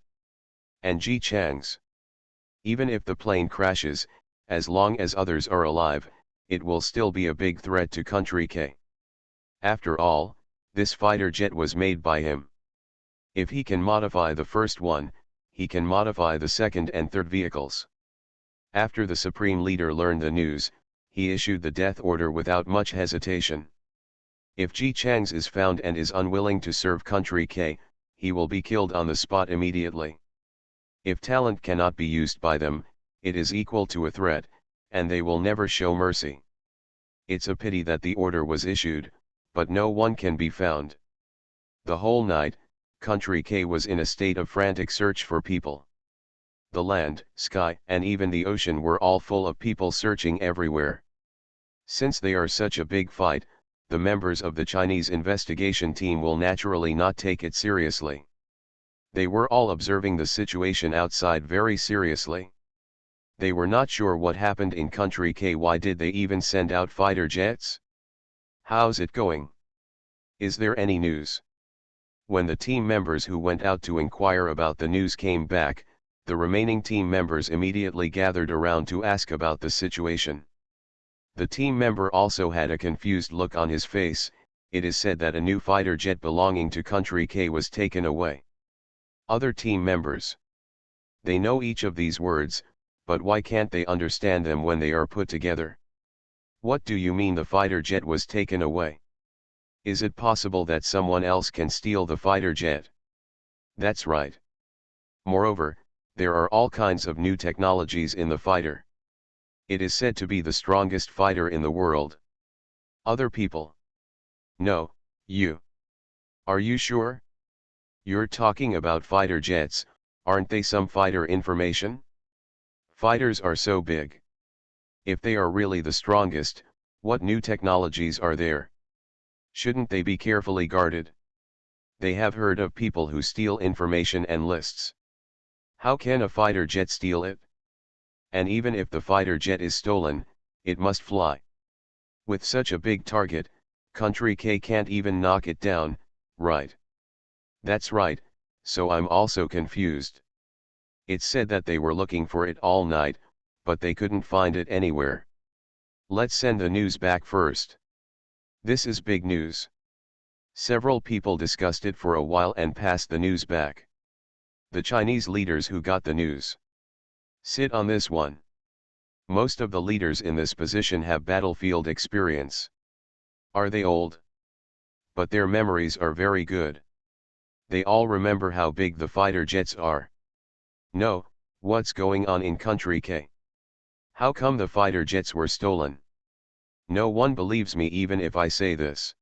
S1: And Ji Chang's. Even if the plane crashes, as long as others are alive, it will still be a big threat to country K. After all, this fighter jet was made by him. If he can modify the first one, he can modify the second and third vehicles. After the Supreme Leader learned the news, he issued the death order without much hesitation. If Ji Chang's is found and is unwilling to serve country K, he will be killed on the spot immediately. If talent cannot be used by them, it is equal to a threat, and they will never show mercy. It's a pity that the order was issued, but no one can be found. The whole night, country K was in a state of frantic search for people. The land, sky, and even the ocean were all full of people searching everywhere. Since they are such a big fight, the members of the Chinese investigation team will naturally not take it seriously. They were all observing the situation outside very seriously. They were not sure what happened in country K. Why did they even send out fighter jets? How's it going? Is there any news? When the team members who went out to inquire about the news came back, the remaining team members immediately gathered around to ask about the situation. The team member also had a confused look on his face. It is said that a new fighter jet belonging to country K was taken away. Other team members. They know each of these words, but why can't they understand them when they are put together? What do you mean the fighter jet was taken away? Is it possible that someone else can steal the fighter jet? That's right. Moreover, there are all kinds of new technologies in the fighter. It is said to be the strongest fighter in the world. Other people. No, you. Are you sure? You're talking about fighter jets, aren't they some fighter information? Fighters are so big. If they are really the strongest, what new technologies are there? Shouldn't they be carefully guarded? They have heard of people who steal information and lists. How can a fighter jet steal it? And even if the fighter jet is stolen, it must fly. With such a big target, country K can't even knock it down, right? That's right, so I'm also confused. It's said that they were looking for it all night, but they couldn't find it anywhere. Let's send the news back first. This is big news. Several people discussed it for a while and passed the news back. The Chinese leaders who got the news. Sit on this one. Most of the leaders in this position have battlefield experience. Are they old? But their memories are very good. They all remember how big the fighter jets are. No, what's going on in country K? How come the fighter jets were stolen? No one believes me even if I say this.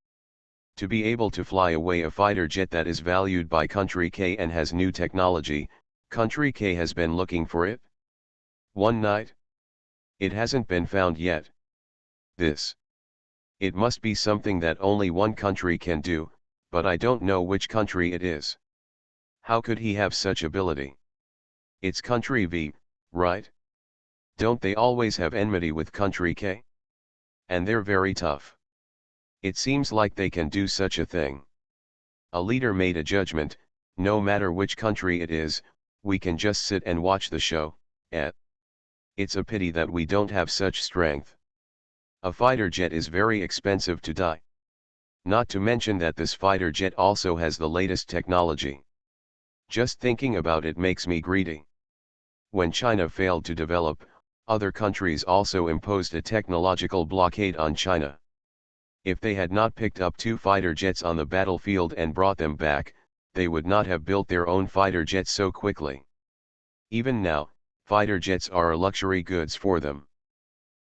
S1: To be able to fly away a fighter jet that is valued by country K and has new technology, country K has been looking for it? One night? It hasn't been found yet. This. It must be something that only one country can do, but I don't know which country it is. How could he have such ability? It's country V, right? Don't they always have enmity with country K? And they're very tough. It seems like they can do such a thing. A leader made a judgment, no matter which country it is, we can just sit and watch the show, It's a pity that we don't have such strength. A fighter jet is very expensive to die. Not to mention that this fighter jet also has the latest technology. Just thinking about it makes me greedy. When China failed to develop, other countries also imposed a technological blockade on China. If they had not picked up 2 fighter jets on the battlefield and brought them back, they would not have built their own fighter jets so quickly. Even now, fighter jets are luxury goods for them.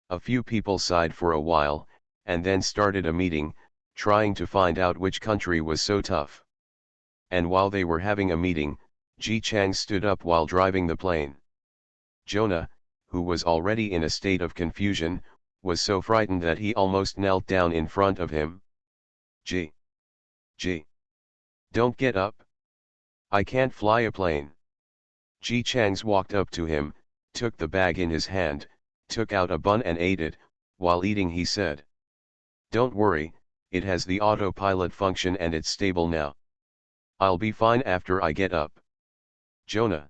S1: A few people sighed for a while, and then started a meeting, trying to find out which country was so tough. And while they were having a meeting, Ji Chang stood up while driving the plane. Jonah, who was already in a state of confusion, was so frightened that he almost knelt down in front of him. Ji. Don't get up. I can't fly a plane. Ji Chang's walked up to him, took the bag in his hand, took out a bun and ate it. While eating he said, "Don't worry, it has the autopilot function and it's stable now. I'll be fine after I get up." Jonah.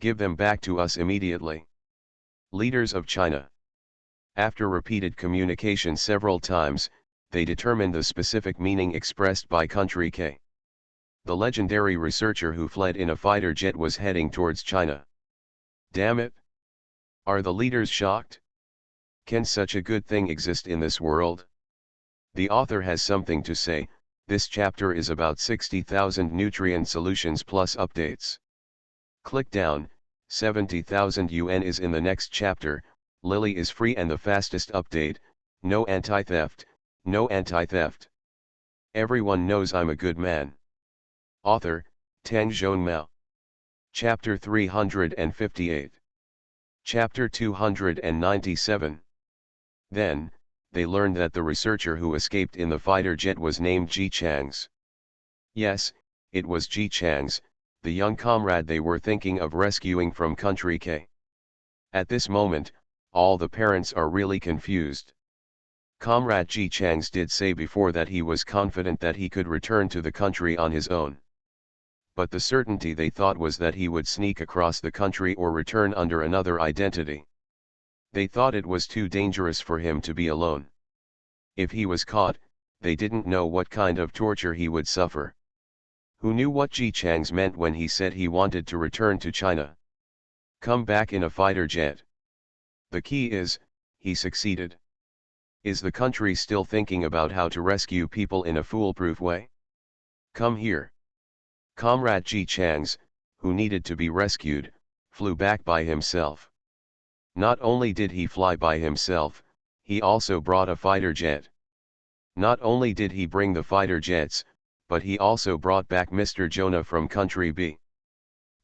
S1: Give them back to us immediately. Leaders of China. After repeated communication several times, they determined the specific meaning expressed by country K. The legendary researcher who fled in a fighter jet was heading towards China. Damn it! Are the leaders shocked? Can such a good thing exist in this world? The author has something to say. This chapter is about 60,000 nutrient solutions plus updates. Click down, 70,000 UN is in the next chapter. Lily is free and the fastest update. No anti-theft, no anti-theft. Everyone knows I'm a good man. Author, CleverProtagonist. Chapter 358. Chapter 297. Then, they learned that the researcher who escaped in the fighter jet was named Ji Chang's. Yes, it was Ji Chang's, the young comrade they were thinking of rescuing from country K. At this moment, all the parents are really confused. Comrade Ji Chang's did say before that he was confident that he could return to the country on his own. But the certainty they thought was that he would sneak across the country or return under another identity. They thought it was too dangerous for him to be alone. If he was caught, they didn't know what kind of torture he would suffer. Who knew what Ji Chang's meant when he said he wanted to return to China? Come back in a fighter jet. The key is, he succeeded. Is the country still thinking about how to rescue people in a foolproof way? Come here. Comrade Ji Chang's, who needed to be rescued, flew back by himself. Not only did he fly by himself, he also brought a fighter jet. Not only did he bring the fighter jets, but he also brought back Mr. Jonah from country B.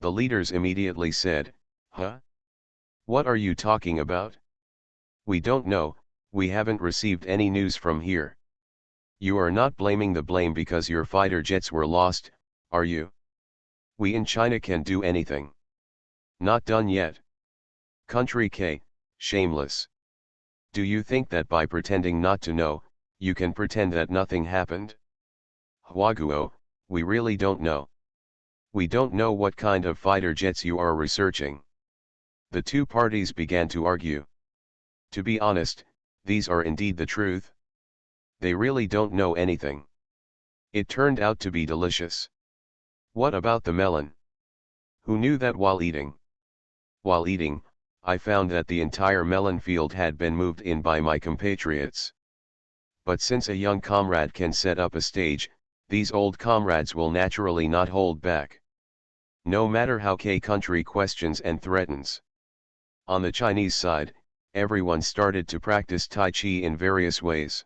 S1: The leaders immediately said, "Huh? What are you talking about? We don't know, we haven't received any news from here. You are not blaming the blame because your fighter jets were lost, are you? We in China can do anything. Not done yet. Country K, shameless. Do you think that by pretending not to know, you can pretend that nothing happened? Huaguo, we really don't know. We don't know what kind of fighter jets you are researching." The two parties began to argue. To be honest, these are indeed the truth. They really don't know anything. It turned out to be delicious. What about the melon? Who knew that while eating? While eating, I found that the entire melon field had been moved in by my compatriots. But since a young comrade can set up a stage, these old comrades will naturally not hold back. No matter how K country questions and threatens. On the Chinese side, everyone started to practice Tai Chi in various ways.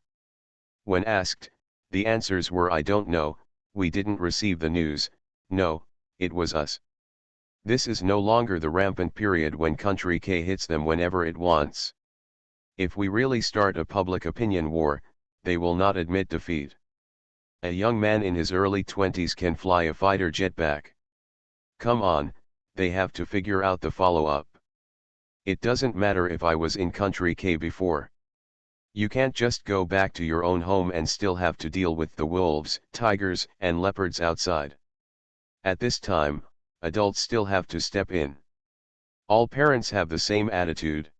S1: When asked, the answers were "I don't know, we didn't receive the news, no, it was us." This is no longer the rampant period when country K hits them whenever it wants. If we really start a public opinion war, they will not admit defeat. A young man in his early 20s can fly a fighter jet back. Come on, they have to figure out the follow-up. It doesn't matter if I was in country K before. You can't just go back to your own home and still have to deal with the wolves, tigers, and leopards outside. At this time, adults still have to step in. All parents have the same attitude.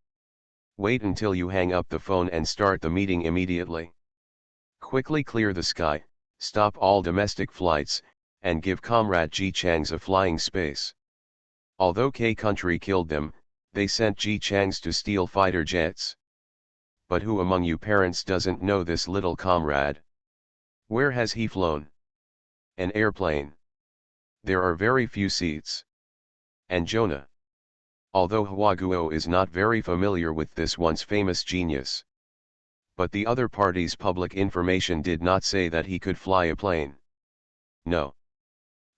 S1: Wait until you hang up the phone and start the meeting immediately. Quickly clear the sky, stop all domestic flights, and give Comrade Ji Chang's a flying space. Although K country killed them, they sent Ji Chang's to steal fighter jets. But who among you parents doesn't know this little comrade? Where has he flown? An airplane. There are very few seats. And Jonah. Although Huaguo is not very familiar with this once famous genius. But the other party's public information did not say that he could fly a plane. No.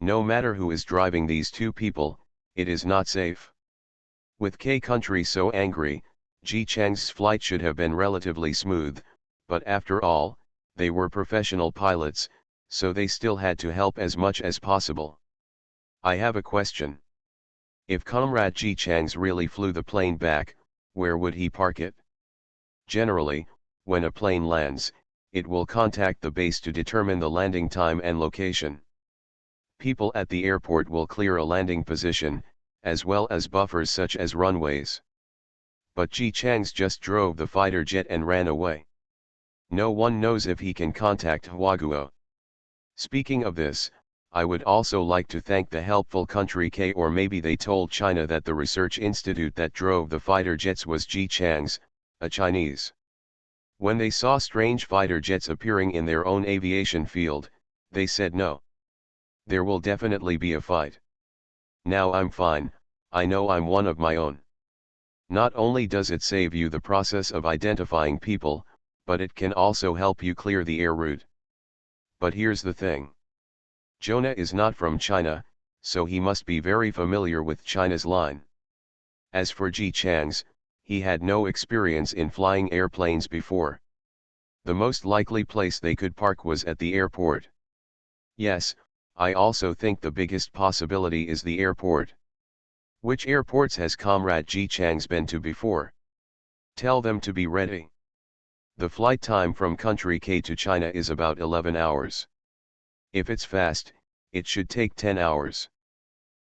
S1: No matter who is driving these two people, it is not safe. With K country so angry, Ji Chang's flight should have been relatively smooth, but after all, they were professional pilots, so they still had to help as much as possible. I have a question. If Comrade Ji Chang's really flew the plane back, where would he park it? Generally, when a plane lands, it will contact the base to determine the landing time and location. People at the airport will clear a landing position, as well as buffers such as runways. But Ji Chang's just drove the fighter jet and ran away. No one knows if he can contact Huaguo. Speaking of this, I would also like to thank the helpful country K, or maybe they told China that the research institute that drove the fighter jets was Ji Chang's, a Chinese. When they saw strange fighter jets appearing in their own aviation field, they said no. There will definitely be a fight. Now I'm fine, I know I'm one of my own. Not only does it save you the process of identifying people, but it can also help you clear the air route. But here's the thing. Jonah is not from China, so he must be very familiar with China's line. As for Ji Chang's, he had no experience in flying airplanes before. The most likely place they could park was at the airport. Yes, I also think the biggest possibility is the airport. Which airports has Comrade Ji Chang's been to before? Tell them to be ready. The flight time from country K to China is about 11 hours. If it's fast, it should take 10 hours.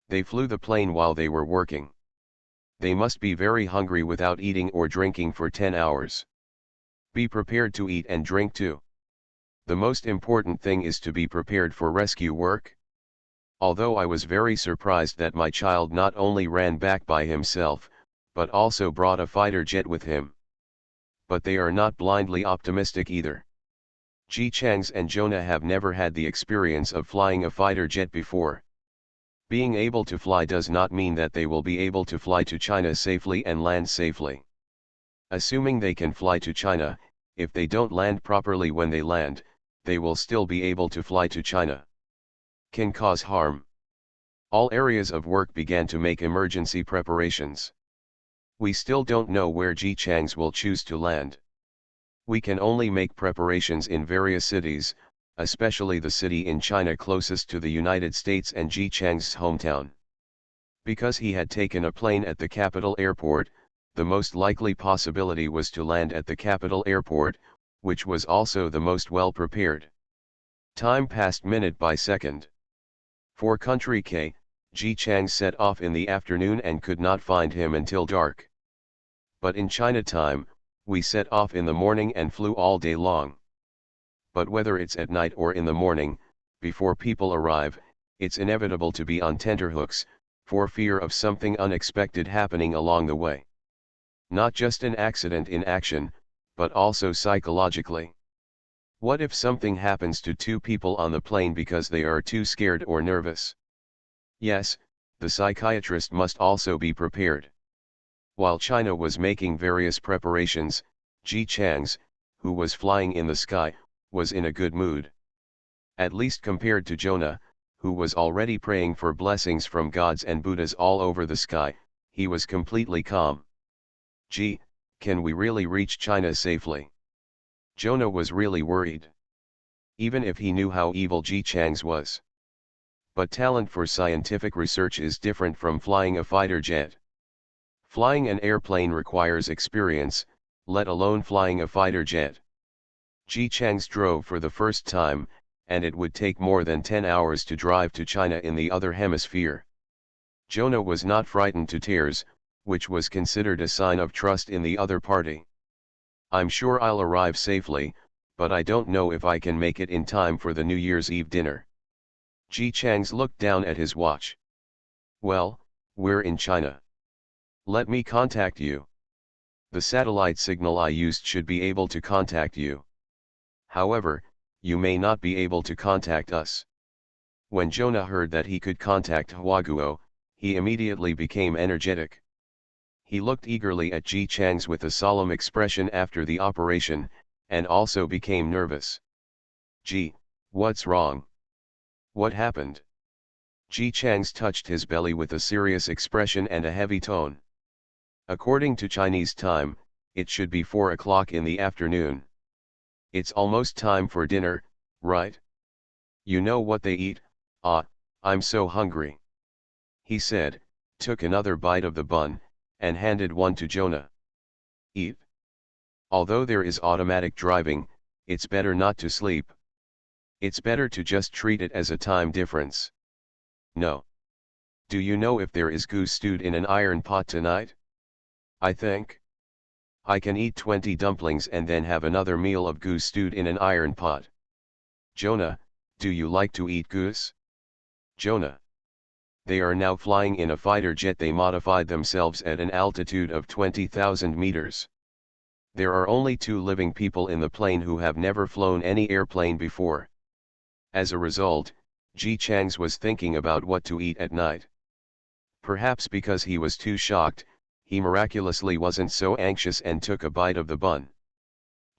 S1: They flew the plane while they were working. They must be very hungry without eating or drinking for 10 hours. Be prepared to eat and drink too. The most important thing is to be prepared for rescue work. Although I was very surprised that my child not only ran back by himself, but also brought a fighter jet with him. But they are not blindly optimistic either. Ji Chang's and Jonah have never had the experience of flying a fighter jet before. Being able to fly does not mean that they will be able to fly to China safely and land safely. Assuming they can fly to China, if they don't land properly when they land, they will still be able to fly to China. Can cause harm. All areas of work began to make emergency preparations. We still don't know where Ji Chang's will choose to land. We can only make preparations in various cities, especially the city in China closest to the United States and Ji Chang's hometown. Because he had taken a plane at the capital airport, the most likely possibility was to land at the capital airport, which was also the most well prepared. Time passed minute by second. For country K, Ji Chang set off in the afternoon and could not find him until dark. But in China time, we set off in the morning and flew all day long. But whether it's at night or in the morning, before people arrive, it's inevitable to be on tenterhooks, for fear of something unexpected happening along the way. Not just an accident in action, but also psychologically. What if something happens to two people on the plane because they are too scared or nervous? Yes, the psychiatrist must also be prepared. While China was making various preparations, Ji Chang's, who was flying in the sky, was in a good mood. At least compared to Jonah, who was already praying for blessings from gods and Buddhas all over the sky, he was completely calm. Gee, can we really reach China safely? Jonah was really worried. Even if he knew how evil Ji Chang's was. But talent for scientific research is different from flying a fighter jet. Flying an airplane requires experience, let alone flying a fighter jet. Ji Chang's drove for the first time, and it would take more than 10 hours to drive to China in the other hemisphere. Jonah was not frightened to tears, which was considered a sign of trust in the other party. I'm sure I'll arrive safely, but I don't know if I can make it in time for the New Year's Eve dinner. Ji Chang's looked down at his watch. Well, we're in China. Let me contact you. The satellite signal I used should be able to contact you. However, you may not be able to contact us. When Jonah heard that he could contact Huaguo, he immediately became energetic. He looked eagerly at Ji Chang's with a solemn expression after the operation, and also became nervous. Ji, what's wrong? What happened? Ji Chang's touched his belly with a serious expression and a heavy tone. According to Chinese time, it should be 4 o'clock in the afternoon. It's almost time for dinner, right? You know what they eat? I'm so hungry. He said, took another bite of the bun, and handed one to Jonah. Eat. Although there is automatic driving, it's better not to sleep. It's better to just treat it as a time difference. No. Do you know if there is goose stewed in an iron pot tonight? I think I can eat 20 dumplings and then have another meal of goose stewed in an iron pot. Jonah, do you like to eat goose? Jonah. They are now flying in a fighter jet they modified themselves at an altitude of 20,000 meters. There are only 2 living people in the plane who have never flown any airplane before. As a result, Ji Changs was thinking about what to eat at night. Perhaps because he was too shocked, he miraculously wasn't so anxious and took a bite of the bun.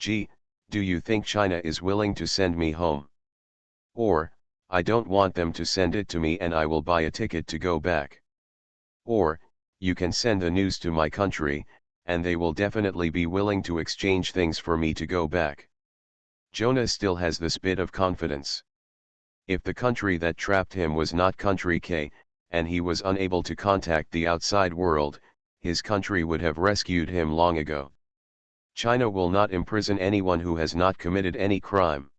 S1: Ji, do you think China is willing to send me home? Or, I don't want them to send it to me and I will buy a ticket to go back. Or, you can send the news to my country, and they will definitely be willing to exchange things for me to go back. Jonah still has this bit of confidence. If the country that trapped him was not country K, and he was unable to contact the outside world, his country would have rescued him long ago. China will not imprison anyone who has not committed any crime.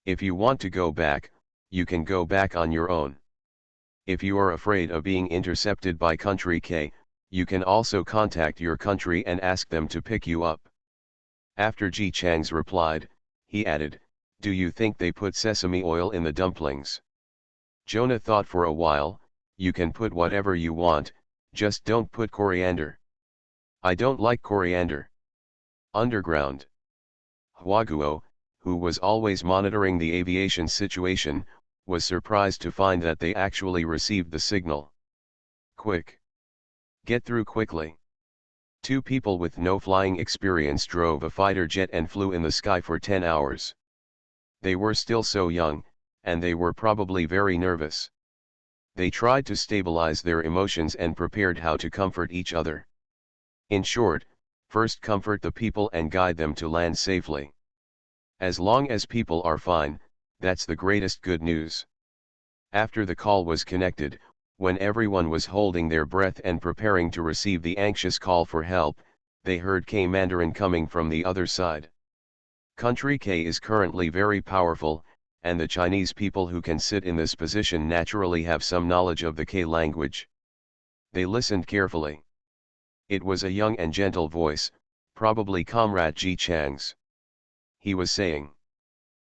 S1: If you want to go back, you can go back on your own. If you are afraid of being intercepted by country K, you can also contact your country and ask them to pick you up. After Ji Changs replied, he added, do you think they put sesame oil in the dumplings? Jonah thought for a while, you can put whatever you want, just don't put coriander. I don't like coriander. Underground. Huaguo, who was always monitoring the aviation situation, was surprised to find that they actually received the signal. Quick. Get through quickly. 2 people with no flying experience drove a fighter jet and flew in the sky for 10 hours. They were still so young, and they were probably very nervous. They tried to stabilize their emotions and prepared how to comfort each other. In short, first comfort the people and guide them to land safely. As long as people are fine, that's the greatest good news. After the call was connected, when everyone was holding their breath and preparing to receive the anxious call for help, they heard K Mandarin coming from the other side. Country K is currently very powerful, and the Chinese people who can sit in this position naturally have some knowledge of the K language. They listened carefully. It was a young and gentle voice, probably Comrade Ji Chang's. He was saying,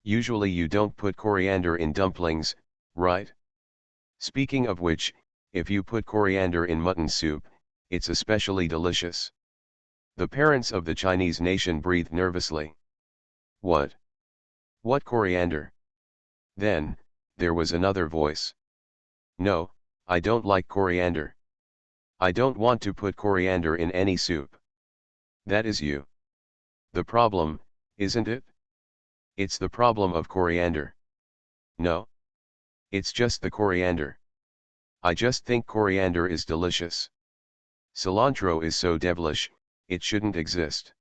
S1: usually you don't put coriander in dumplings, right? Speaking of which, if you put coriander in mutton soup, it's especially delicious. The parents of the Chinese nation breathed nervously. What? What coriander? Then, there was another voice. No, I don't like coriander. I don't want to put coriander in any soup. That is you. The problem, isn't it? It's the problem of coriander. No. It's just the coriander. I just think coriander is delicious. Cilantro is so devilish, it shouldn't exist.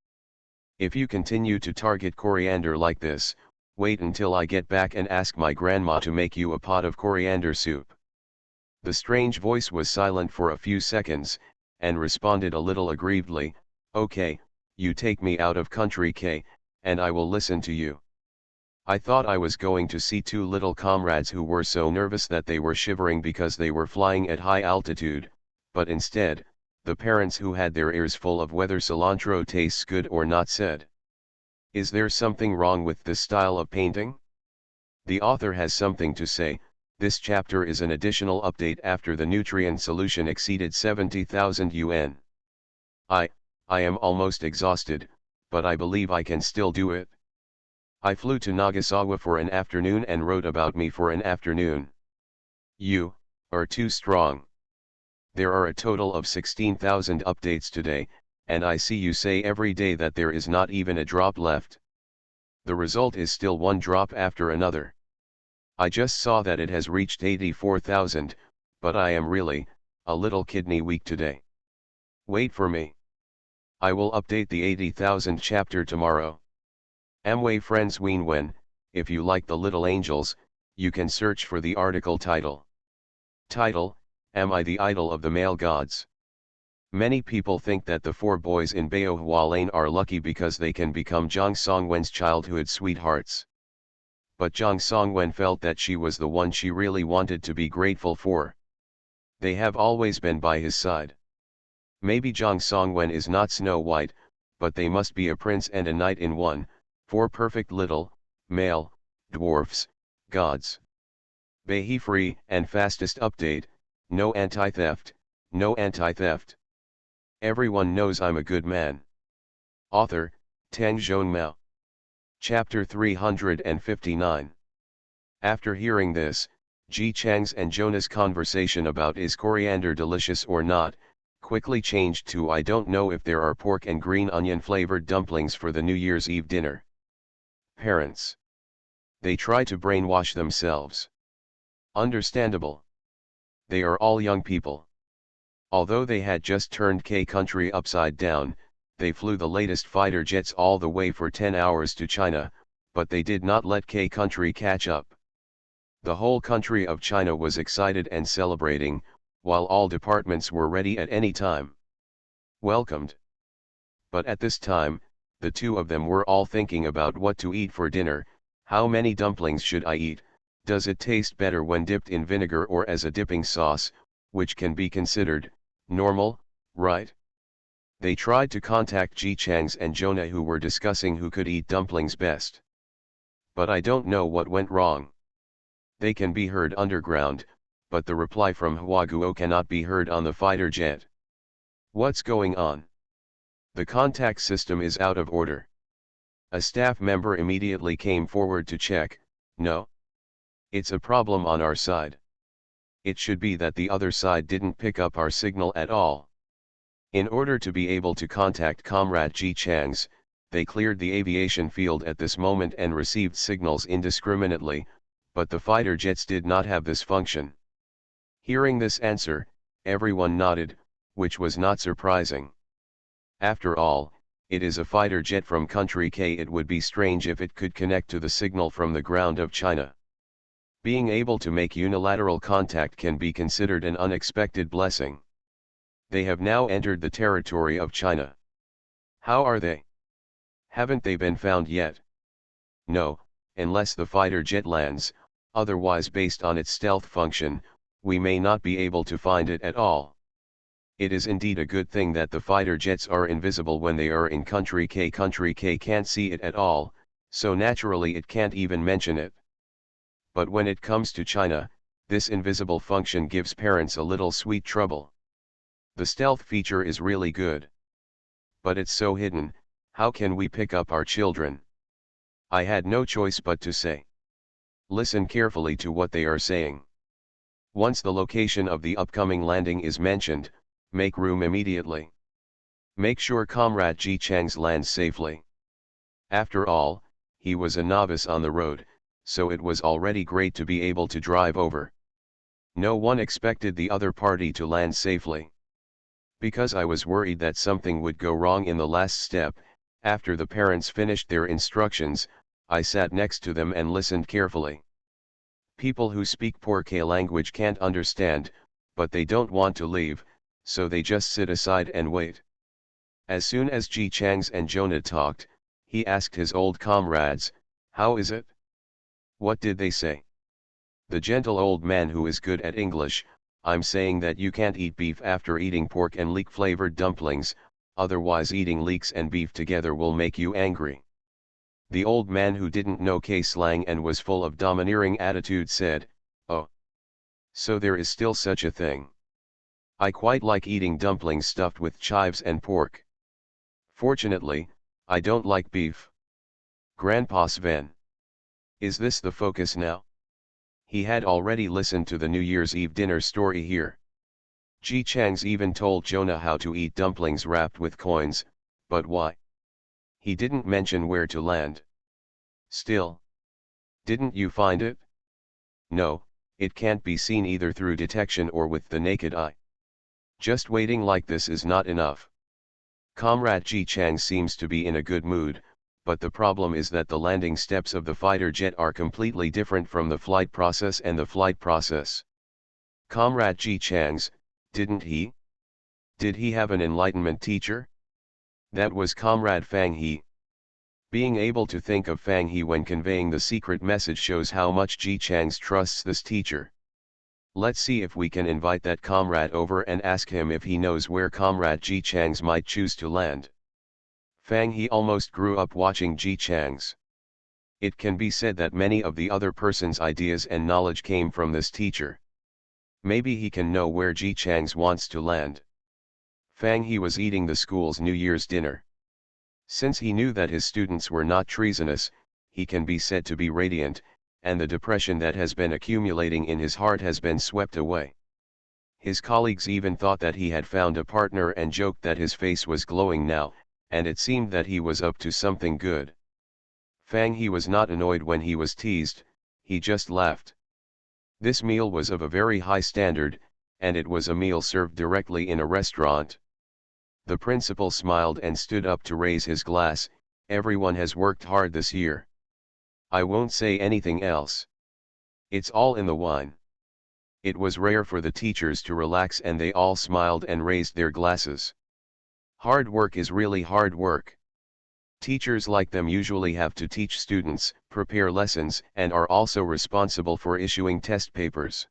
S1: If you continue to target coriander like this, wait until I get back and ask my grandma to make you a pot of coriander soup. The strange voice was silent for a few seconds, and responded a little aggrievedly, okay, you take me out of country K, and I will listen to you. I thought I was going to see 2 little comrades who were so nervous that they were shivering because they were flying at high altitude, but instead, the parents who had their ears full of whether cilantro tastes good or not said. Is there something wrong with this style of painting? The author has something to say. This chapter is an additional update after the nutrient solution exceeded 70,000 yuan. I am almost exhausted, but I believe I can still do it. I flew to Nagasawa for an afternoon and wrote about me for an afternoon. You are too strong. There are a total of 16,000 updates today, and I see you say every day that there is not even a drop left. The result is still one drop after another. I just saw that it has reached 84,000, but I am really, a little kidney weak today. Wait for me. I will update the 80,000 chapter tomorrow. Amway friends when, if you like the little angels, you can search for the article title. Title, Am I the Idol of the Male Gods? Many people think that the 4 boys in Beohua Lane are lucky because they can become Zhang Songwen's childhood sweethearts. But Zhang Songwen felt that she was the one she really wanted to be grateful for. They have always been by his side. Maybe Zhang Songwen is not Snow White, but they must be a prince and a knight in one, four perfect little, male, dwarfs, gods. Behe free and fastest update, no anti-theft, no anti-theft. Everyone knows I'm a good man. Author, Tang Zhonmao. Chapter 359. After hearing this, Ji Chang's and Jonah's conversation about is coriander delicious or not, quickly changed to I don't know if there are pork and green onion flavored dumplings for the New Year's Eve dinner. Parents. They try to brainwash themselves. Understandable. They are all young people. Although they had just turned K country upside down, they flew the latest fighter jets all the way for 10 hours to China, but they did not let K country catch up. The whole country of China was excited and celebrating, while all departments were ready at any time. Welcomed. But at this time, the two of them were all thinking about what to eat for dinner. How many dumplings should I eat? Does it taste better when dipped in vinegar or as a dipping sauce, which can be considered normal, right? They tried to contact Ji Chang's and Jonah, who were discussing who could eat dumplings best. But I don't know what went wrong. They can be heard underground, but the reply from Huaguo cannot be heard on the fighter jet. What's going on? The contact system is out of order. A staff member immediately came forward to check. No. It's a problem on our side. It should be that the other side didn't pick up our signal at all. In order to be able to contact Comrade Ji Chang's, they cleared the aviation field at this moment and received signals indiscriminately, but the fighter jets did not have this function. Hearing this answer, everyone nodded, which was not surprising. After all, it is a fighter jet from country K. It would be strange if it could connect to the signal from the ground of China. Being able to make unilateral contact can be considered an unexpected blessing. They have now entered the territory of China. How are they? Haven't they been found yet? No, unless the fighter jet lands, otherwise based on its stealth function, we may not be able to find it at all. It is indeed a good thing that the fighter jets are invisible when they are in country K. Country K can't see it at all, so naturally it can't even mention it. But when it comes to China, this invisible function gives parents a little sweet trouble. The stealth feature is really good. But it's so hidden, how can we pick up our children? I had no choice but to say. Listen carefully to what they are saying. Once the location of the upcoming landing is mentioned, make room immediately. Make sure Comrade Ji Chang's lands safely. After all, he was a novice on the road, so it was already great to be able to drive over. No one expected the other party to land safely. Because I was worried that something would go wrong in the last step, after the parents finished their instructions, I sat next to them and listened carefully. People who speak poor K language can't understand, but they don't want to leave, so they just sit aside and wait. As soon as Ji Chang's and Jonah talked, he asked his old comrades, "How is it?" What did they say? The gentle old man who is good at English, "I'm saying that you can't eat beef after eating pork and leek-flavored dumplings, otherwise eating leeks and beef together will make you angry." The old man who didn't know K slang and was full of domineering attitude said, "Oh. So there is still such a thing. I quite like eating dumplings stuffed with chives and pork. Fortunately, I don't like beef." Grandpa Sven. Is this the focus now? He had already listened to the New Year's Eve dinner story here. Ji Chang's even told Jonah how to eat dumplings wrapped with coins, but why? He didn't mention where to land. Still. Didn't you find it? No, it can't be seen either through detection or with the naked eye. Just waiting like this is not enough. Comrade Ji Chang seems to be in a good mood, but the problem is that the landing steps of the fighter jet are completely different from the flight process and the flight process. Comrade Ji Chang's, didn't he? Did he have an enlightenment teacher? That was Comrade Fang He. Being able to think of Fang He when conveying the secret message shows how much Ji Chang's trusts this teacher. Let's see if we can invite that comrade over and ask him if he knows where Comrade Ji Chang's might choose to land. Fang He almost grew up watching Ji Chang's. It can be said that many of the other person's ideas and knowledge came from this teacher. Maybe he can know where Ji Chang's wants to land. Fang He was eating the school's New Year's dinner. Since he knew that his students were not treasonous, he can be said to be radiant, and the depression that has been accumulating in his heart has been swept away. His colleagues even thought that he had found a partner and joked that his face was glowing now, and it seemed that he was up to something good. Fang He was not annoyed when he was teased, he just laughed. This meal was of a very high standard, and it was a meal served directly in a restaurant. The principal smiled and stood up to raise his glass. Everyone has worked hard this year. I won't say anything else. It's all in the wine. It was rare for the teachers to relax, and they all smiled and raised their glasses. Hard work is really hard work. Teachers like them usually have to teach students, prepare lessons, and are also responsible for issuing test papers.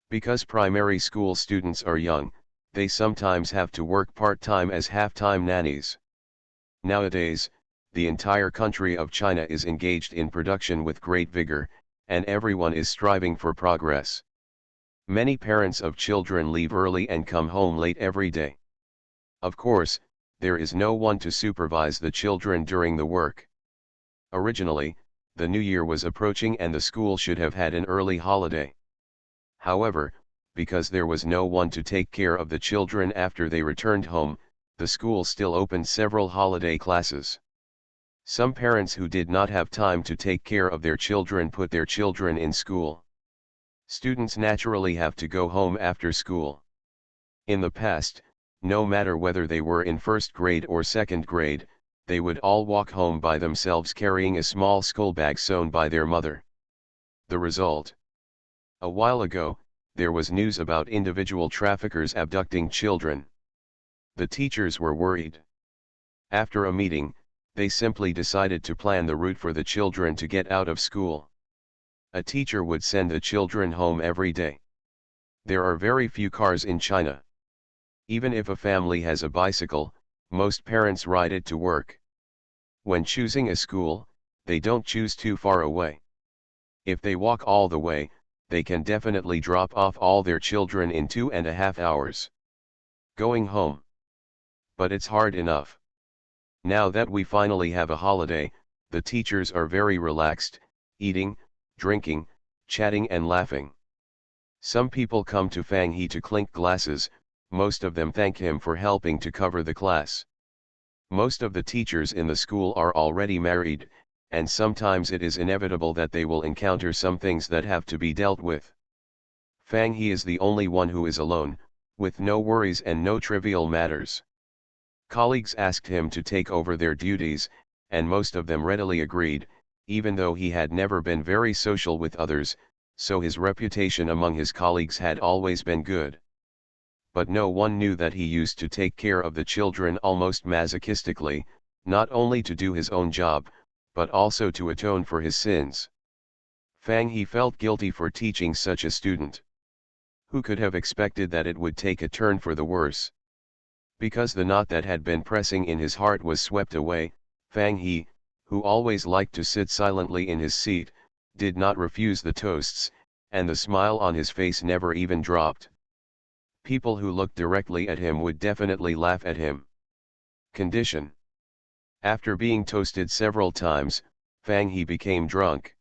S1: Because primary school students are young, they sometimes have to work part-time as half-time nannies. Nowadays, the entire country of China is engaged in production with great vigor, and everyone is striving for progress. Many parents of children leave early and come home late every day. Of course, there is no one to supervise the children during the work. Originally, the new year was approaching and the school should have had an early holiday. However, because there was no one to take care of the children after they returned home, the school still opened several holiday classes. Some parents who did not have time to take care of their children put their children in school. Students naturally have to go home after school. In the past, no matter whether they were in first grade or second grade, they would all walk home by themselves carrying a small school bag sewn by their mother. The result? A while ago, there was news about individual traffickers abducting children. The teachers were worried. After a meeting, they simply decided to plan the route for the children to get out of school. A teacher would send the children home every day. There are very few cars in China. Even if a family has a bicycle, most parents ride it to work. When choosing a school, they don't choose too far away. If they walk all the way, they can definitely drop off all their children in 2.5 hours. Going home. But it's hard enough. Now that we finally have a holiday, the teachers are very relaxed, eating, drinking, chatting and laughing. Some people come to Fang He to clink glasses, most of them thank him for helping to cover the class. Most of the teachers in the school are already married, and sometimes it is inevitable that they will encounter some things that have to be dealt with. Fang He is the only one who is alone, with no worries and no trivial matters. Colleagues asked him to take over their duties, and most of them readily agreed, even though he had never been very social with others, so his reputation among his colleagues had always been good. But no one knew that he used to take care of the children almost masochistically, not only to do his own job, but also to atone for his sins. Fang He felt guilty for teaching such a student. Who could have expected that it would take a turn for the worse? Because the knot that had been pressing in his heart was swept away, Fang He, who always liked to sit silently in his seat, did not refuse the toasts, and the smile on his face never even dropped. People who looked directly at him would definitely laugh at him. Condition. After being toasted several times, Fang He became drunk.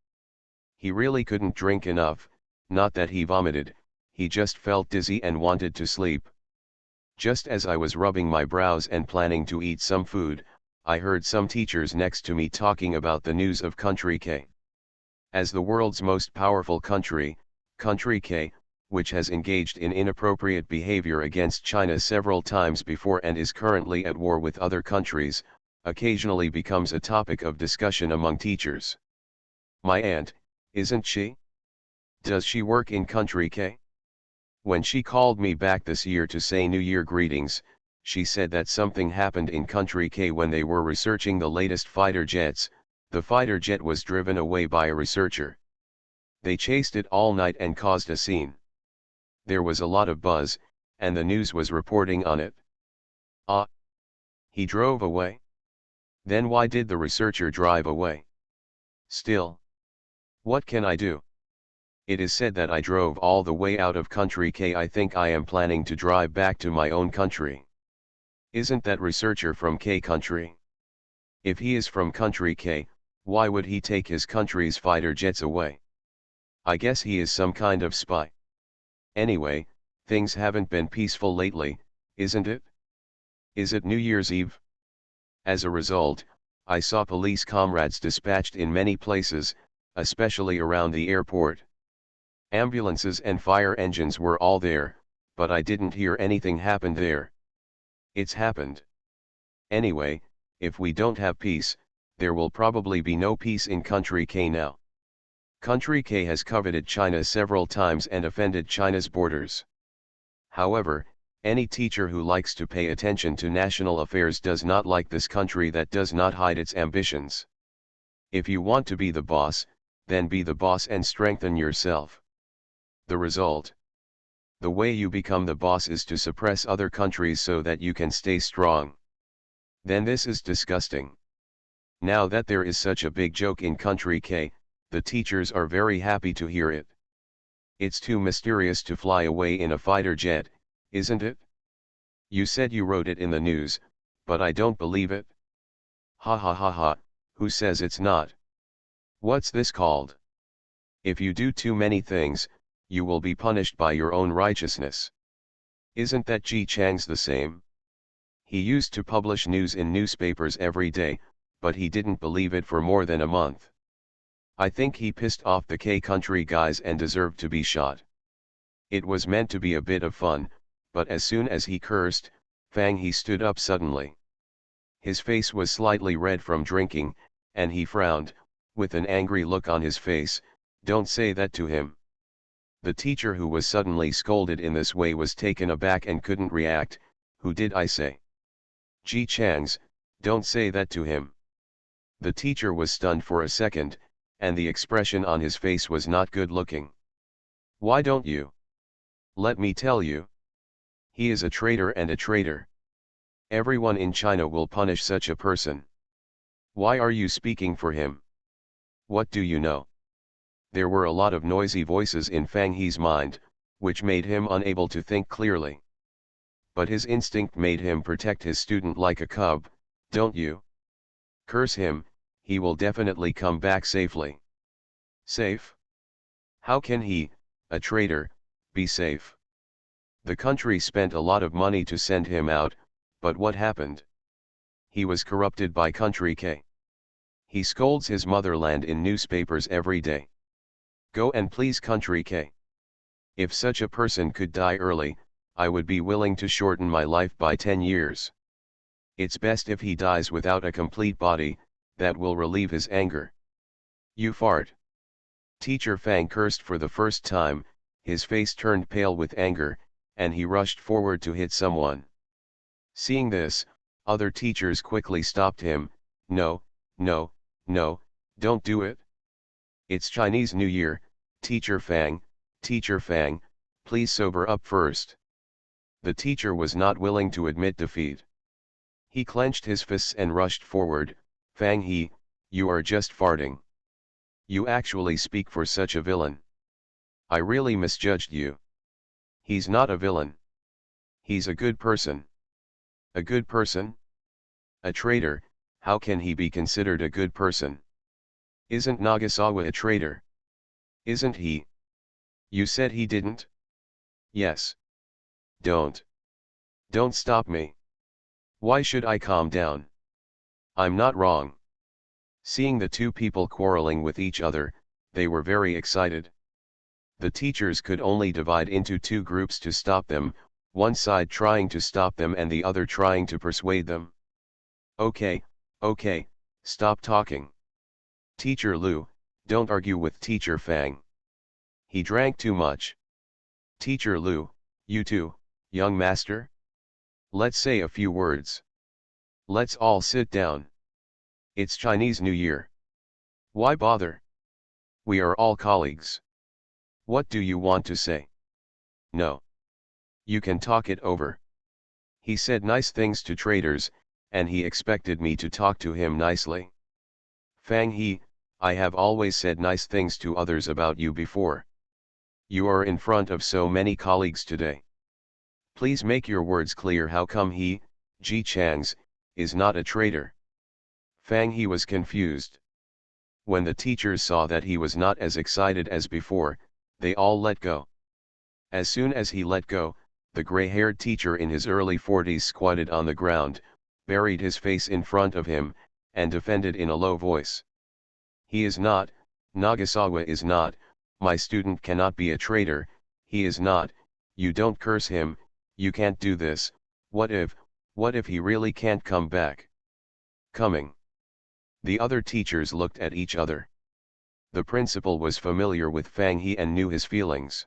S1: He really couldn't drink enough, not that he vomited, he just felt dizzy and wanted to sleep. Just as I was rubbing my brows and planning to eat some food, I heard some teachers next to me talking about the news of Country K. As the world's most powerful country, Country K, which has engaged in inappropriate behavior against China several times before and is currently at war with other countries, occasionally becomes a topic of discussion among teachers. My aunt, isn't she? Does she work in Country K? When she called me back this year to say New Year greetings, she said that something happened in Country K when they were researching the latest fighter jets. The fighter jet was driven away by a researcher. They chased it all night and caused a scene. There was a lot of buzz, and the news was reporting on it. Ah! He drove away? Then why did the researcher drive away? Still, what can I do? It is said that I drove all the way out of country K. I think I am planning to drive back to my own country. Isn't that researcher from K country? If he is from country K, why would he take his country's fighter jets away? I guess he is some kind of spy. Anyway, things haven't been peaceful lately, isn't it? Is it New Year's Eve? As a result, I saw police comrades dispatched in many places, especially around the airport. Ambulances and fire engines were all there, but I didn't hear anything happen there. It's happened. Anyway, if we don't have peace, there will probably be no peace in country K now. Country K has coveted China several times and offended China's borders. However, any teacher who likes to pay attention to national affairs does not like this country that does not hide its ambitions. If you want to be the boss, then be the boss and strengthen yourself. The result? The way you become the boss is to suppress other countries so that you can stay strong. Then this is disgusting. Now that there is such a big joke in country K, the teachers are very happy to hear it. It's too mysterious to fly away in a fighter jet, isn't it? You said you wrote it in the news, but I don't believe it. Ha ha ha ha, who says it's not? What's this called? If you do too many things, you will be punished by your own righteousness. Isn't that Ji Chang's the same? He used to publish news in newspapers every day, but he didn't believe it for more than a month. I think he pissed off the K country guys and deserved to be shot. It was meant to be a bit of fun, but as soon as he cursed, Fang he stood up suddenly. His face was slightly red from drinking, and he frowned, with an angry look on his face. Don't say that to him. The teacher who was suddenly scolded in this way was taken aback and couldn't react. Who did I say? Ji Chang's, don't say that to him. The teacher was stunned for a second, and the expression on his face was not good looking. Why don't you? Let me tell you. He is a traitor and a traitor. Everyone in China will punish such a person. Why are you speaking for him? What do you know? There were a lot of noisy voices in Fang He's mind, which made him unable to think clearly. But his instinct made him protect his student like a cub, don't you? Curse him, he will definitely come back safely. Safe? How can he, a traitor, be safe? The country spent a lot of money to send him out, but what happened? He was corrupted by country K. He scolds his motherland in newspapers every day. Go and please country K. If such a person could die early, I would be willing to shorten my life by 10 years. It's best if he dies without a complete body, that will relieve his anger. You fart. Teacher Fang cursed for the first time, his face turned pale with anger, and he rushed forward to hit someone. Seeing this, other teachers quickly stopped him. No, no, no, don't do it. It's Chinese New Year, Teacher Fang, please sober up first. The teacher was not willing to admit defeat. He clenched his fists and rushed forward. Fang He, you are just farting. You actually speak for such a villain. I really misjudged you. He's not a villain. He's a good person. A good person? A traitor, how can he be considered a good person? Isn't Nagasawa a traitor? Isn't he? You said he didn't? Yes. Don't stop me. Why should I calm down? I'm not wrong. Seeing the two people quarreling with each other, they were very excited. The teachers could only divide into two groups to stop them, one side trying to stop them and the other trying to persuade them. Okay, stop talking. Teacher Lu, don't argue with Teacher Fang. He drank too much. Teacher Lu, you too, young master? Let's say a few words. Let's all sit down. It's Chinese New Year. Why bother? We are all colleagues. What do you want to say? no. You can talk it over. He said nice things to traders, and he expected me to talk to him nicely. Fang He, I have always said nice things to others about you before. You are in front of so many colleagues today. Please make your words clear. How come he, Ji Chang's, is not a traitor? Fang He was confused. When the teachers saw that he was not as excited as before, they all let go. As soon as he let go, the gray-haired teacher in his early 40s squatted on the ground, buried his face in front of him, and defended in a low voice. He is not, Nagasawa is not, my student cannot be a traitor, he is not, you don't curse him, you can't do this, what if he really can't come back? Coming. The other teachers looked at each other. The principal was familiar with Fang He and knew his feelings.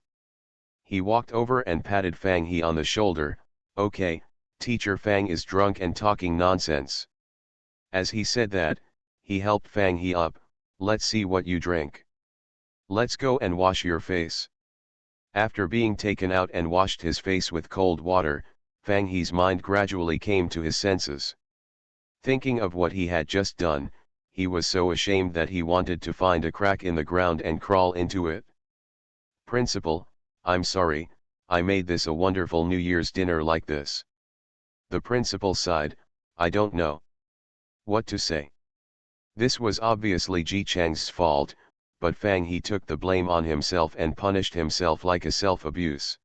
S1: He walked over and patted Fang He on the shoulder. Okay, teacher, Fang is drunk and talking nonsense. As he said that, he helped Fang He up. Let's see what you drink. Let's go and wash your face. After being taken out and washed his face with cold water, Fang He's mind gradually came to his senses. Thinking of what he had just done, he was so ashamed that he wanted to find a crack in the ground and crawl into it. Principal, I'm sorry, I made this a wonderful New Year's dinner like this. The principal sighed, I don't know what to say. This was obviously Ji Chang's fault, but Fang He took the blame on himself and punished himself like a self-abuse.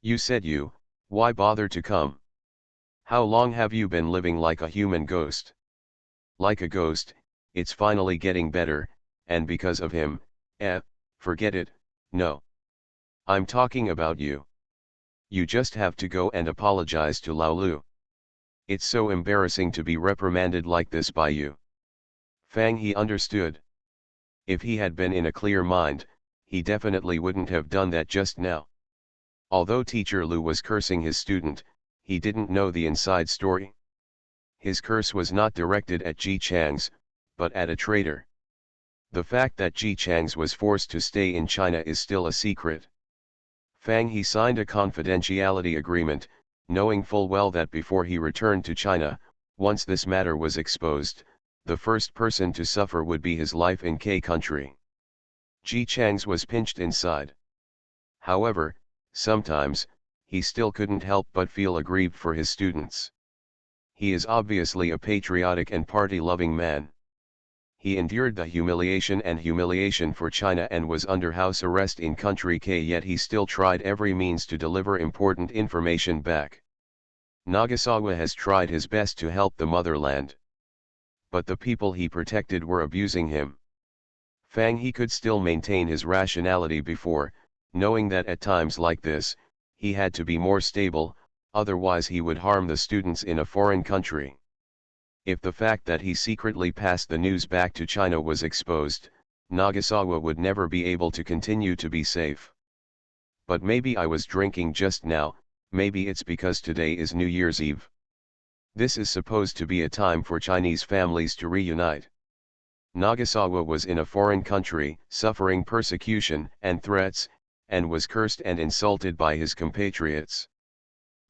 S1: You said you, why bother to come? How long have you been living like a human ghost? Like a ghost, it's finally getting better, and because of him, forget it, no. I'm talking about you. You just have to go and apologize to Lao Lu. It's so embarrassing to be reprimanded like this by you. Fang He understood. If he had been in a clear mind, he definitely wouldn't have done that just now. Although Teacher Lu was cursing his student, he didn't know the inside story. His curse was not directed at Ji Chang's, but at a traitor. The fact that Ji Chang's was forced to stay in China is still a secret. Fang He signed a confidentiality agreement, knowing full well that before he returned to China, once this matter was exposed, the first person to suffer would be his life in K country. Ji Chang's was pinched inside. However, sometimes, he still couldn't help but feel aggrieved for his students. He is obviously a patriotic and party-loving man. He endured the humiliation for China and was under house arrest in country K, yet he still tried every means to deliver important information back. Nagasawa has tried his best to help the motherland. But the people he protected were abusing him. Fang He could still maintain his rationality before, knowing that at times like this, he had to be more stable, otherwise he would harm the students in a foreign country. If the fact that he secretly passed the news back to China was exposed, Nagasawa would never be able to continue to be safe. But maybe I was drinking just now, maybe it's because today is New Year's Eve. This is supposed to be a time for Chinese families to reunite. Nagasawa was in a foreign country, suffering persecution and threats, and was cursed and insulted by his compatriots.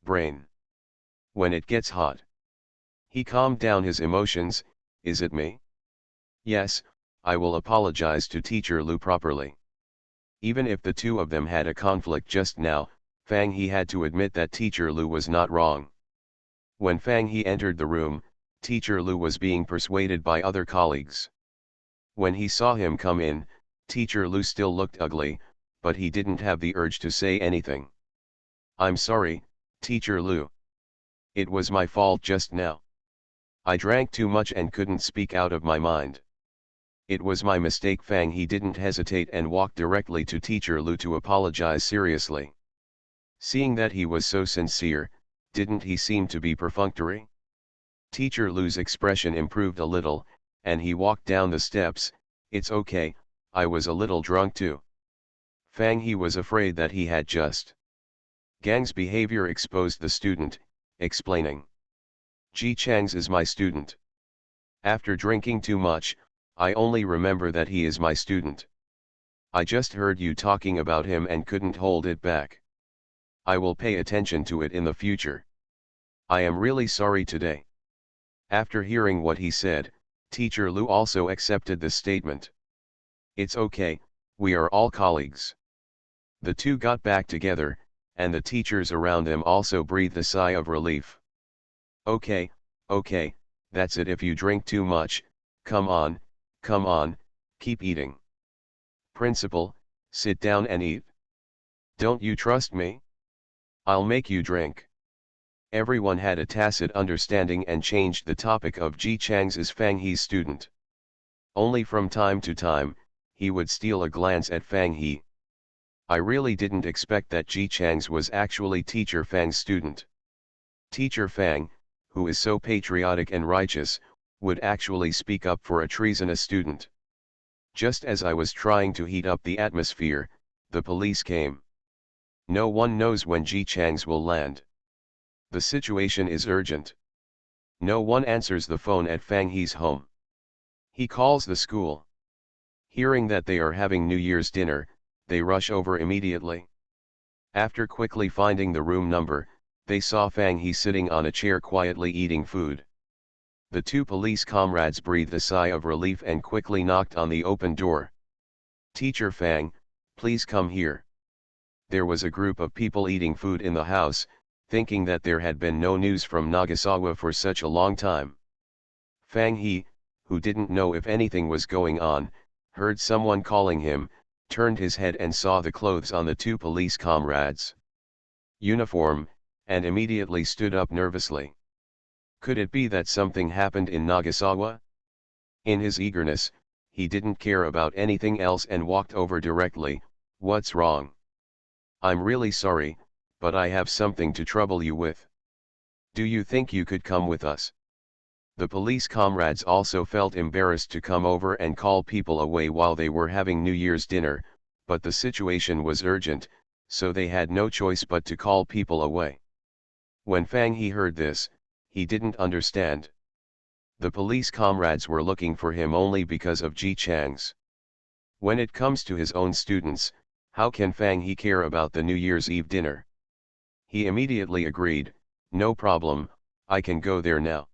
S1: Brain. When it gets hot. He calmed down his emotions. Is it me? Yes, I will apologize to Teacher Lu properly. Even if the two of them had a conflict just now, Fang He had to admit that Teacher Lu was not wrong. When Fang He entered the room, Teacher Lu was being persuaded by other colleagues. When he saw him come in, Teacher Lu still looked ugly, but he didn't have the urge to say anything. I'm sorry, Teacher Lu. It was my fault just now. I drank too much and couldn't speak out of my mind. It was my mistake. Fang He didn't hesitate and walked directly to Teacher Lu to apologize seriously. Seeing that he was so sincere, didn't he seem to be perfunctory? Teacher Lu's expression improved a little, and he walked down the steps. It's okay, I was a little drunk too. Fang He was afraid that he had just. Gang's behavior exposed the student, explaining. Ji Chang's is my student. After drinking too much, I only remember that he is my student. I just heard you talking about him and couldn't hold it back. I will pay attention to it in the future. I am really sorry today. After hearing what he said, Teacher Lu also accepted the statement. It's okay, we are all colleagues. The two got back together, and the teachers around them also breathed a sigh of relief. Okay, that's it. If you drink too much, come on, keep eating. Principal, sit down and eat. Don't you trust me? I'll make you drink. Everyone had a tacit understanding and changed the topic of Ji Chang's Fang He's student. Only from time to time, he would steal a glance at Fang He. I really didn't expect that Ji Chang's was actually Teacher Fang's student. Teacher Fang, who is so patriotic and righteous, would actually speak up for a treasonous student. Just as I was trying to heat up the atmosphere, the police came. No one knows when Ji Chang's will land. The situation is urgent. No one answers the phone at Fang He's home. He calls the school. Hearing that they are having New Year's dinner, they rush over immediately. After quickly finding the room number, they saw Fang He sitting on a chair quietly eating food. The two police comrades breathed a sigh of relief and quickly knocked on the open door. Teacher Fang, please come here. There was a group of people eating food in the house, thinking that there had been no news from Nagasawa for such a long time. Fang He, who didn't know if anything was going on, heard someone calling him, turned his head and saw the clothes on the two police comrades' uniform, and immediately stood up nervously. Could it be that something happened in Nagasawa? In his eagerness, he didn't care about anything else and walked over directly. What's wrong? I'm really sorry, but I have something to trouble you with. Do you think you could come with us? The police comrades also felt embarrassed to come over and call people away while they were having New Year's dinner, but the situation was urgent, so they had no choice but to call people away. When Fang He heard this, he didn't understand. The police comrades were looking for him only because of Ji Chang's. When it comes to his own students, how can Fang He care about the New Year's Eve dinner? He immediately agreed, no problem, I can go there now.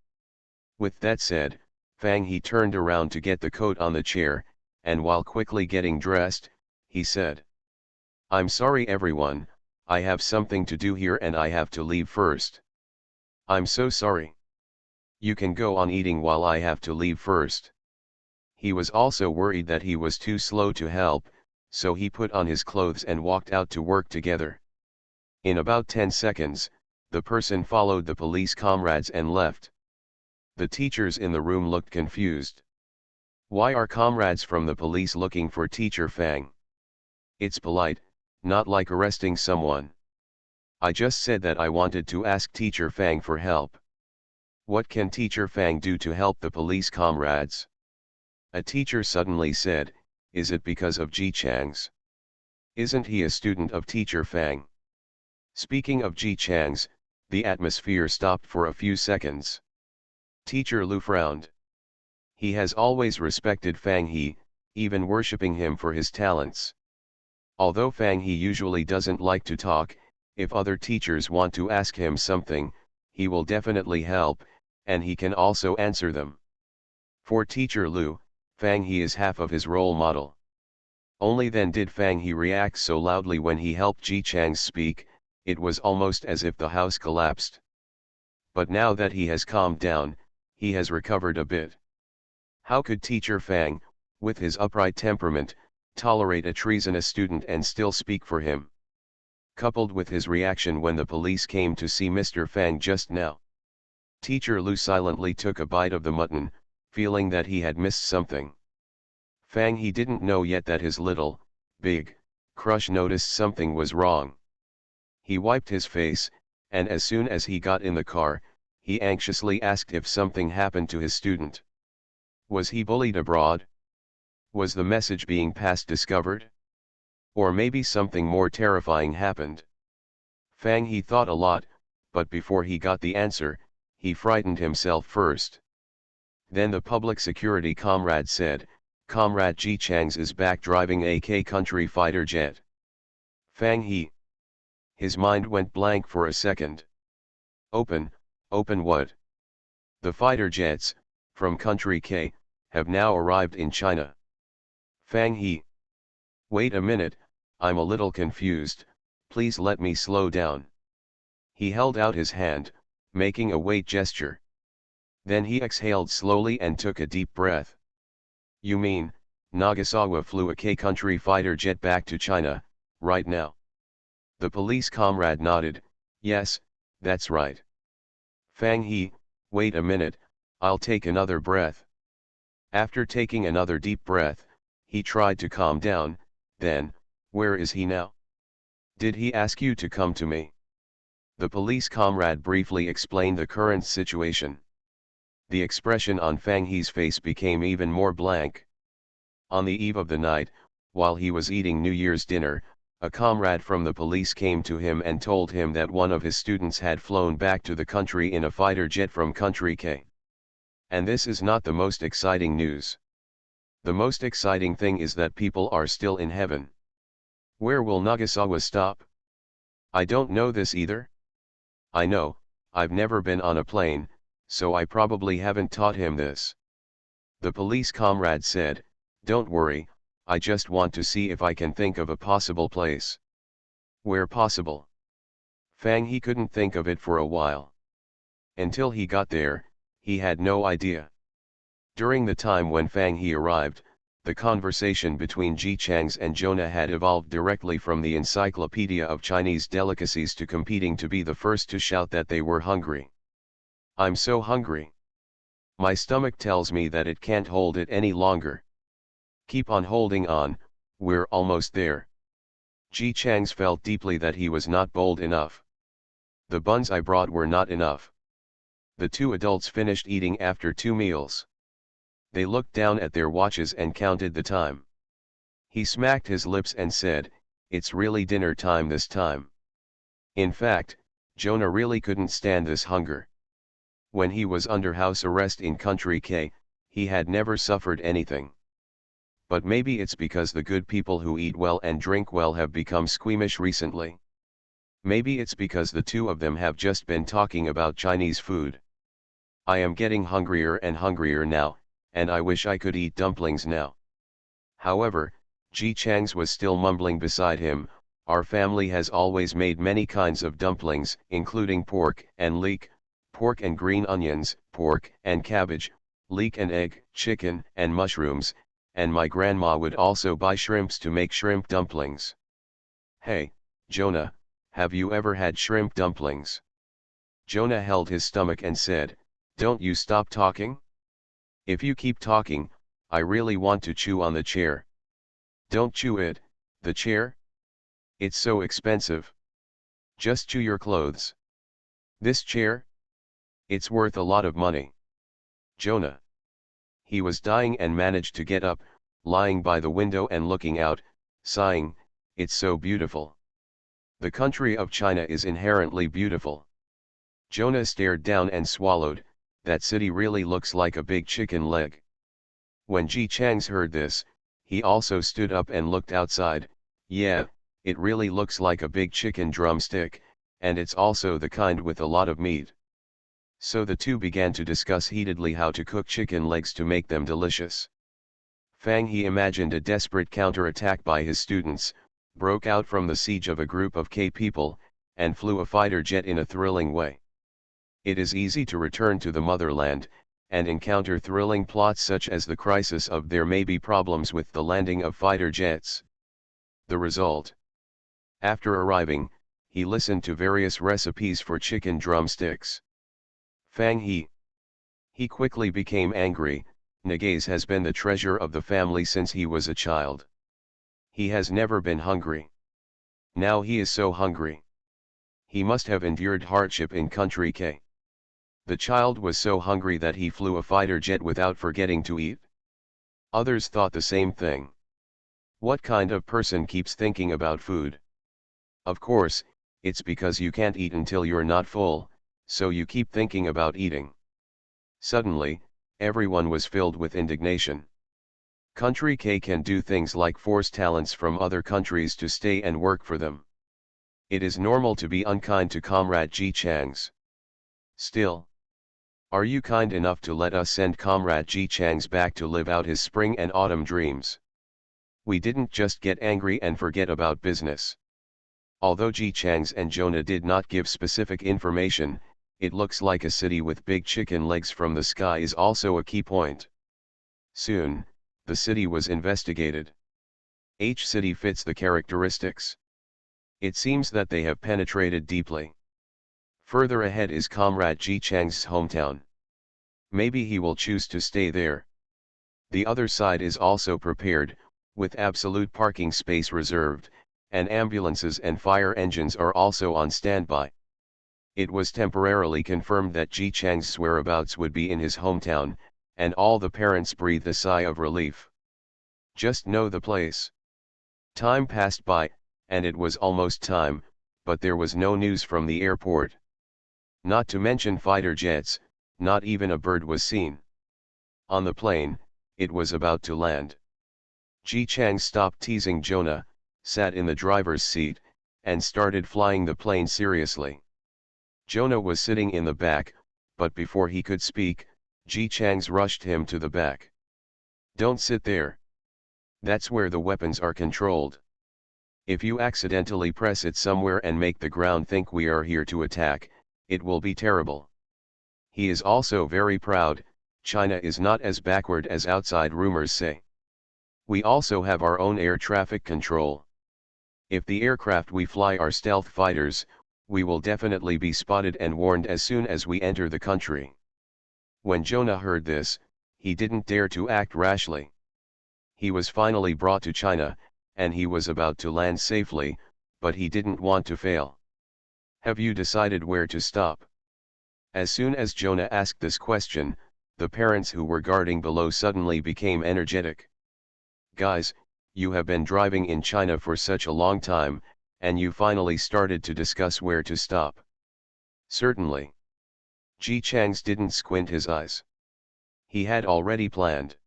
S1: With that said, Fang He turned around to get the coat on the chair, and while quickly getting dressed, he said, I'm sorry everyone, I have something to do here and I have to leave first. I'm so sorry. You can go on eating while I have to leave first. He was also worried that he was too slow to help, so he put on his clothes and walked out to work together. In about 10 seconds, the person followed the police comrades and left. The teachers in the room looked confused. Why are comrades from the police looking for Teacher Fang? It's polite, not like arresting someone. I just said that I wanted to ask Teacher Fang for help. What can Teacher Fang do to help the police comrades? A teacher suddenly said, is it because of Ji Chang's? Isn't he a student of Teacher Fang? Speaking of Ji Chang's, the atmosphere stopped for a few seconds. Teacher Lu frowned. He has always respected Fang He, even worshipping him for his talents. Although Fang He usually doesn't like to talk, if other teachers want to ask him something, he will definitely help, and he can also answer them. For Teacher Lu, Fang He is half of his role model. Only then did Fang He react so loudly when he helped Ji Chang speak, it was almost as if the house collapsed. But now that he has calmed down, he has recovered a bit. How could Teacher Fang, with his upright temperament, tolerate a treasonous student and still speak for him? Coupled with his reaction when the police came to see Mr. Fang just now. Teacher Lu silently took a bite of the mutton, feeling that he had missed something. Fang He didn't know yet that his little, big, crush noticed something was wrong. He wiped his face, and as soon as he got in the car, he anxiously asked if something happened to his student. Was he bullied abroad? Was the message being passed discovered? Or maybe something more terrifying happened? Fang He thought a lot, but before he got the answer, he frightened himself first. Then the public security comrade said, Comrade Ji Chang's is back driving a K country fighter jet. Fang He. His mind went blank for a second. Open what? The fighter jets, from country K, have now arrived in China. Fang He. Wait a minute, I'm a little confused, please let me slow down. He held out his hand, making a wait gesture. Then he exhaled slowly and took a deep breath. You mean, Nagasawa flew a K-country fighter jet back to China, right now? The police comrade nodded, yes, that's right. Fang He, wait a minute, I'll take another breath. After taking another deep breath, he tried to calm down, then, where is he now? Did he ask you to come to me? The police comrade briefly explained the current situation. The expression on Fang He's face became even more blank. On the eve of the night, while he was eating New Year's dinner, a comrade from the police came to him and told him that one of his students had flown back to the country in a fighter jet from country K. And this is not the most exciting news. The most exciting thing is that people are still in heaven. Where will Nagasawa stop? I don't know this either. I know, I've never been on a plane, so I probably haven't taught him this. The police comrade said, don't worry, I just want to see if I can think of a possible place. Where possible? Fang He couldn't think of it for a while. Until he got there, he had no idea. During the time when Fang He arrived, the conversation between Ji Changs and Jonah had evolved directly from the encyclopedia of Chinese delicacies to competing to be the first to shout that they were hungry. I'm so hungry. My stomach tells me that it can't hold it any longer. Keep on holding on, we're almost there. Ji Changs felt deeply that he was not bold enough. The buns I brought were not enough. The two adults finished eating after 2 meals. They looked down at their watches and counted the time. He smacked his lips and said, it's really dinner time this time. In fact, Jonah really couldn't stand this hunger. When he was under house arrest in country K, he had never suffered anything. But maybe it's because the good people who eat well and drink well have become squeamish recently. Maybe it's because the two of them have just been talking about Chinese food. I am getting hungrier and hungrier now, and I wish I could eat dumplings now. However, Ji Changs was still mumbling beside him, our family has always made many kinds of dumplings, including pork and leek, pork and green onions, pork and cabbage, leek and egg, chicken and mushrooms, and my grandma would also buy shrimps to make shrimp dumplings. Hey, Jonah, have you ever had shrimp dumplings? Jonah held his stomach and said, don't you stop talking? If you keep talking, I really want to chew on the chair. Don't chew it, the chair? It's so expensive. Just chew your clothes. This chair? It's worth a lot of money. Jonah. He was dying and managed to get up, lying by the window and looking out, sighing, it's so beautiful. The country of China is inherently beautiful. Jonah stared down and swallowed, that city really looks like a big chicken leg. When Ji Changs heard this, he also stood up and looked outside, yeah, it really looks like a big chicken drumstick, and it's also the kind with a lot of meat. So the two began to discuss heatedly how to cook chicken legs to make them delicious. Fang He imagined a desperate counterattack by his students, broke out from the siege of a group of K people, and flew a fighter jet in a thrilling way. It is easy to return to the motherland, and encounter thrilling plots such as the crisis of there may be problems with the landing of fighter jets. The result. After arriving, he listened to various recipes for chicken drumsticks. Fang He. He quickly became angry. Nagaze has been the treasure of the family since he was a child. He has never been hungry. Now he is so hungry. He must have endured hardship in country K. The child was so hungry that he flew a fighter jet without forgetting to eat. Others thought the same thing. What kind of person keeps thinking about food? Of course, it's because you can't eat until you're not full, so you keep thinking about eating. Suddenly, everyone was filled with indignation. Country K can do things like force talents from other countries to stay and work for them. It is normal to be unkind to Comrade Ji Chang's. Still, are you kind enough to let us send Comrade Ji Chang's back to live out his spring and autumn dreams? We didn't just get angry and forget about business. Although Ji Chang's and Jonah did not give specific information, it looks like a city with big chicken legs from the sky is also a key point. Soon, the city was investigated. Each city fits the characteristics. It seems that they have penetrated deeply. Further ahead is Comrade Ji Chang's hometown. Maybe he will choose to stay there. The other side is also prepared, with absolute parking space reserved, and ambulances and fire engines are also on standby. It was temporarily confirmed that Ji Chang's whereabouts would be in his hometown, and all the parents breathed a sigh of relief. Just know the place. Time passed by, and it was almost time, but there was no news from the airport. Not to mention fighter jets, not even a bird was seen. On the plane, it was about to land. Ji Chang stopped teasing Jonah, sat in the driver's seat, and started flying the plane seriously. Jonah was sitting in the back, but before he could speak, Ji Chang's rushed him to the back. Don't sit there. That's where the weapons are controlled. If you accidentally press it somewhere and make the ground think we are here to attack, it will be terrible. He is also very proud. China is not as backward as outside rumors say. We also have our own air traffic control. If the aircraft we fly are stealth fighters, we will definitely be spotted and warned as soon as we enter the country. When Jonah heard this, he didn't dare to act rashly. He was finally brought to China, and he was about to land safely, but he didn't want to fail. Have you decided where to stop? As soon as Jonah asked this question, the parents who were guarding below suddenly became energetic. Guys, you have been driving in China for such a long time, and you finally started to discuss where to stop. Certainly. Ji Chang's didn't squint his eyes. He had already planned.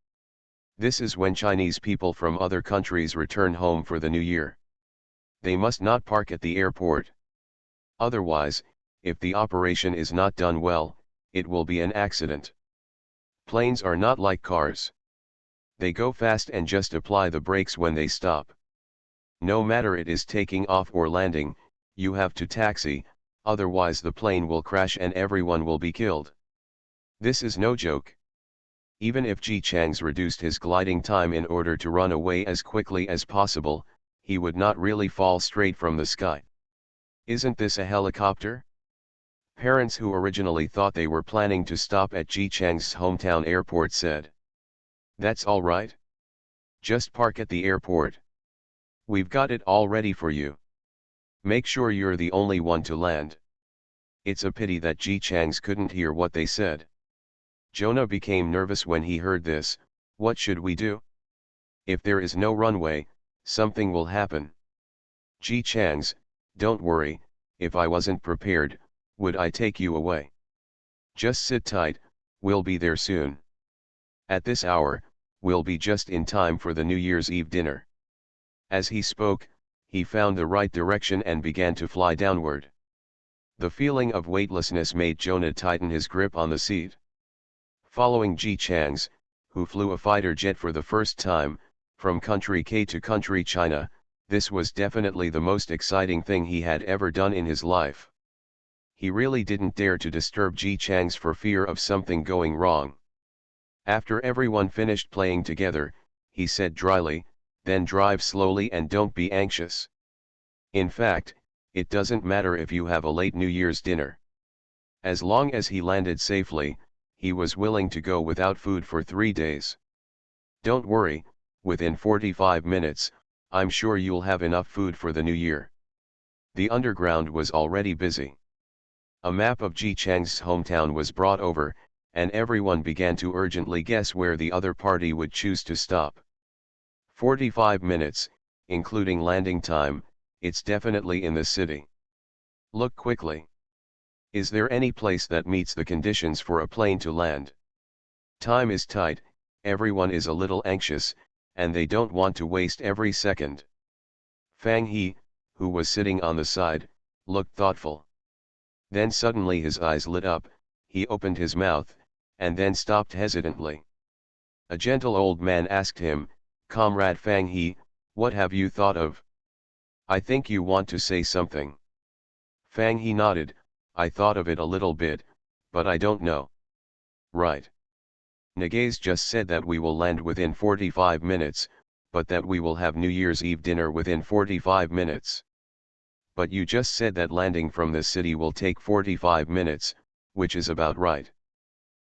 S1: This is when Chinese people from other countries return home for the new year. They must not park at the airport. Otherwise, if the operation is not done well, it will be an accident. Planes are not like cars. They go fast and just apply the brakes when they stop. No matter it is taking off or landing, you have to taxi, otherwise the plane will crash and everyone will be killed. This is no joke. Even if Ji Chang's reduced his gliding time in order to run away as quickly as possible, he would not really fall straight from the sky. Isn't this a helicopter? Parents who originally thought they were planning to stop at Ji Chang's hometown airport said. That's all right. Just park at the airport. We've got it all ready for you. Make sure you're the only one to land. It's a pity that Ji Chang's couldn't hear what they said. Jonah became nervous when he heard this. What should we do? If there is no runway, something will happen. Ji Chang's, don't worry, if I wasn't prepared, would I take you away? Just sit tight, we'll be there soon. At this hour, we'll be just in time for the New Year's Eve dinner. As he spoke, he found the right direction and began to fly downward. The feeling of weightlessness made Jonah tighten his grip on the seat. Following Ji Chang's, who flew a fighter jet for the first time, from country K to country China, this was definitely the most exciting thing he had ever done in his life. He really didn't dare to disturb Ji Chang's for fear of something going wrong. After everyone finished playing together, he said dryly, then drive slowly and don't be anxious. In fact, it doesn't matter if you have a late New Year's dinner. As long as he landed safely, he was willing to go without food for 3 days. Don't worry, within 45 minutes, I'm sure you'll have enough food for the new year. The underground was already busy. A map of Ji Chang's hometown was brought over, and everyone began to urgently guess where the other party would choose to stop. 45 minutes, including landing time, it's definitely in the city. Look quickly. Is there any place that meets the conditions for a plane to land? Time is tight, everyone is a little anxious, and they don't want to waste every second. Fang He, who was sitting on the side, looked thoughtful. Then suddenly his eyes lit up, he opened his mouth, and then stopped hesitantly. A gentle old man asked him, "Comrade Fang He, what have you thought of? I think you want to say something." Fang He nodded, "I thought of it a little bit, but I don't know." "Right. Nagaze just said that we will land within 45 minutes, but that we will have New Year's Eve dinner within 45 minutes. But you just said that landing from this city will take 45 minutes, which is about right.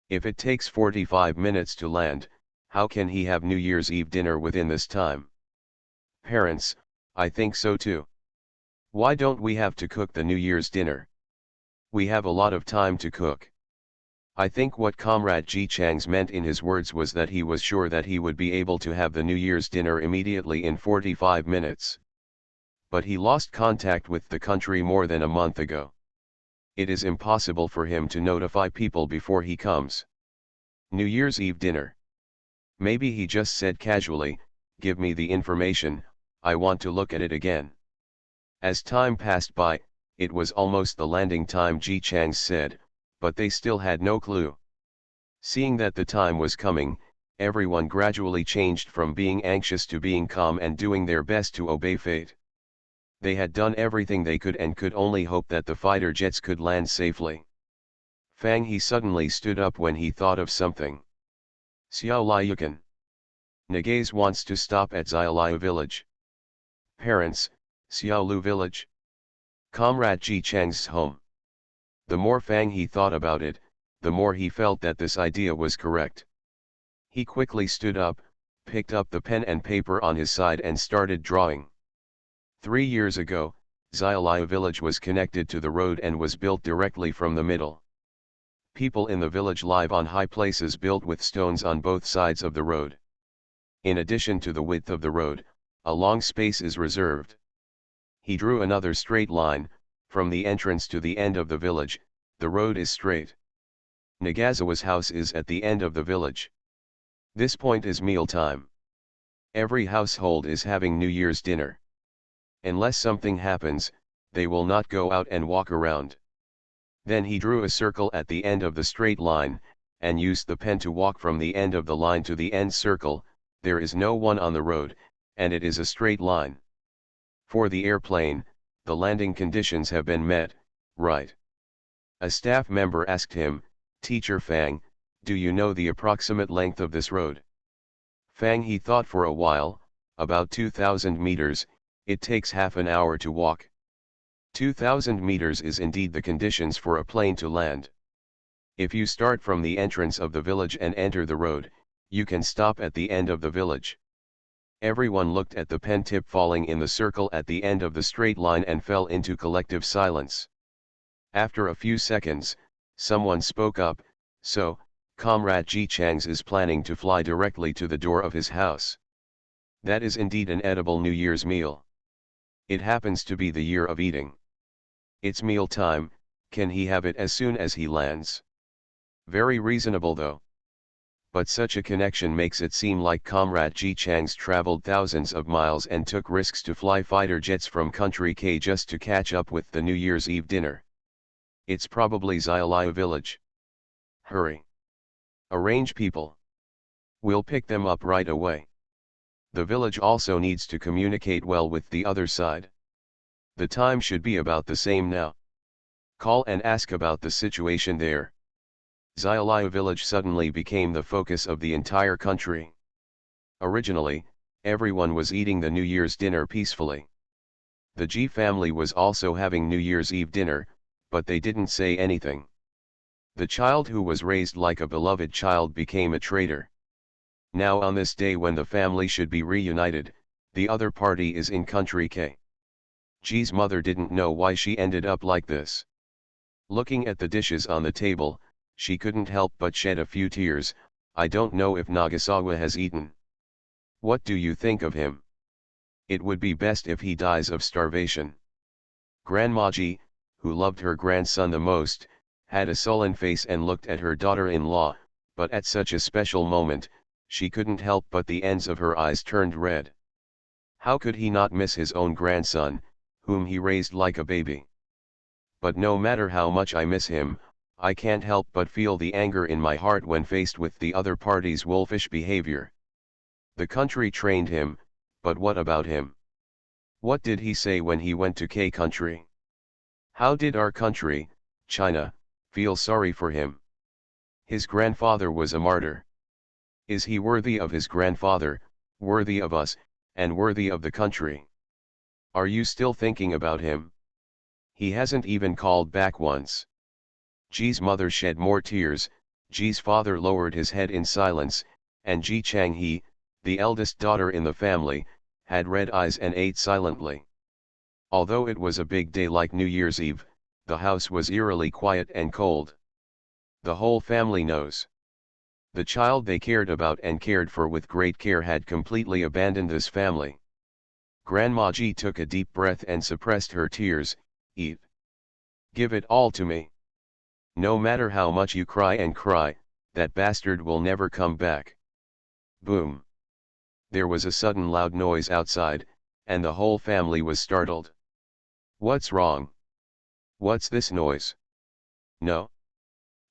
S1: If it takes 45 minutes to land, how can he have New Year's Eve dinner within this time?" "Parents, I think so too. Why don't we have to cook the New Year's dinner? We have a lot of time to cook." I think what Comrade Ji Chang's meant in his words was that he was sure that he would be able to have the New Year's dinner immediately in 45 minutes. But he lost contact with the country more than a month ago. It is impossible for him to notify people before he comes. New Year's Eve dinner. Maybe he just said casually, "Give me the information, I want to look at it again." As time passed by, it was almost the landing time Ji Chang said, but they still had no clue. Seeing that the time was coming, everyone gradually changed from being anxious to being calm and doing their best to obey fate. They had done everything they could and could only hope that the fighter jets could land safely. Fang He suddenly stood up when he thought of something. "Xiao Liukan. Nagaze wants to stop at Xiaoliu village." "Parents, Xiaolu village? Comrade Ji Chang's home." The more Fang He thought about it, the more he felt that this idea was correct. He quickly stood up, picked up the pen and paper on his side and started drawing. 3 years ago, Xiaoliu village was connected to the road and was built directly from the middle. People in the village live on high places built with stones on both sides of the road. In addition to the width of the road, a long space is reserved. He drew another straight line, from the entrance to the end of the village, the road is straight. Nagasawa's house is at the end of the village. This point is meal time. Every household is having New Year's dinner. Unless something happens, they will not go out and walk around. Then he drew a circle at the end of the straight line, and used the pen to walk from the end of the line to the end circle. There is no one on the road, and it is a straight line. For the airplane, the landing conditions have been met, right? A staff member asked him, "Teacher Fang, do you know the approximate length of this road?" Fang He thought for a while, "About 2,000 meters, it takes half an hour to walk." 2,000 meters is indeed the conditions for a plane to land. If you start from the entrance of the village and enter the road, you can stop at the end of the village. Everyone looked at the pen tip falling in the circle at the end of the straight line and fell into collective silence. After a few seconds, someone spoke up, "So, Comrade Ji Chang's is planning to fly directly to the door of his house. That is indeed an edible New Year's meal. It happens to be the year of eating. It's meal time, can he have it as soon as he lands?" Very reasonable though. But such a connection makes it seem like Comrade Ji Chang's traveled thousands of miles and took risks to fly fighter jets from country K just to catch up with the New Year's Eve dinner. It's probably Xiaoliu village. Hurry. Arrange people. We'll pick them up right away. The village also needs to communicate well with the other side. The time should be about the same now. Call and ask about the situation there. Xiaoliu village suddenly became the focus of the entire country. Originally, everyone was eating the New Year's dinner peacefully. The Ji family was also having New Year's Eve dinner, but they didn't say anything. The child who was raised like a beloved child became a traitor. Now on this day when the family should be reunited, the other party is in country K. Ji's mother didn't know why she ended up like this. Looking at the dishes on the table, she couldn't help but shed a few tears. "I don't know if Nagasawa has eaten. What do you think of him? It would be best if he dies of starvation." Grandma Ji, who loved her grandson the most, had a sullen face and looked at her daughter-in-law, but at such a special moment, she couldn't help but the ends of her eyes turned red. How could he not miss his own grandson, whom he raised like a baby? but no matter how much I miss him, I can't help but feel the anger in my heart when faced with the other party's wolfish behavior. The country trained him, but what about him? What did he say when he went to K country? How did our country, China, feel sorry for him? His grandfather was a martyr. Is he worthy of his grandfather, worthy of us, and worthy of the country? Are you still thinking about him? He hasn't even called back once. Ji's mother shed more tears, Ji's father lowered his head in silence, and Ji Changhe, the eldest daughter in the family, had red eyes and ate silently. Although it was a big day like New Year's Eve, the house was eerily quiet and cold. The whole family knows. The child they cared about and cared for with great care had completely abandoned this family. Grandma Ji took a deep breath and suppressed her tears. Eat. Give it all to me. No matter how much you cry and cry, that bastard will never come back. Boom. There was a sudden loud noise outside, and the whole family was startled. What's wrong? What's this noise? No.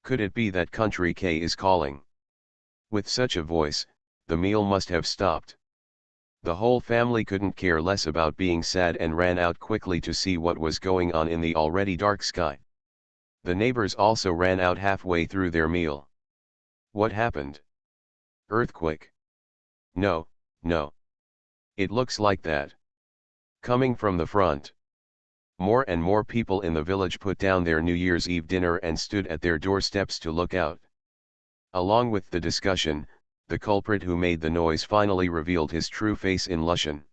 S1: Could it be that Country K is calling? With such a voice, the meal must have stopped. The whole family couldn't care less about being sad and ran out quickly to see what was going on in the already dark sky. The neighbors also ran out halfway through their meal. What happened? Earthquake? No, no. It looks like that. Coming from the front. More and more people in the village put down their New Year's Eve dinner and stood at their doorsteps to look out. Along with the discussion, the culprit who made the noise finally revealed his true face in Lushan.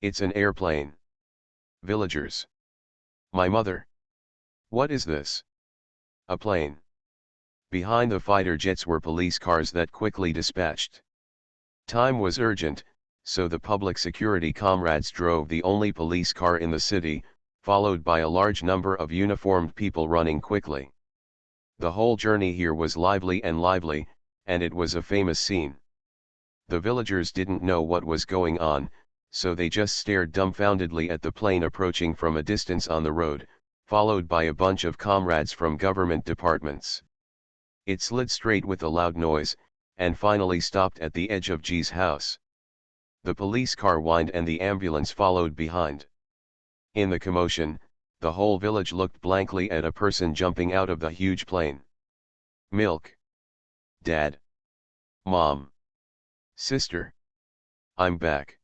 S1: It's an airplane. Villagers. My mother. What is this? A plane. Behind the fighter jets were police cars that quickly dispatched. Time was urgent, so the public security comrades drove the only police car in the city, followed by a large number of uniformed people running quickly. The whole journey here was lively, and it was a famous scene. The villagers didn't know what was going on, so they just stared dumbfoundedly at the plane approaching from a distance on the road, followed by a bunch of comrades from government departments. It slid straight with a loud noise, and finally stopped at the edge of Ji's house. The police car whined and the ambulance followed behind. In the commotion, the whole village looked blankly at a person jumping out of the huge plane. Milk. Dad. Mom. Sister. I'm back.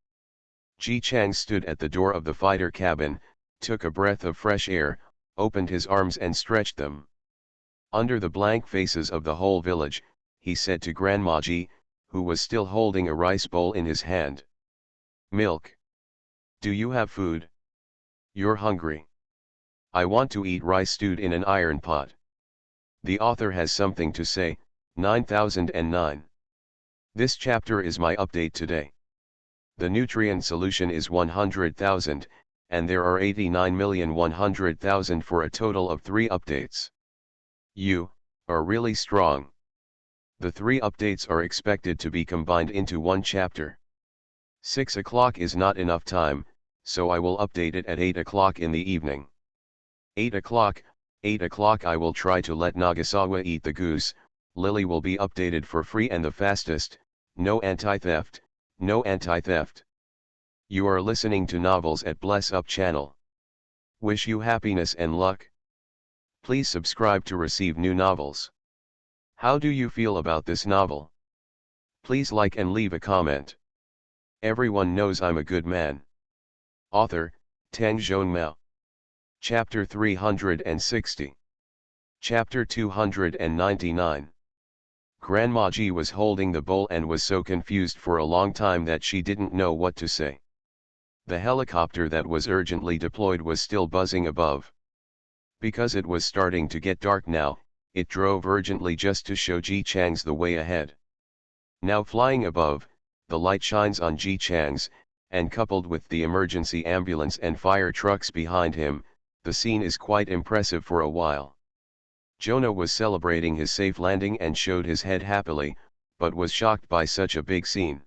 S1: Ji Chang stood at the door of the fighter cabin, took a breath of fresh air, opened his arms and stretched them. Under the blank faces of the whole village, he said to Grandma Ji, who was still holding a rice bowl in his hand. Milk. Do you have food? You're hungry. I want to eat rice stewed in an iron pot. The author has something to say. 9009. This chapter is my update today. The nutrient solution is 100,000, and there are 89,100,000 for a total of 3 updates. You are really strong. The 3 updates are expected to be combined into one chapter. 6 o'clock is not enough time, so I will update it at 8 o'clock in the evening. 8 o'clock I will try to let Nagasawa eat the goose. Lily will be updated for free and the fastest. No anti-theft, no anti-theft. You are listening to Novels at Bless Up channel. Wish you happiness and luck. Please subscribe to receive new novels. How do you feel about this novel? Please like and leave a comment. Everyone knows I'm a good man. Author, Tang Zhongmao. Chapter 360. Chapter 299. Grandma Ji was holding the bowl and was so confused for a long time that she didn't know what to say. The helicopter that was urgently deployed was still buzzing above. Because it was starting to get dark now, it drove urgently just to show Ji Chang's the way ahead. Now flying above, the light shines on Ji Chang's, and coupled with the emergency ambulance and fire trucks behind him, the scene is quite impressive for a while. Jonah was celebrating his safe landing and showed his head happily, but was shocked by such a big scene.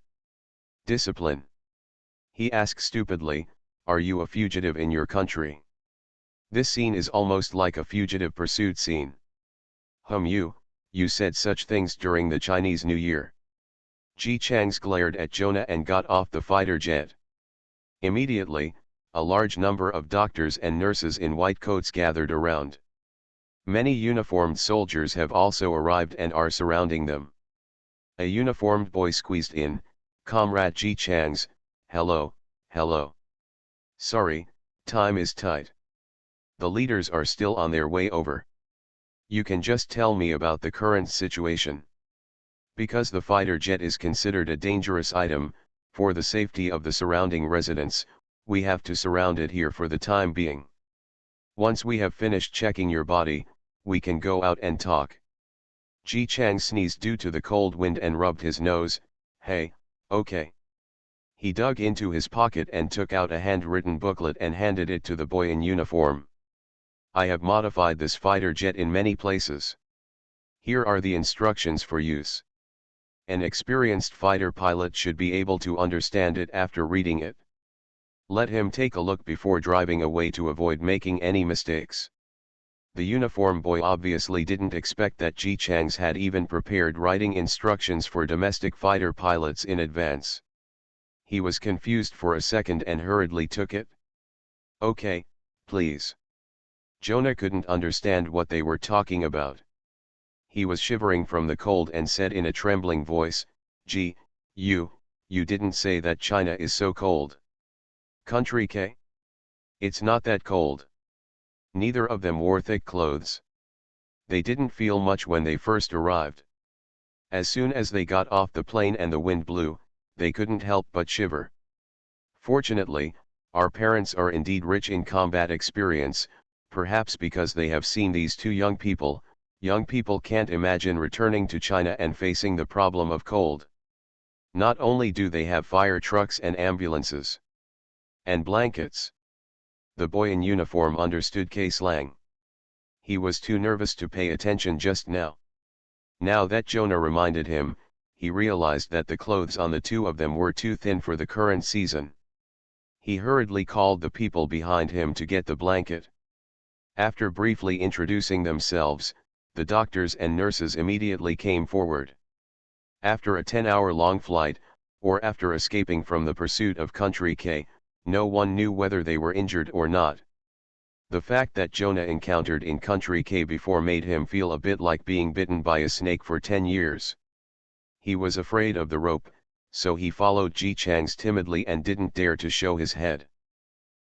S1: Discipline. He asked stupidly, are you a fugitive in your country? This scene is almost like a fugitive pursuit scene. You said such things during the Chinese New Year. Ji Chang's glared at Jonah and got off the fighter jet. Immediately, a large number of doctors and nurses in white coats gathered around. Many uniformed soldiers have also arrived and are surrounding them. A uniformed boy squeezed in, "Comrade Ji Chang's, hello, hello. Sorry, time is tight. The leaders are still on their way over. You can just tell me about the current situation. Because the fighter jet is considered a dangerous item, for the safety of the surrounding residents, we have to surround it here for the time being. Once we have finished checking your body, we can go out and talk." Ji Chang sneezed due to the cold wind and rubbed his nose. "Hey, okay." He dug into his pocket and took out a handwritten booklet and handed it to the boy in uniform. "I have modified this fighter jet in many places. Here are the instructions for use. An experienced fighter pilot should be able to understand it after reading it. Let him take a look before driving away to avoid making any mistakes." The uniform boy obviously didn't expect that Ji Chang's had even prepared writing instructions for domestic fighter pilots in advance. He was confused for a second and hurriedly took it. "Okay, please." Jonah couldn't understand what they were talking about. He was shivering from the cold and said in a trembling voice, "Ji, you didn't say that China is so cold. Country K? It's not that cold." Neither of them wore thick clothes. They didn't feel much when they first arrived. As soon as they got off the plane and the wind blew, they couldn't help but shiver. Fortunately, our parents are indeed rich in combat experience, perhaps because they have seen these two young people can't imagine returning to China and facing the problem of cold. Not only do they have fire trucks and ambulances. And blankets. The boy in uniform understood K-slang. He was too nervous to pay attention just now. Now that Jonah reminded him, he realized that the clothes on the two of them were too thin for the current season. He hurriedly called the people behind him to get the blanket. After briefly introducing themselves, the doctors and nurses immediately came forward. After a 10-hour-long flight, or after escaping from the pursuit of Country K, no one knew whether they were injured or not. The fact that Jonah encountered in Country K before made him feel a bit like being bitten by a snake for 10 years. He was afraid of the rope, so he followed Ji Chang's timidly and didn't dare to show his head.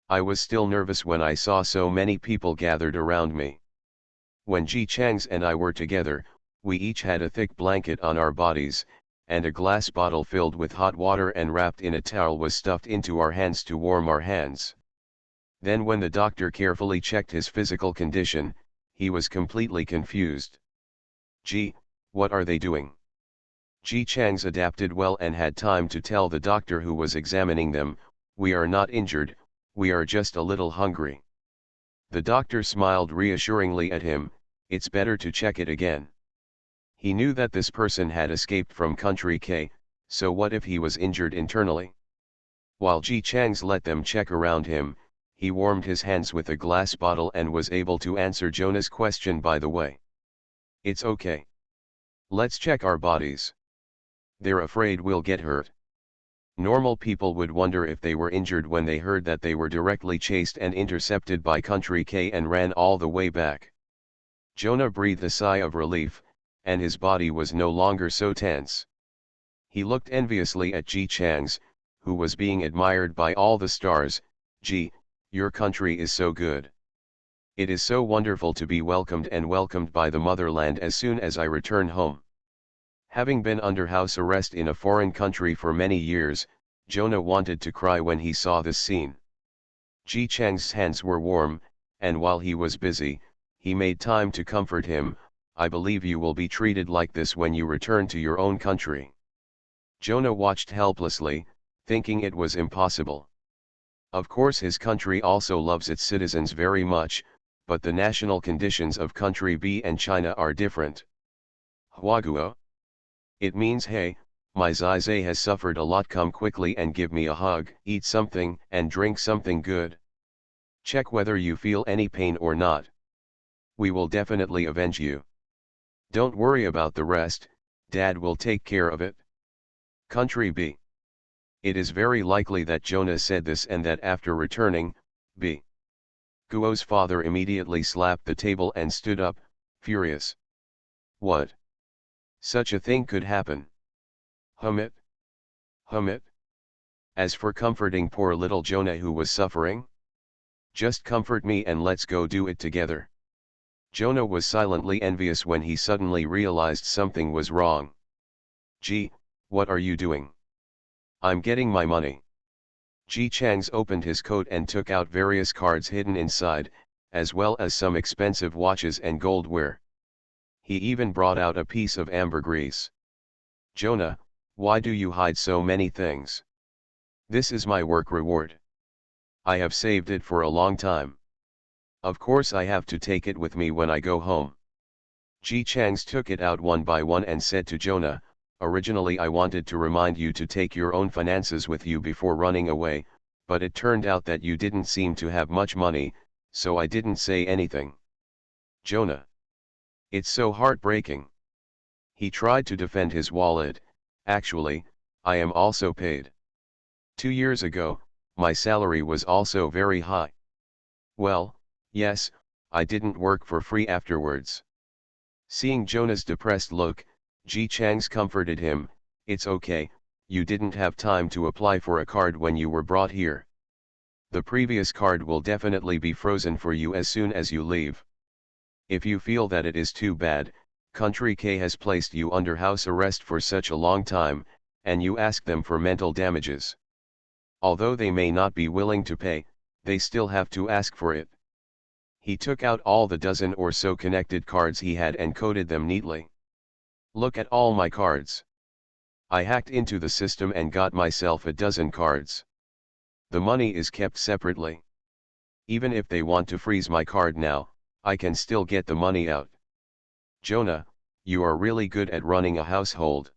S1: I was still nervous when I saw so many people gathered around me. When Ji Chang's and I were together, we each had a thick blanket on our bodies, and a glass bottle filled with hot water and wrapped in a towel was stuffed into our hands to warm our hands. Then when the doctor carefully checked his physical condition, he was completely confused. "Ji, what are they doing?" Ji Chang's adapted well and had time to tell the doctor who was examining them, "We are not injured, we are just a little hungry." The doctor smiled reassuringly at him, "It's better to check it again." He knew that this person had escaped from Country K, so what if he was injured internally? While Ji Chang's let them check around him, he warmed his hands with a glass bottle and was able to answer Jonah's question by the way. "It's okay. Let's check our bodies. They're afraid we'll get hurt." Normal people would wonder if they were injured when they heard that they were directly chased and intercepted by Country K and ran all the way back. Jonah breathed a sigh of relief, and his body was no longer so tense. He looked enviously at Ji Chang's, who was being admired by all the stars. "Ji, your country is so good. It is so wonderful to be welcomed by the motherland as soon as I return home." Having been under house arrest in a foreign country for many years, Jonah wanted to cry when he saw this scene. Ji Chang's hands were warm, and while he was busy, he made time to comfort him. "I believe you will be treated like this when you return to your own country." Jonah watched helplessly, thinking it was impossible. Of course his country also loves its citizens very much, but the national conditions of Country B and China are different. Huaguo? It means hey, my Zai has suffered a lot, come quickly and give me a hug, eat something and drink something good. Check whether you feel any pain or not. We will definitely avenge you. Don't worry about the rest, Dad will take care of it. Country B. It is very likely that Jonah said this and that after returning, B. Guo's father immediately slapped the table and stood up, furious. What? Such a thing could happen. Hum it. Hum it. As for comforting poor little Jonah who was suffering, just comfort me and let's go do it together. Jonah was silently envious when he suddenly realized something was wrong. Gee, what are you doing? I'm getting my money. Ji Chang's opened his coat and took out various cards hidden inside, as well as some expensive watches and goldware. He even brought out a piece of ambergris. Jonah, why do you hide so many things? This is my work reward. I have saved it for a long time. Of course I have to take it with me when I go home. Ji Chang's took it out one by one and said to Jonah, originally I wanted to remind you to take your own finances with you before running away, but it turned out that you didn't seem to have much money, so I didn't say anything. Jonah. It's so heartbreaking. He tried to defend his wallet. Actually, I am also paid. 2 years ago, my salary was also very high. Well, yes, I didn't work for free afterwards. Seeing Jonah's depressed look, Ji Chang's comforted him, it's okay, you didn't have time to apply for a card when you were brought here. The previous card will definitely be frozen for you as soon as you leave. If you feel that it is too bad, Country K has placed you under house arrest for such a long time, and you ask them for mental damages. Although they may not be willing to pay, they still have to ask for it. He took out all the dozen or so connected cards he had and coded them neatly. Look at all my cards. I hacked into the system and got myself a dozen cards. The money is kept separately. Even if they want to freeze my card now, I can still get the money out. Jonah, you are really good at running a household.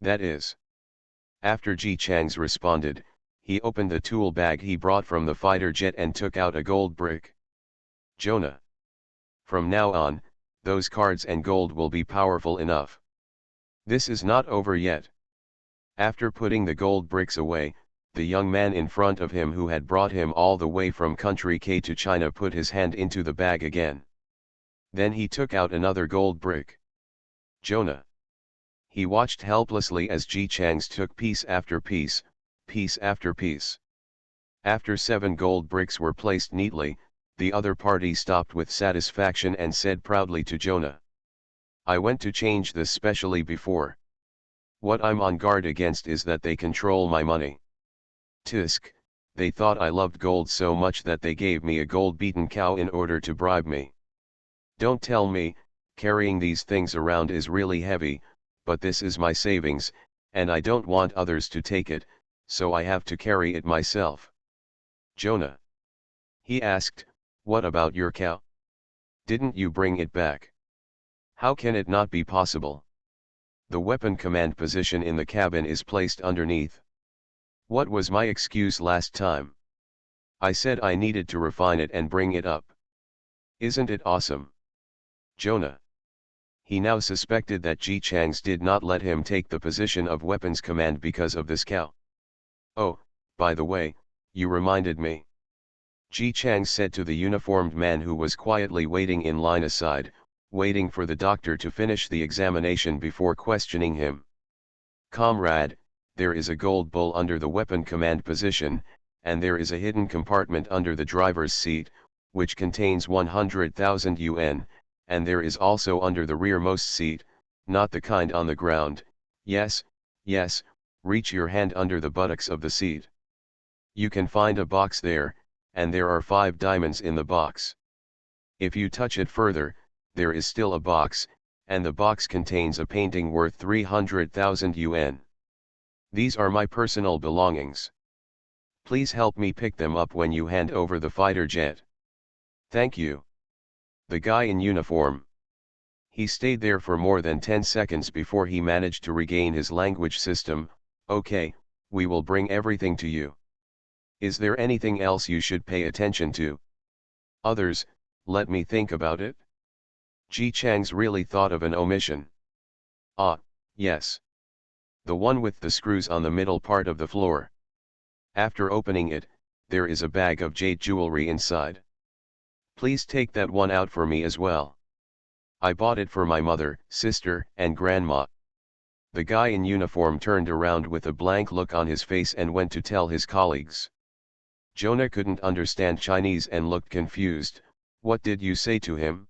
S1: That is. After Ji Chang's responded, he opened the tool bag he brought from the fighter jet and took out a gold brick. Jonah. From now on, those cards and gold will be powerful enough. This is not over yet. After putting the gold bricks away, the young man in front of him who had brought him all the way from Country K to China put his hand into the bag again. Then he took out another gold brick. Jonah. He watched helplessly as Ji Chang's took piece after piece, piece after piece. After 7 gold bricks were placed neatly, the other party stopped with satisfaction and said proudly to Jonah. I went to change this specially before. What I'm on guard against is that they control my money. Tisk, they thought I loved gold so much that they gave me a gold-beaten cow in order to bribe me. Don't tell me, carrying these things around is really heavy, but this is my savings, and I don't want others to take it, so I have to carry it myself. Jonah. He asked, what about your cow? Didn't you bring it back? How can it not be possible? The weapon command position in the cabin is placed underneath. What was my excuse last time? I said I needed to refine it and bring it up. Isn't it awesome? Jonah. He now suspected that Ji Chang's did not let him take the position of weapons command because of this cow. Oh, by the way, you reminded me. Ji Chang said to the uniformed man who was quietly waiting in line aside, waiting for the doctor to finish the examination before questioning him. Comrade, there is a gold bull under the weapon command position, and there is a hidden compartment under the driver's seat, which contains 100,000 yuan, and there is also under the rearmost seat, not the kind on the ground. Yes, yes, reach your hand under the buttocks of the seat. You can find a box there, and there are 5 diamonds in the box. If you touch it further, there is still a box, and the box contains a painting worth 300,000 yuan. These are my personal belongings. Please help me pick them up when you hand over the fighter jet. Thank you. The guy in uniform. He stayed there for more than 10 seconds before he managed to regain his language system. Okay, we will bring everything to you. Is there anything else you should pay attention to? Others, let me think about it. Ji Chang's really thought of an omission. Ah, yes. The one with the screws on the middle part of the floor. After opening it, there is a bag of jade jewelry inside. Please take that one out for me as well. I bought it for my mother, sister, and grandma. The guy in uniform turned around with a blank look on his face and went to tell his colleagues. Jonah couldn't understand Chinese and looked confused. What did you say to him?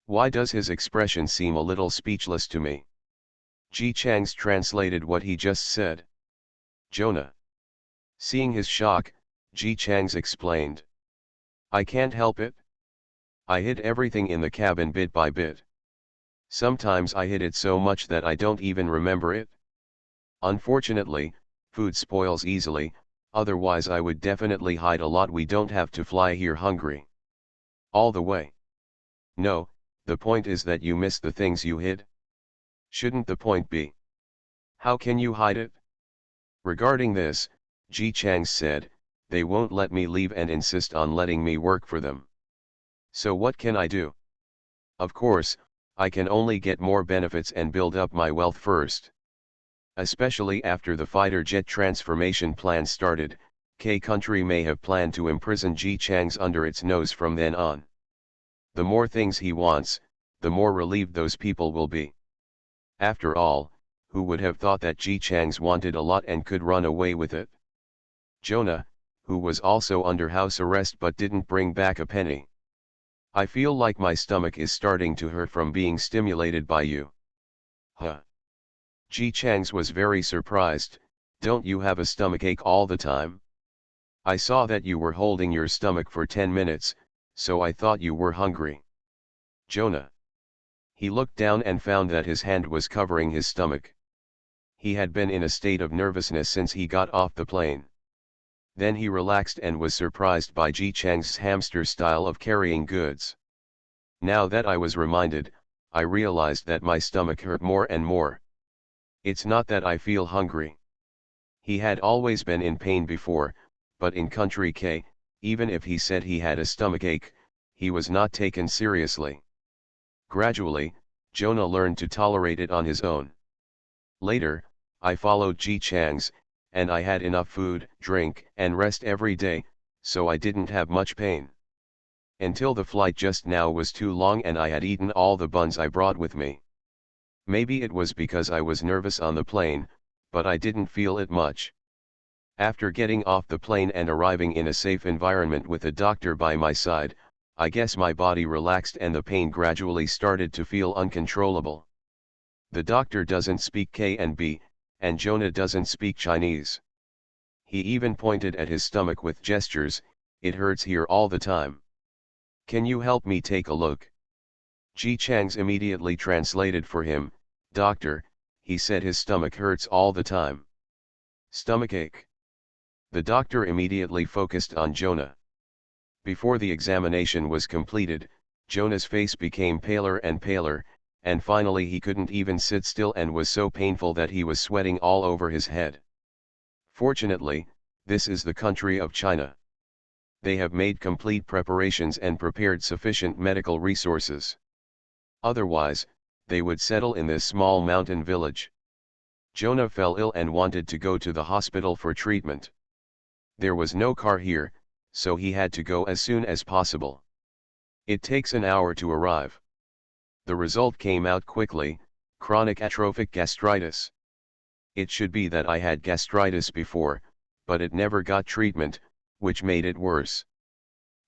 S1: Why does his expression seem a little speechless to me? Ji Chang's translated what he just said. Jonah. Seeing his shock, Ji Chang's explained. I can't help it. I hid everything in the cabin bit by bit. Sometimes I hid it so much that I don't even remember it. Unfortunately, food spoils easily, otherwise I would definitely hide a lot. We don't have to fly here hungry all the way. No, the point is that you miss the things you hid. Shouldn't the point be? How can you hide it? Regarding this, Ji Chang said, they won't let me leave and insist on letting me work for them. So what can I do? Of course, I can only get more benefits and build up my wealth first. Especially after the fighter jet transformation plan started, K country may have planned to imprison Ji Chang's under its nose from then on. The more things he wants, the more relieved those people will be. After all, who would have thought that Ji Chang's wanted a lot and could run away with it? Jonah, who was also under house arrest but didn't bring back a penny. I feel like my stomach is starting to hurt from being stimulated by you. Huh. Ji Chang's was very surprised. Don't you have a stomachache all the time? I saw that you were holding your stomach for 10 minutes, so I thought you were hungry. Jonah. He looked down and found that his hand was covering his stomach. He had been in a state of nervousness since he got off the plane. Then he relaxed and was surprised by Ji Chang's hamster style of carrying goods. Now that I was reminded, I realized that my stomach hurt more and more. It's not that I feel hungry. He had always been in pain before, but in country K, even if he said he had a stomachache, he was not taken seriously. Gradually, Jonah learned to tolerate it on his own. Later, I followed Ji Chang's, and I had enough food, drink, and rest every day, so I didn't have much pain. Until the flight just now was too long and I had eaten all the buns I brought with me. Maybe it was because I was nervous on the plane, but I didn't feel it much. After getting off the plane and arriving in a safe environment with a doctor by my side, I guess my body relaxed and the pain gradually started to feel uncontrollable. The doctor doesn't speak K and B, and Jonah doesn't speak Chinese. He even pointed at his stomach with gestures. It hurts here all the time. Can you help me take a look? Ji Chang's immediately translated for him. Doctor, he said his stomach hurts all the time. Stomachache. The doctor immediately focused on Jonah. Before the examination was completed, Jonah's face became paler and paler, and finally he couldn't even sit still and was so painful that he was sweating all over his head. Fortunately, this is the country of China. They have made complete preparations and prepared sufficient medical resources. Otherwise, they would settle in this small mountain village. Jonah fell ill and wanted to go to the hospital for treatment. There was no car here, so he had to go as soon as possible. It takes an hour to arrive. The result came out quickly: chronic atrophic gastritis. It should be that I had gastritis before, but it never got treatment, which made it worse.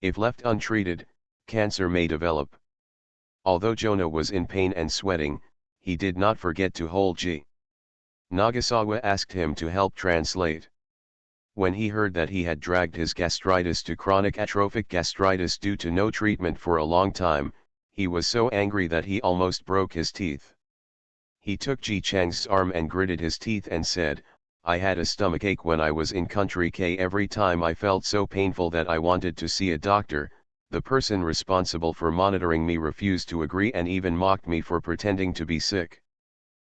S1: If left untreated, cancer may develop. Although Jonah was in pain and sweating, he did not forget to hold Ji. Nagasawa asked him to help translate. When he heard that he had dragged his gastritis to chronic atrophic gastritis due to no treatment for a long time, he was so angry that he almost broke his teeth. He took Ji Chang's arm and gritted his teeth and said, I had a stomachache when I was in country K. Every time I felt so painful that I wanted to see a doctor. The person responsible for monitoring me refused to agree and even mocked me for pretending to be sick.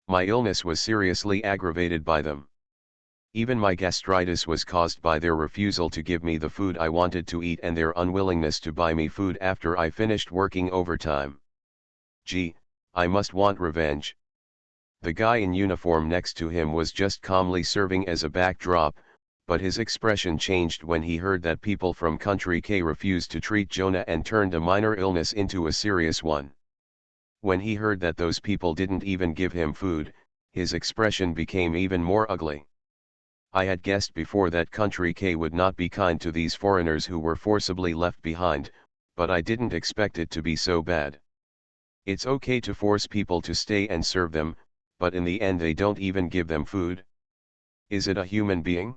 S1: My illness was seriously aggravated by them. Even my gastritis was caused by their refusal to give me the food I wanted to eat and their unwillingness to buy me food after I finished working overtime. Gee, I must want revenge. The guy in uniform next to him was just calmly serving as a backdrop, but his expression changed when he heard that people from Country K refused to treat Jonah and turned a minor illness into a serious one. When he heard that those people didn't even give him food, his expression became even more ugly. I had guessed before that Country K would not be kind to these foreigners who were forcibly left behind, but I didn't expect it to be so bad. It's okay to force people to stay and serve them, but in the end they don't even give them food. Is it a human being?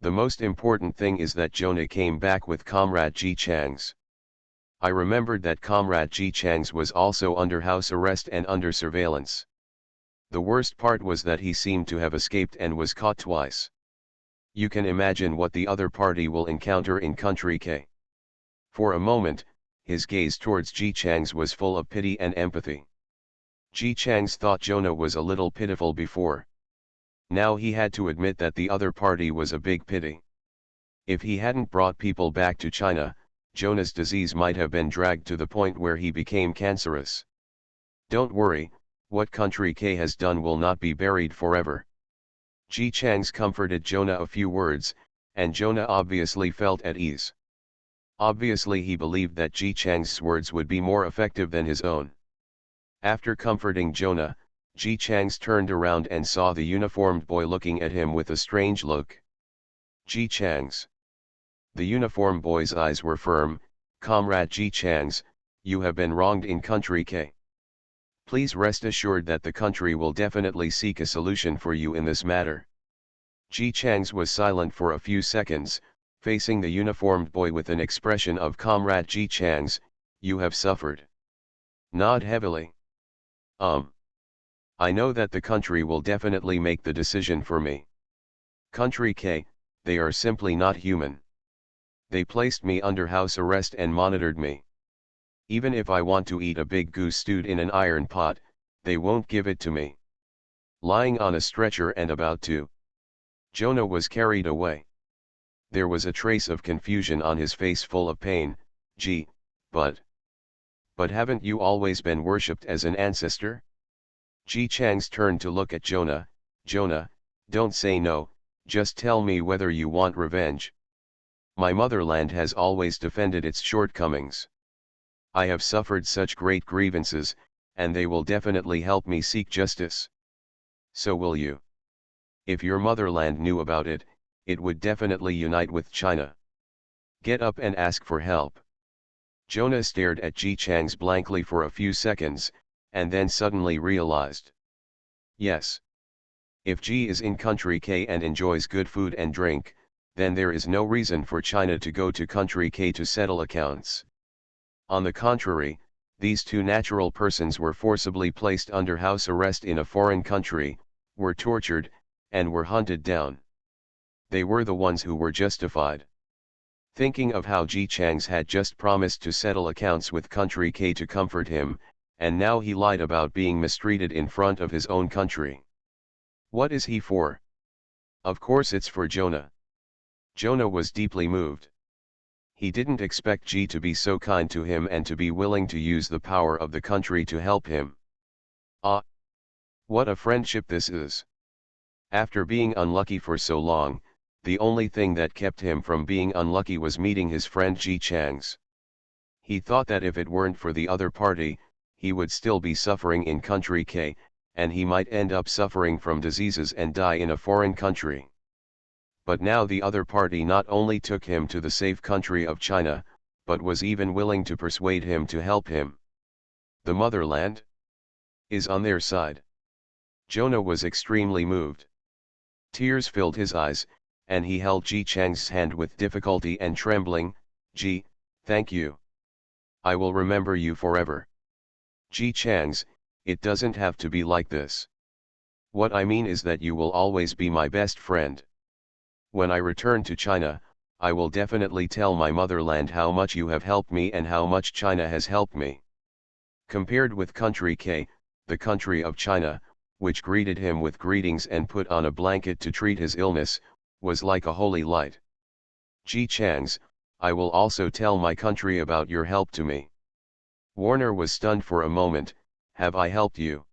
S1: The most important thing is that Jonah came back with Comrade Ji Chang's. I remembered that Comrade Ji Chang's was also under house arrest and under surveillance. The worst part was that he seemed to have escaped and was caught twice. You can imagine what the other party will encounter in Country K. For a moment, his gaze towards Ji Chang's was full of pity and empathy. Ji Chang's thought Jonah was a little pitiful before. Now he had to admit that the other party was a big pity. If he hadn't brought people back to China, Jonah's disease might have been dragged to the point where he became cancerous. Don't worry, what Country K has done will not be buried forever. Ji Chang's comforted Jonah a few words, and Jonah obviously felt at ease. Obviously he believed that Ji Chang's words would be more effective than his own. After comforting Jonah, Ji Chang's turned around and saw the uniformed boy looking at him with a strange look. Ji Chang's. The uniformed boy's eyes were firm. Comrade Ji Chang's, you have been wronged in Country K. Please rest assured that the country will definitely seek a solution for you in this matter. Ji Chang's was silent for a few seconds, facing the uniformed boy with an expression of Comrade Ji Chang's, you have suffered. Nod heavily. I know that the country will definitely make the decision for me. Country K, they are simply not human. They placed me under house arrest and monitored me. Even if I want to eat a big goose stewed in an iron pot, they won't give it to me. Lying on a stretcher and about to. Jonah was carried away. There was a trace of confusion on his face full of pain. Gee, but haven't you always been worshipped as an ancestor? Ji Chang's turned to look at Jonah. Jonah, don't say no, just tell me whether you want revenge. My motherland has always defended its shortcomings. I have suffered such great grievances, and they will definitely help me seek justice. So will you. If your motherland knew about it, it would definitely unite with China. Get up and ask for help. Jonah stared at Ji Chang's blankly for a few seconds, and then suddenly realized. Yes. If Ji is in Country K and enjoys good food and drink, then there is no reason for China to go to Country K to settle accounts. On the contrary, these two natural persons were forcibly placed under house arrest in a foreign country, were tortured, and were hunted down. They were the ones who were justified. Thinking of how Ji Chang's had just promised to settle accounts with Country K to comfort him, and now he lied about being mistreated in front of his own country. What is he for? Of course it's for Jonah. Jonah was deeply moved. He didn't expect Ji to be so kind to him and to be willing to use the power of the country to help him. Ah! What a friendship this is. After being unlucky for so long, the only thing that kept him from being unlucky was meeting his friend Ji Chang's. He thought that if it weren't for the other party, he would still be suffering in Country K, and he might end up suffering from diseases and die in a foreign country. But now the other party not only took him to the safe country of China, but was even willing to persuade him to help him. The motherland is on their side. Jonah was extremely moved. Tears filled his eyes, and he held Ji Chang's hand with difficulty and trembling. Ji, thank you. I will remember you forever. Ji Chang's, it doesn't have to be like this. What I mean is that you will always be my best friend. When I return to China, I will definitely tell my motherland how much you have helped me and how much China has helped me. Compared with Country K, the country of China, which greeted him with greetings and put on a blanket to treat his illness, was like a holy light. Ji Chang's, I will also tell my country about your help to me. Warner was stunned for a moment. Have I helped you?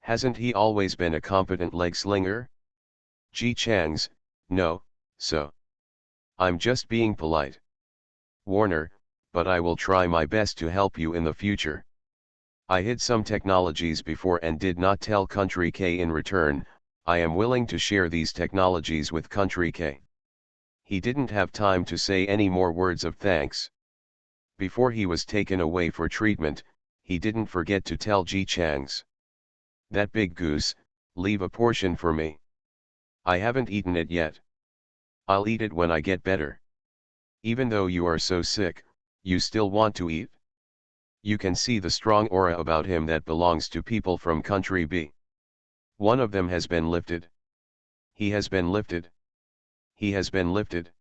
S1: Hasn't he always been a competent leg slinger? Ji Chang's, no, so. I'm just being polite. Warner, but I will try my best to help you in the future. I hid some technologies before and did not tell Country K in return. I am willing to share these technologies with Country K. He didn't have time to say any more words of thanks. Before he was taken away for treatment, he didn't forget to tell Ji Chang's. That big goose, leave a portion for me. I haven't eaten it yet. I'll eat it when I get better. Even though you are so sick, you still want to eat? You can see the strong aura about him that belongs to people from Country B. One of them has been lifted. He has been lifted. He has been lifted.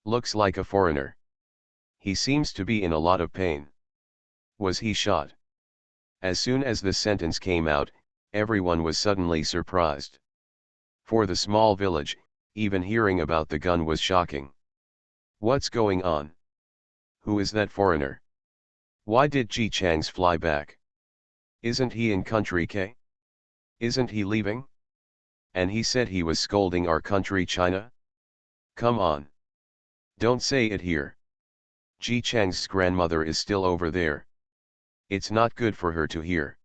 S1: Looks like a foreigner. He seems to be in a lot of pain. Was he shot? As soon as this sentence came out, everyone was suddenly surprised. For the small village, even hearing about the gun was shocking. What's going on? Who is that foreigner? Why did Ji Chang's fly back? Isn't he in Country K? Isn't he leaving? And he said he was scolding our country China? Come on. Don't say it here. Ji Chang's grandmother is still over there. It's not good for her to hear.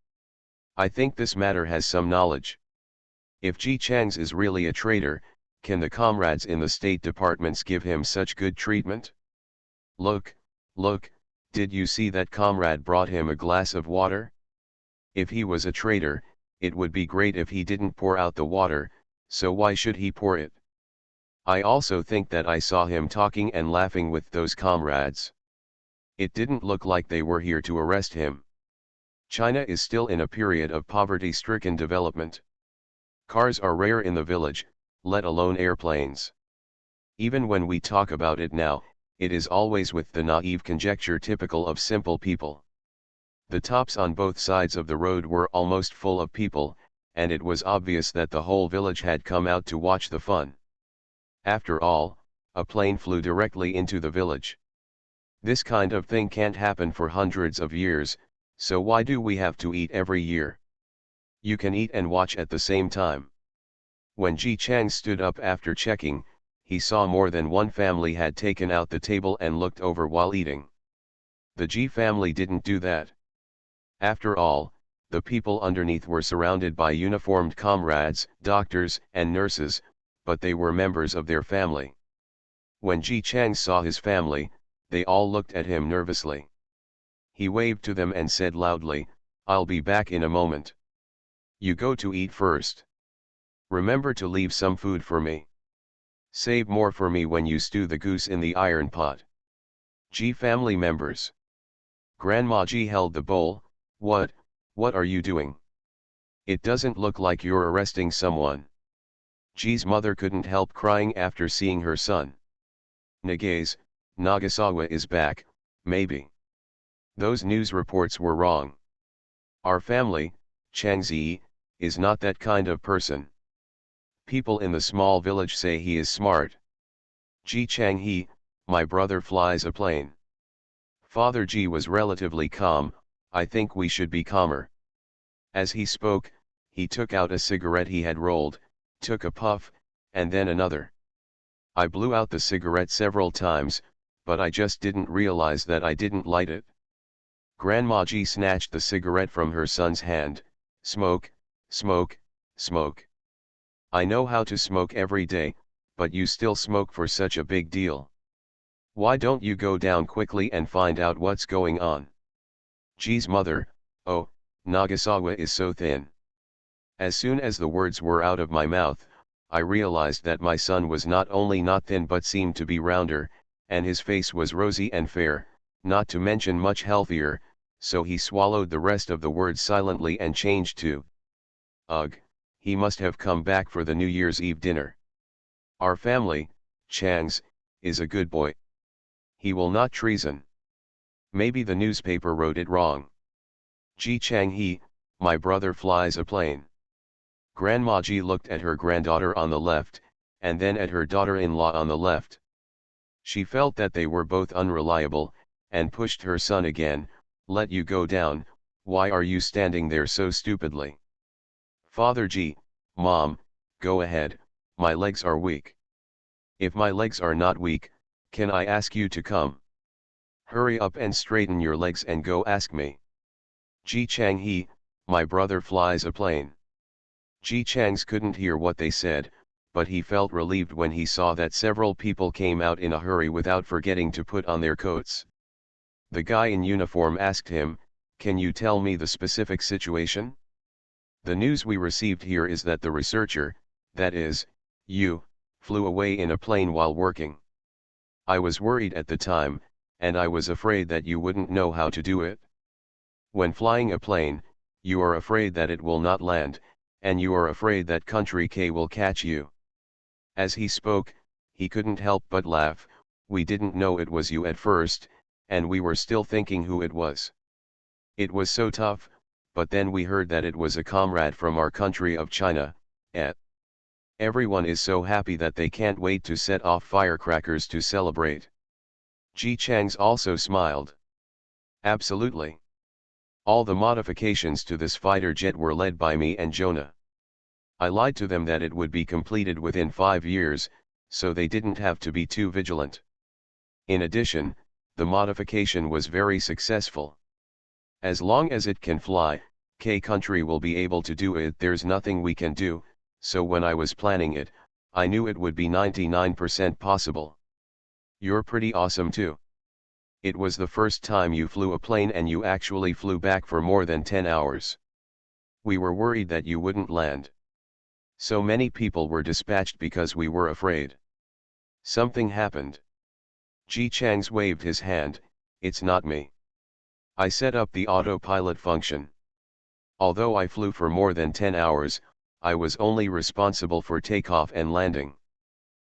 S1: I think this matter has some knowledge. If Ji Chang's is really a traitor, can the comrades in the State Departments give him such good treatment? Look, did you see that comrade brought him a glass of water? If he was a traitor, it would be great if he didn't pour out the water, so why should he pour it? I also think that I saw him talking and laughing with those comrades. It didn't look like they were here to arrest him. China is still in a period of poverty-stricken development. Cars are rare in the village, let alone airplanes. Even when we talk about it now, it is always with the naive conjecture typical of simple people. The tops on both sides of the road were almost full of people, and it was obvious that the whole village had come out to watch the fun. After all, a plane flew directly into the village. This kind of thing can't happen for hundreds of years, so why do we have to eat every year? You can eat and watch at the same time. When Ji Chang stood up after checking, he saw more than one family had taken out the table and looked over while eating. The Ji family didn't do that. After all, the people underneath were surrounded by uniformed comrades, doctors, and nurses, but they were members of their family. When Ji Chang saw his family, they all looked at him nervously. He waved to them and said loudly, "I'll be back in a moment. You go to eat first. Remember to leave some food for me. Save more for me when you stew the goose in the iron pot." Ji family members. Grandma Ji held the bowl. What are you doing? It doesn't look like you're arresting someone." Ji's mother couldn't help crying after seeing her son. Nagasawa is back, maybe. Those news reports were wrong. Our family, Changzi, is not that kind of person. People in the small village say he is smart. Ji Changhe, my brother flies a plane. Father Ji was relatively calm. I think we should be calmer. As he spoke, he took out a cigarette he had rolled, took a puff, and then another. I blew out the cigarette several times, but I just didn't realize that I didn't light it. Grandma Ji snatched the cigarette from her son's hand. Smoke, smoke, smoke. I know how to smoke every day, but you still smoke for such a big deal. Why don't you go down quickly and find out what's going on? Ji's mother, oh, Nagasawa is so thin. As soon as the words were out of my mouth, I realized that my son was not only not thin but seemed to be rounder, and his face was rosy and fair, not to mention much healthier, so he swallowed the rest of the words silently and changed to, "Ugh, he must have come back for the New Year's Eve dinner. Our family, Chang's, is a good boy. He will not treason. Maybe the newspaper wrote it wrong. Ji Changhe, my brother flies a plane. Grandma G looked at her granddaughter on the left, and then at her daughter-in-law on the left. She felt that they were both unreliable, and pushed her son again. Let you go down, why are you standing there so stupidly? Father G, Mom, go ahead, my legs are weak. If my legs are not weak, can I ask you to come? Hurry up and straighten your legs and go ask me. Ji Chang he, my brother flies a plane. Ji Chang's couldn't hear what they said, but he felt relieved when he saw that several people came out in a hurry without forgetting to put on their coats. The guy in uniform asked him, "Can you tell me the specific situation?" "The news we received here is that the researcher, that is, you, flew away in a plane while working. I was worried at the time, and I was afraid that you wouldn't know how to do it. When flying a plane, you are afraid that it will not land, and you are afraid that country K will catch you." As he spoke, he couldn't help but laugh. "We didn't know it was you at first, and we were still thinking who it was. It was so tough, but then we heard that it was a comrade from our country of China, Everyone is so happy that they can't wait to set off firecrackers to celebrate." Ji Chang's also smiled. "Absolutely. All the modifications to this fighter jet were led by me and Jonah. I lied to them that it would be completed within 5 years, so they didn't have to be too vigilant. In addition, the modification was very successful. As long as it can fly, K country will be able to do it. There's nothing we can do, so when I was planning it, I knew it would be 99% possible. You're pretty awesome too. It was the first time you flew a plane and you actually flew back for more than 10 hours. We were worried that you wouldn't land. So many people were dispatched because we were afraid. Something happened." Ji Chang's waved his hand. "It's not me. I set up the autopilot function. Although I flew for more than 10 hours, I was only responsible for takeoff and landing."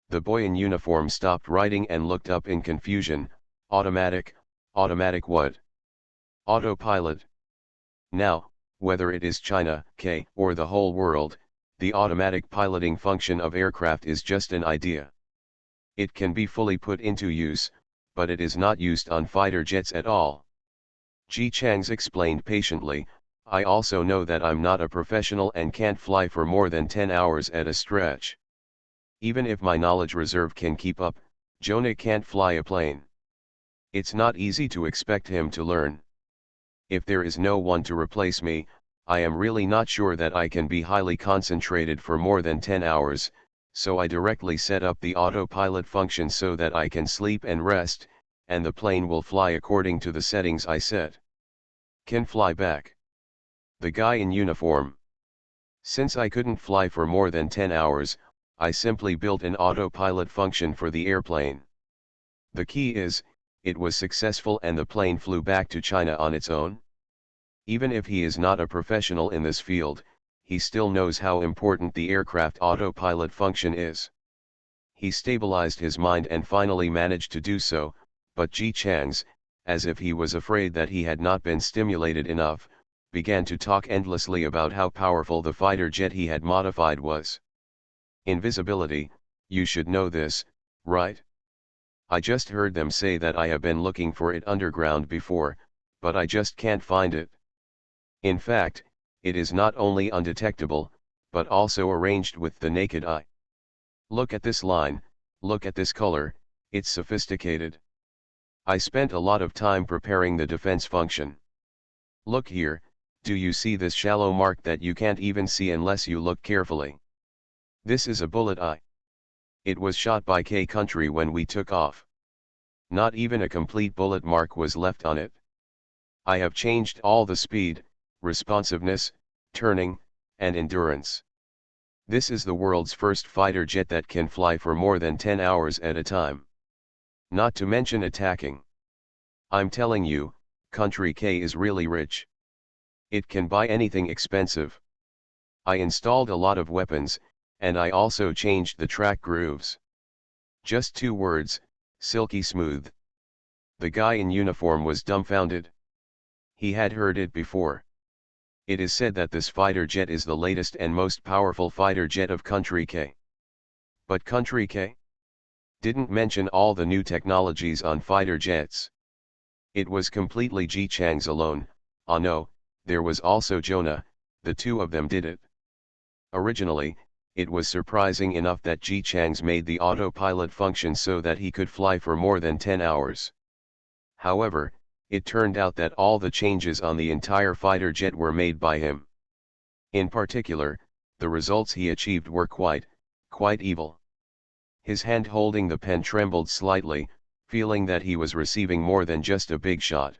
S1: The boy in uniform stopped writing and looked up in confusion. Automatic what? Autopilot. Now, whether it is China, K, or the whole world, the automatic piloting function of aircraft is just an idea. It can be fully put into use, but it is not used on fighter jets at all. Ji Chang's explained patiently, "I also know that I'm not a professional and can't fly for more than 10 hours at a stretch. Even if my knowledge reserve can keep up, Jonah can't fly a plane. It's not easy to expect him to learn. If there is no one to replace me, I am really not sure that I can be highly concentrated for more than 10 hours, so I directly set up the autopilot function so that I can sleep and rest, and the plane will fly according to the settings I set. Can fly back." The guy in uniform: "Since I couldn't fly for more than 10 hours, I simply built an autopilot function for the airplane. The key is, it was successful and the plane flew back to China on its own." Even if he is not a professional in this field, he still knows how important the aircraft autopilot function is. He stabilized his mind and finally managed to do so, but Ji Chang's, as if he was afraid that he had not been stimulated enough, began to talk endlessly about how powerful the fighter jet he had modified was. "Invisibility, you should know this, right? I just heard them say that I have been looking for it underground before, but I just can't find it. In fact, it is not only undetectable, but also arranged with the naked eye. Look at this line, look at this color, it's sophisticated. I spent a lot of time preparing the defense function. Look here, do you see this shallow mark that you can't even see unless you look carefully? This is a bullet eye. It was shot by K country when we took off. Not even a complete bullet mark was left on it. I have changed all the speed, responsiveness, turning, and endurance. This is the world's first fighter jet that can fly for more than 10 hours at a time. Not to mention attacking. I'm telling you, country K is really rich. It can buy anything expensive. I installed a lot of weapons, and I also changed the track grooves. Just 2 words, silky smooth." The guy in uniform was dumbfounded. He had heard it before. It is said that this fighter jet is the latest and most powerful fighter jet of Country K. But Country K didn't mention all the new technologies on fighter jets. It was completely Ji Chang's alone. Ah no, there was also Jonah, the two of them did it. Originally, it was surprising enough that Ji Chang's made the autopilot function so that he could fly for more than 10 hours. However, it turned out that all the changes on the entire fighter jet were made by him. In particular, the results he achieved were quite evil. His hand holding the pen trembled slightly, feeling that he was receiving more than just a big shot.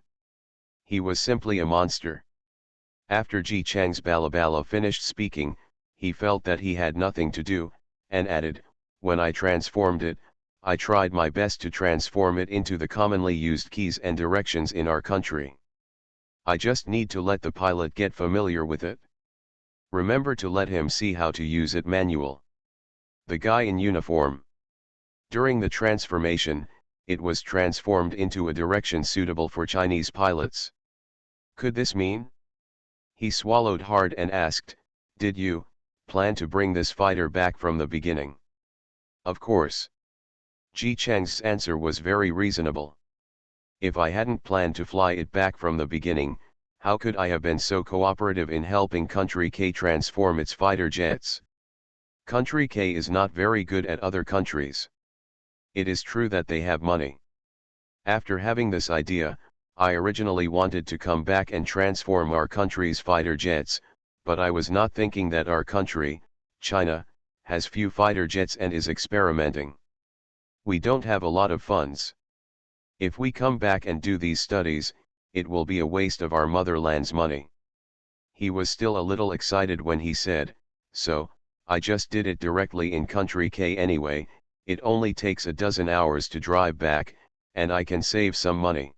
S1: He was simply a monster. After Ji Chang's balabala finished speaking, he felt that he had nothing to do, and added, "When I transformed it, I tried my best to transform it into the commonly used keys and directions in our country. I just need to let the pilot get familiar with it. Remember to let him see how to use it manual." The guy in uniform. During the transformation, it was transformed into a direction suitable for Chinese pilots. Could this mean? He swallowed hard and asked, "Did you plan to bring this fighter back from the beginning?" Of course. Ji Chang's answer was very reasonable. If I hadn't planned to fly it back from the beginning, how could I have been so cooperative in helping Country K transform its fighter jets? Country K is not very good at other countries. It is true that they have money. After having this idea, I originally wanted to come back and transform our country's fighter jets, but I was not thinking that our country, China, has few fighter jets and is experimenting. We don't have a lot of funds. If we come back and do these studies, it will be a waste of our motherland's money. He was still a little excited when he said, "So, I just did it directly in Country K anyway, it only takes a dozen hours to drive back, and I can save some money.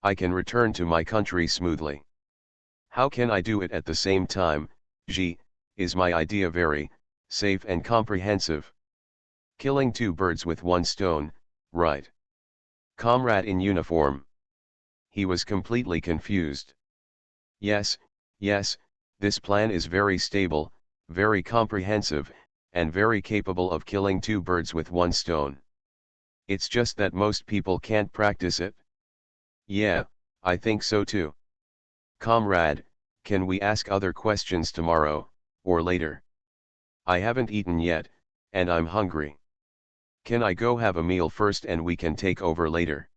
S1: I can return to my country smoothly. How can I do it at the same time? Ji, is my idea very safe and comprehensive? Killing two birds with one stone, right?" Comrade in uniform. He was completely confused. Yes, this plan is very stable, very comprehensive, and very capable of killing two birds with one stone. It's just that most people can't practice it. Yeah, I think so too. Comrade, can we ask other questions tomorrow, or later? I haven't eaten yet, and I'm hungry. Can I go have a meal first and we can take over later?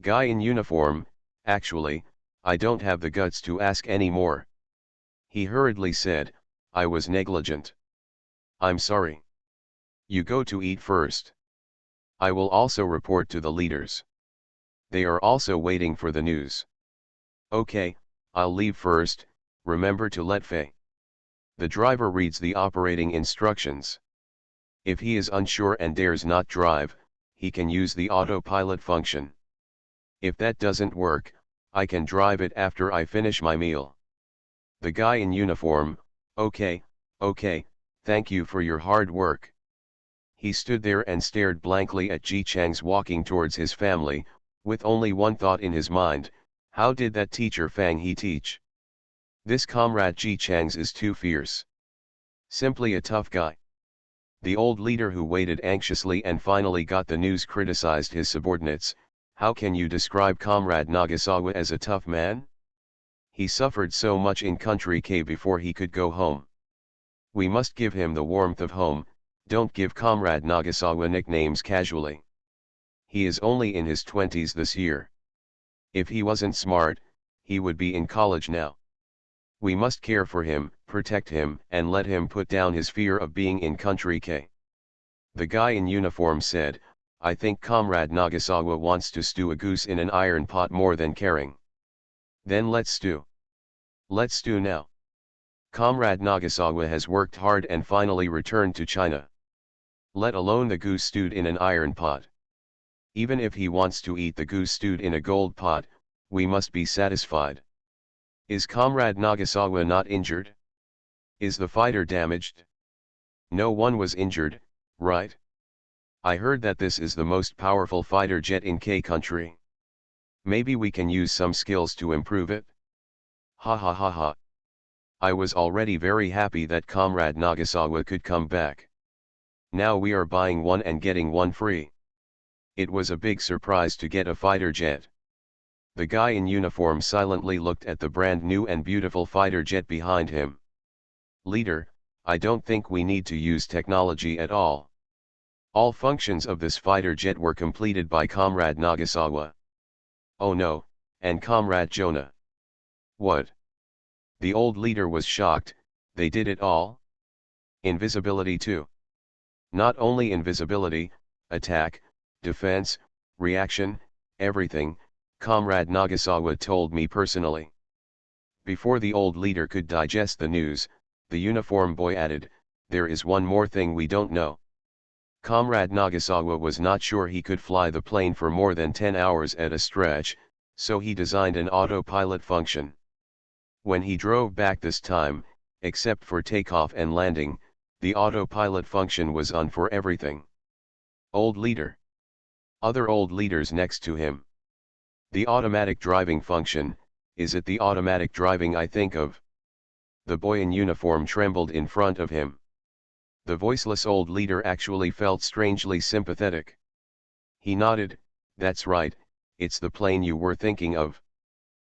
S1: Guy in uniform, actually, I don't have the guts to ask any more. He hurriedly said, "I was negligent. I'm sorry. You go to eat first. I will also report to the leaders. They are also waiting for the news." "Okay, I'll leave first, remember to let Fei." The driver reads the operating instructions. If he is unsure and dares not drive, he can use the autopilot function. If that doesn't work, I can drive it after I finish my meal. The guy in uniform, okay, thank you for your hard work." He stood there and stared blankly at Ji Chang's walking towards his family, with only one thought in his mind: how did that teacher Fang He teach? This comrade Ji Chang's is too fierce. Simply a tough guy. The old leader who waited anxiously and finally got the news criticized his subordinates. "How can you describe Comrade Nagasawa as a tough man? He suffered so much in Country K before he could go home. We must give him the warmth of home, don't give Comrade Nagasawa nicknames casually. He is only in his 20s this year. If he wasn't smart, he would be in college now. We must care for him, protect him, and let him put down his fear of being in Country K." The guy in uniform said, "I think Comrade Nagasawa wants to stew a goose in an iron pot more than caring. Then let's stew. Let's stew now. Comrade Nagasawa has worked hard and finally returned to China. Let alone the goose stewed in an iron pot. Even if he wants to eat the goose stewed in a gold pot, we must be satisfied. Is Comrade Nagasawa not injured? Is the fighter damaged? No one was injured, right? I heard that this is the most powerful fighter jet in K country. Maybe we can use some skills to improve it? Ha ha ha ha." I was already very happy that Comrade Nagasawa could come back. Now we are buying one and getting one free. It was a big surprise to get a fighter jet. The guy in uniform silently looked at the brand new and beautiful fighter jet behind him. Leader, I don't think we need to use technology at all. All functions of this fighter jet were completed by Comrade Nagasawa. Oh no, and Comrade Jonah. What? The old leader was shocked. They did it all? Invisibility too. Not only invisibility, attack, defense, reaction, everything, Comrade Nagasawa told me personally. Before the old leader could digest the news, the uniform boy added, there is one more thing we don't know. Comrade Nagasawa was not sure he could fly the plane for more than 10 hours at a stretch, so he designed an autopilot function. When he drove back this time, except for takeoff and landing, the autopilot function was on for everything. Old leader. Other old leaders next to him. The automatic driving function, is it the automatic driving I think of? The boy in uniform trembled in front of him. The voiceless old leader actually felt strangely sympathetic. He nodded, that's right, it's the plane you were thinking of.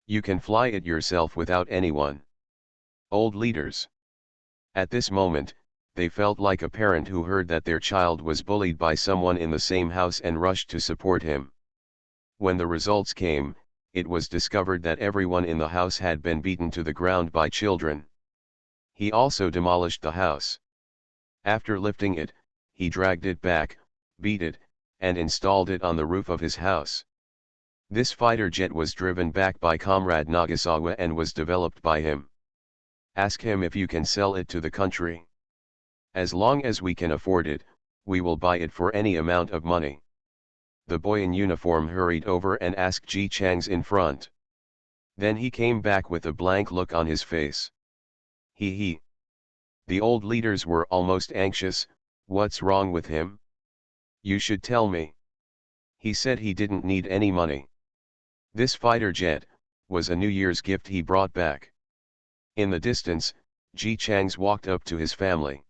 S1: You can fly it yourself without anyone. Old leaders. At this moment, they felt like a parent who heard that their child was bullied by someone in the same house and rushed to support him. When the results came, it was discovered that everyone in the house had been beaten to the ground by children. He also demolished the house. After lifting it, he dragged it back, beat it, and installed it on the roof of his house. This fighter jet was driven back by Comrade Nagasawa and was developed by him. Ask him if you can sell it to the country. As long as we can afford it, we will buy it for any amount of money. The boy in uniform hurried over and asked Ji Chang's in front. Then he came back with a blank look on his face. He. The old leaders were almost anxious. What's wrong with him? You should tell me. He said he didn't need any money. This fighter jet was a New Year's gift he brought back. In the distance, Ji Chang's walked up to his family.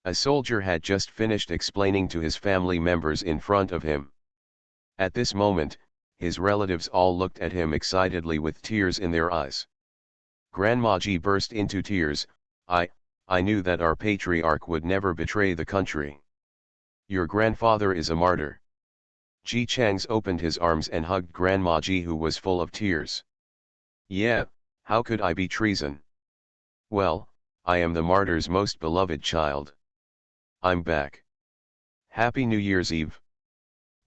S1: A soldier had just finished explaining to his family members in front of him. At this moment, his relatives all looked at him excitedly with tears in their eyes. Grandma Ji burst into tears. I knew that our patriarch would never betray the country. Your grandfather is a martyr. Ji Chang's opened his arms and hugged Grandma Ji, who was full of tears. Yeah, how could I be treason? Well, I am the martyr's most beloved child. I'm back. Happy New Year's Eve.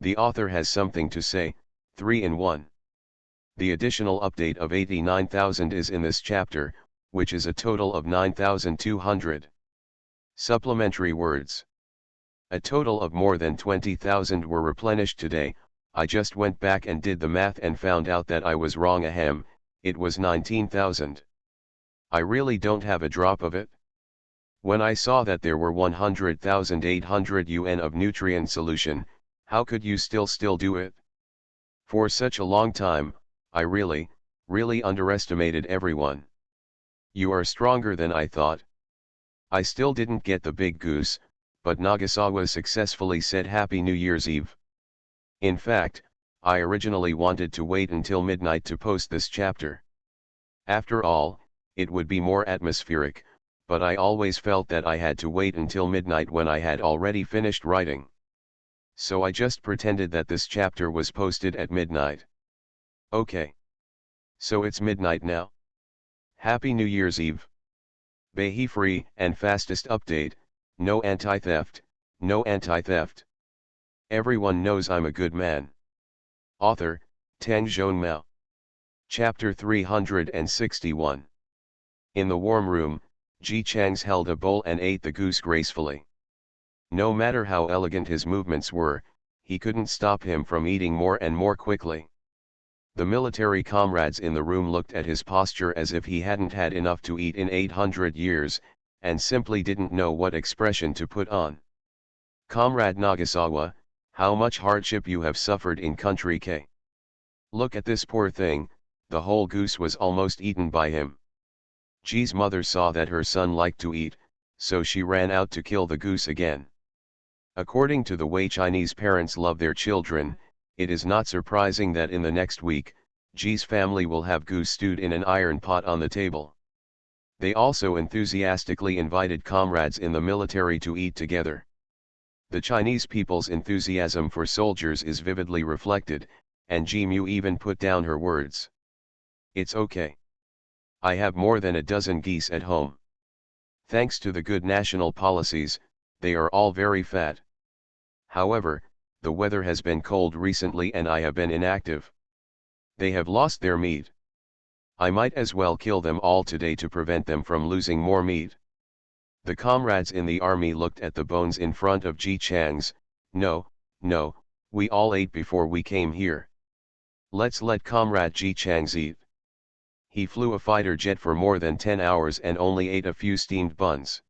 S1: The author has something to say, 3 in 1. The additional update of 89,000 is in this chapter, which is a total of 9,200. Supplementary words. A total of more than 20,000 were replenished today. I just went back and did the math and found out that I was wrong. Ahem, it was 19,000. I really don't have a drop of it. When I saw that there were 100,800 UN of nutrient solution, how could you still do it? For such a long time, I really underestimated everyone. You are stronger than I thought. I still didn't get the big goose, but Nagasawa successfully said Happy New Year's Eve. In fact, I originally wanted to wait until midnight to post this chapter. After all, it would be more atmospheric, but I always felt that I had to wait until midnight when I had already finished writing. So I just pretended that this chapter was posted at midnight. Okay. So it's midnight now. Happy New Year's Eve. Behi free and fastest update, no anti-theft, no anti-theft. Everyone knows I'm a good man. Author, Tang Zhongmao. Chapter 361. In the warm room, Ji Chang's held a bowl and ate the goose gracefully. No matter how elegant his movements were, he couldn't stop him from eating more and more quickly. The military comrades in the room looked at his posture as if he hadn't had enough to eat in 800 years, and simply didn't know what expression to put on. Comrade Nagasawa, how much hardship you have suffered in country K. Look at this poor thing, the whole goose was almost eaten by him. Ji's mother saw that her son liked to eat, so she ran out to kill the goose again. According to the way Chinese parents love their children, it is not surprising that in the next week, Ji's family will have goose stewed in an iron pot on the table. They also enthusiastically invited comrades in the military to eat together. The Chinese people's enthusiasm for soldiers is vividly reflected, and Ji Mu even put down her words. It's okay. I have more than a dozen geese at home. Thanks to the good national policies, they are all very fat. However, the weather has been cold recently and I have been inactive. They have lost their meat. I might as well kill them all today to prevent them from losing more meat. The comrades in the army looked at the bones in front of Ji Chang's. No, we all ate before we came here. Let's let Comrade Ji Chang's eat. He flew a fighter jet for more than 10 hours and only ate a few steamed buns.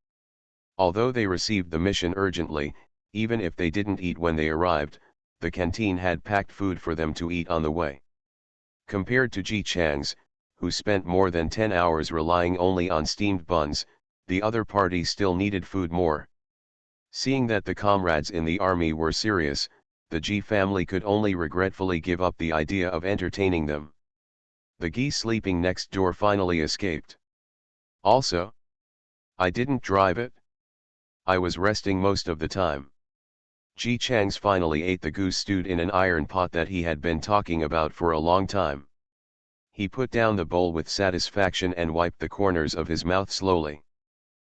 S1: Although they received the mission urgently, even if they didn't eat when they arrived, the canteen had packed food for them to eat on the way. Compared to Ji Chang's, who spent more than 10 hours relying only on steamed buns, the other party still needed food more. Seeing that the comrades in the army were serious, the Ji family could only regretfully give up the idea of entertaining them. The geese sleeping next door finally escaped. Also, I didn't drive it. I was resting most of the time. Ji Chang's finally ate the goose stewed in an iron pot that he had been talking about for a long time. He put down the bowl with satisfaction and wiped the corners of his mouth slowly.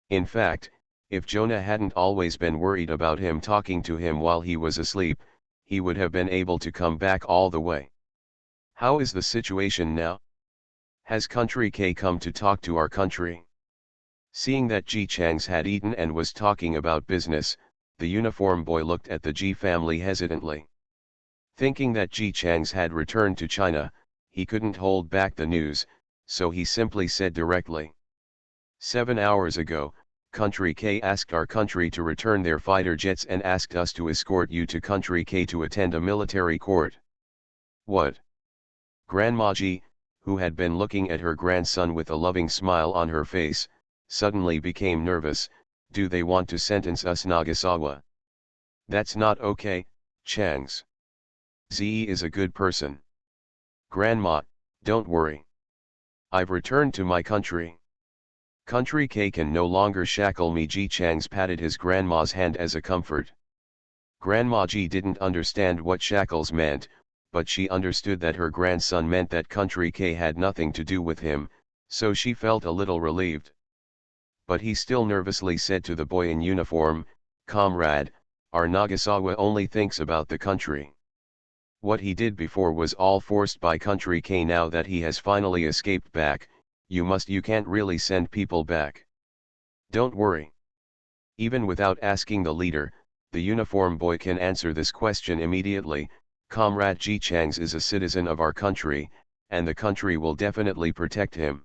S1: In fact, if Jonah hadn't always been worried about him talking to him while he was asleep, he would have been able to come back all the way. How is the situation now? Has Country K come to talk to our country? Seeing that Ji Chang's had eaten and was talking about business, the uniform boy looked at the Ji family hesitantly. Thinking that Ji Chang's had returned to China, he couldn't hold back the news, so he simply said directly. 7 hours ago, Country K asked our country to return their fighter jets and asked us to escort you to Country K to attend a military court. What? Grandma Ji, who had been looking at her grandson with a loving smile on her face, suddenly became nervous. Do they want to sentence us Nagasawa? That's not okay, Changs. Ze is a good person. Grandma, don't worry. I've returned to my country. Country K can no longer shackle me. Ji Changs patted his grandma's hand as a comfort. Grandma Ji didn't understand what shackles meant, but she understood that her grandson meant that Country K had nothing to do with him, so she felt a little relieved. But he still nervously said to the boy in uniform, Comrade, our Nagasawa only thinks about the country. What he did before was all forced by Country K. Now that he has finally escaped back, you can't really send people back. Don't worry. Even without asking the leader, the uniform boy can answer this question immediately. Comrade Ji Changs is a citizen of our country, and the country will definitely protect him.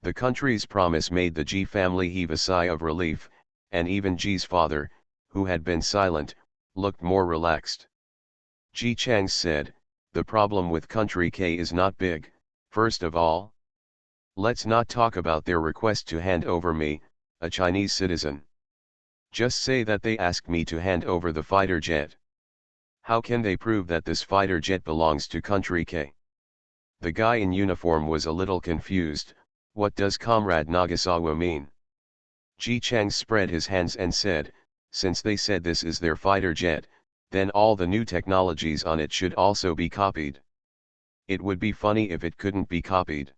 S1: The country's promise made the Ji family heave a sigh of relief, and even Ji's father, who had been silent, looked more relaxed. Ji Changs said, the problem with Country K is not big. First of all, let's not talk about their request to hand over me, a Chinese citizen. Just say that they asked me to hand over the fighter jet. How can they prove that this fighter jet belongs to Country K? The guy in uniform was a little confused. What does Comrade Nagasawa mean? Ji Changs spread his hands and said, since they said this is their fighter jet, then all the new technologies on it should also be copied. It would be funny if it couldn't be copied.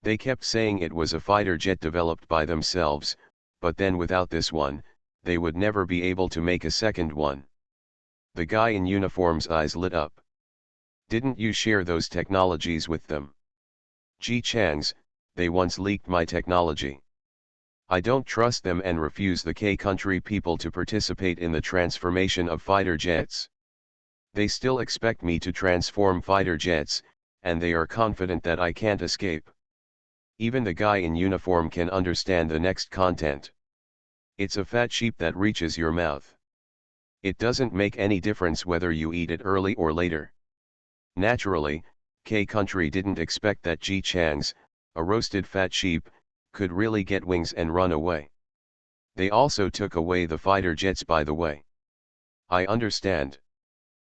S1: They kept saying it was a fighter jet developed by themselves, but then without this one, they would never be able to make a second one. The guy in uniform's eyes lit up. Didn't you share those technologies with them? Ji Changs, they once leaked my technology. I don't trust them and refuse the K country people to participate in the transformation of fighter jets. They still expect me to transform fighter jets, and they are confident that I can't escape. Even the guy in uniform can understand the next content. It's a fat sheep that reaches your mouth. It doesn't make any difference whether you eat it early or later. Naturally, K country didn't expect that Ji Changs, a roasted fat sheep, could really get wings and run away. They also took away the fighter jets, by the way. I understand.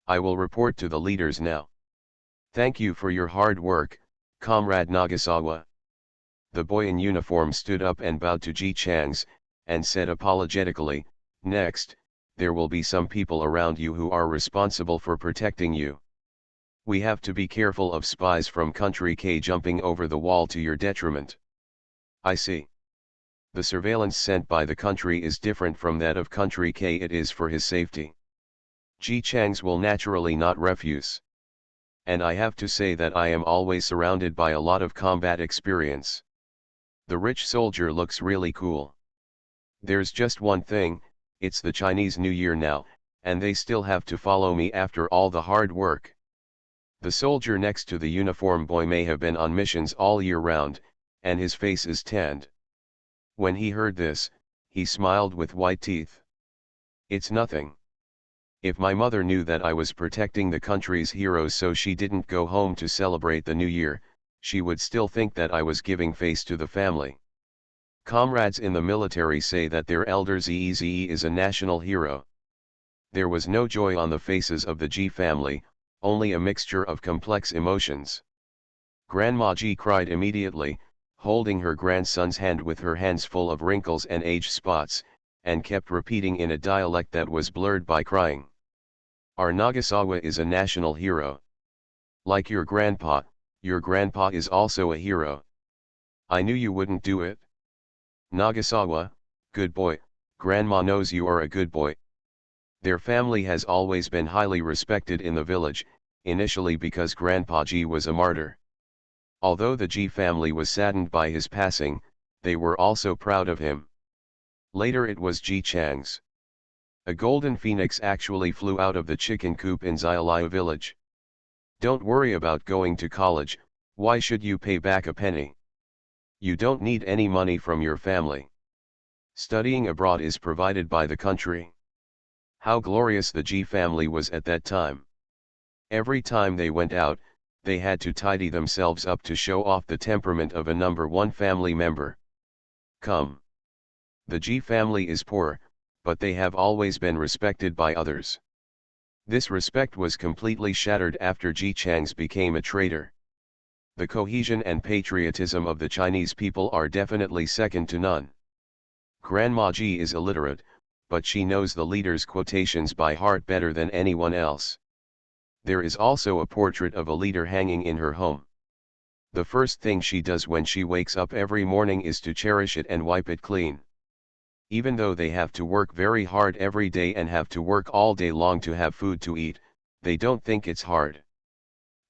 S1: I will report to the leaders now. Thank you for your hard work, Comrade Nagasawa. The boy in uniform stood up and bowed to Ji Chang's, and said apologetically, next, there will be some people around you who are responsible for protecting you. We have to be careful of spies from Country K jumping over the wall to your detriment. I see. The surveillance sent by the country is different from that of Country K. It is for his safety. Ji Chang's will naturally not refuse. And I have to say that I am always surrounded by a lot of combat experience. The rich soldier looks really cool. There's just one thing, it's the Chinese New Year now, and they still have to follow me after all the hard work. The soldier next to the uniform boy may have been on missions all year round, and his face is tanned. When he heard this, he smiled with white teeth. It's nothing. If my mother knew that I was protecting the country's heroes so she didn't go home to celebrate the New Year, she would still think that I was giving face to the family. Comrades in the military say that their elder Zeze is a national hero. There was no joy on the faces of the Ji family, only a mixture of complex emotions. Grandma Ji cried immediately, holding her grandson's hand with her hands full of wrinkles and age spots, and kept repeating in a dialect that was blurred by crying. Our Nagasawa is a national hero. Like your grandpa is also a hero. I knew you wouldn't do it. Nagasawa, good boy, Grandma knows you are a good boy. Their family has always been highly respected in the village, initially because Grandpa Ji was a martyr. Although the Ji family was saddened by his passing, they were also proud of him. Later it was Ji Chang's. A golden phoenix actually flew out of the chicken coop in Xiaoliu village. Don't worry about going to college, why should you pay back a penny? You don't need any money from your family. Studying abroad is provided by the country. How glorious the Ji family was at that time. Every time they went out, they had to tidy themselves up to show off the temperament of a number one family member. Come. The Ji family is poor, but they have always been respected by others. This respect was completely shattered after Ji Chang's became a traitor. The cohesion and patriotism of the Chinese people are definitely second to none. Grandma Ji is illiterate, but she knows the leader's quotations by heart better than anyone else. There is also a portrait of a leader hanging in her home. The first thing she does when she wakes up every morning is to cherish it and wipe it clean. Even though they have to work very hard every day and have to work all day long to have food to eat, they don't think it's hard.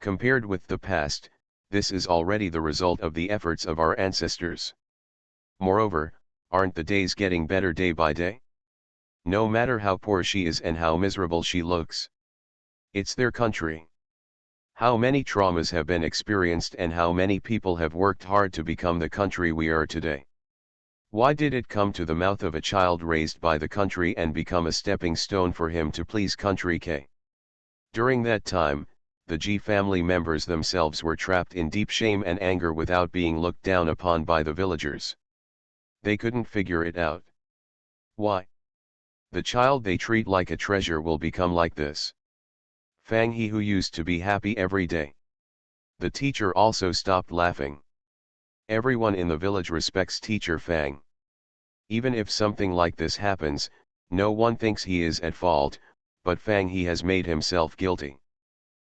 S1: Compared with the past, this is already the result of the efforts of our ancestors. Moreover, aren't the days getting better day by day? No matter how poor she is and how miserable she looks. It's their country. How many traumas have been experienced and how many people have worked hard to become the country we are today? Why did it come to the mouth of a child raised by the country and become a stepping stone for him to please Country K? During that time, the Ji family members themselves were trapped in deep shame and anger without being looked down upon by the villagers. They couldn't figure it out. Why? The child they treat like a treasure will become like this. Fang He, who used to be happy every day. The teacher also stopped laughing. Everyone in the village respects teacher Fang. Even if something like this happens, no one thinks he is at fault, but Fang He has made himself guilty.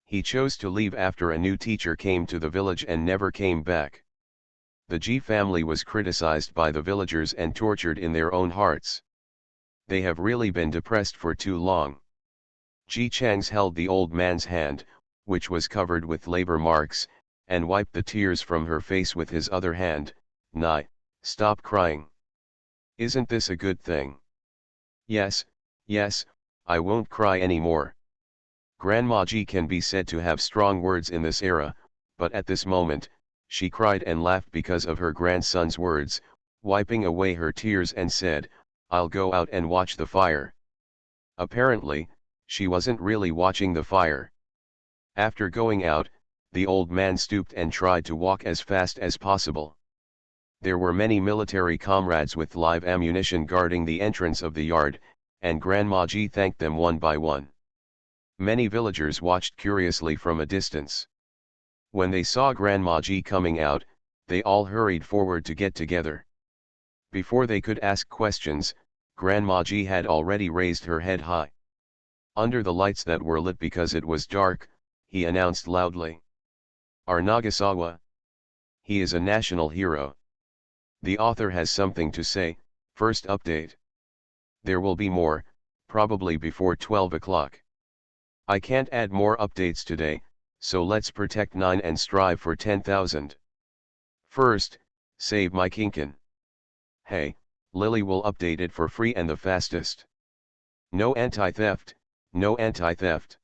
S1: He chose to leave after a new teacher came to the village and never came back. The Ji family was criticized by the villagers and tortured in their own hearts. They have really been depressed for too long. Ji Chang's held the old man's hand, which was covered with labor marks, and wiped the tears from her face with his other hand. Nai, stop crying. Isn't this a good thing? Yes, I won't cry anymore. Grandma Ji can be said to have strong words in this era, but at this moment, she cried and laughed because of her grandson's words, wiping away her tears and said, I'll go out and watch the fire. Apparently, she wasn't really watching the fire. After going out, the old man stooped and tried to walk as fast as possible. There were many military comrades with live ammunition guarding the entrance of the yard, and Grandma G thanked them one by one. Many villagers watched curiously from a distance. When they saw Grandma G coming out, they all hurried forward to get together. Before they could ask questions, Grandma G had already raised her head high. Under the lights that were lit because it was dark, he announced loudly, "Our Nagasawa. He is a national hero." The author has something to say. First update. There will be more, probably before 12 o'clock. I can't add more updates today, so let's protect 9 and strive for 10,000. First, save my Kinkin. Hey, Lily will update it for free and the fastest. No anti-theft, no anti-theft.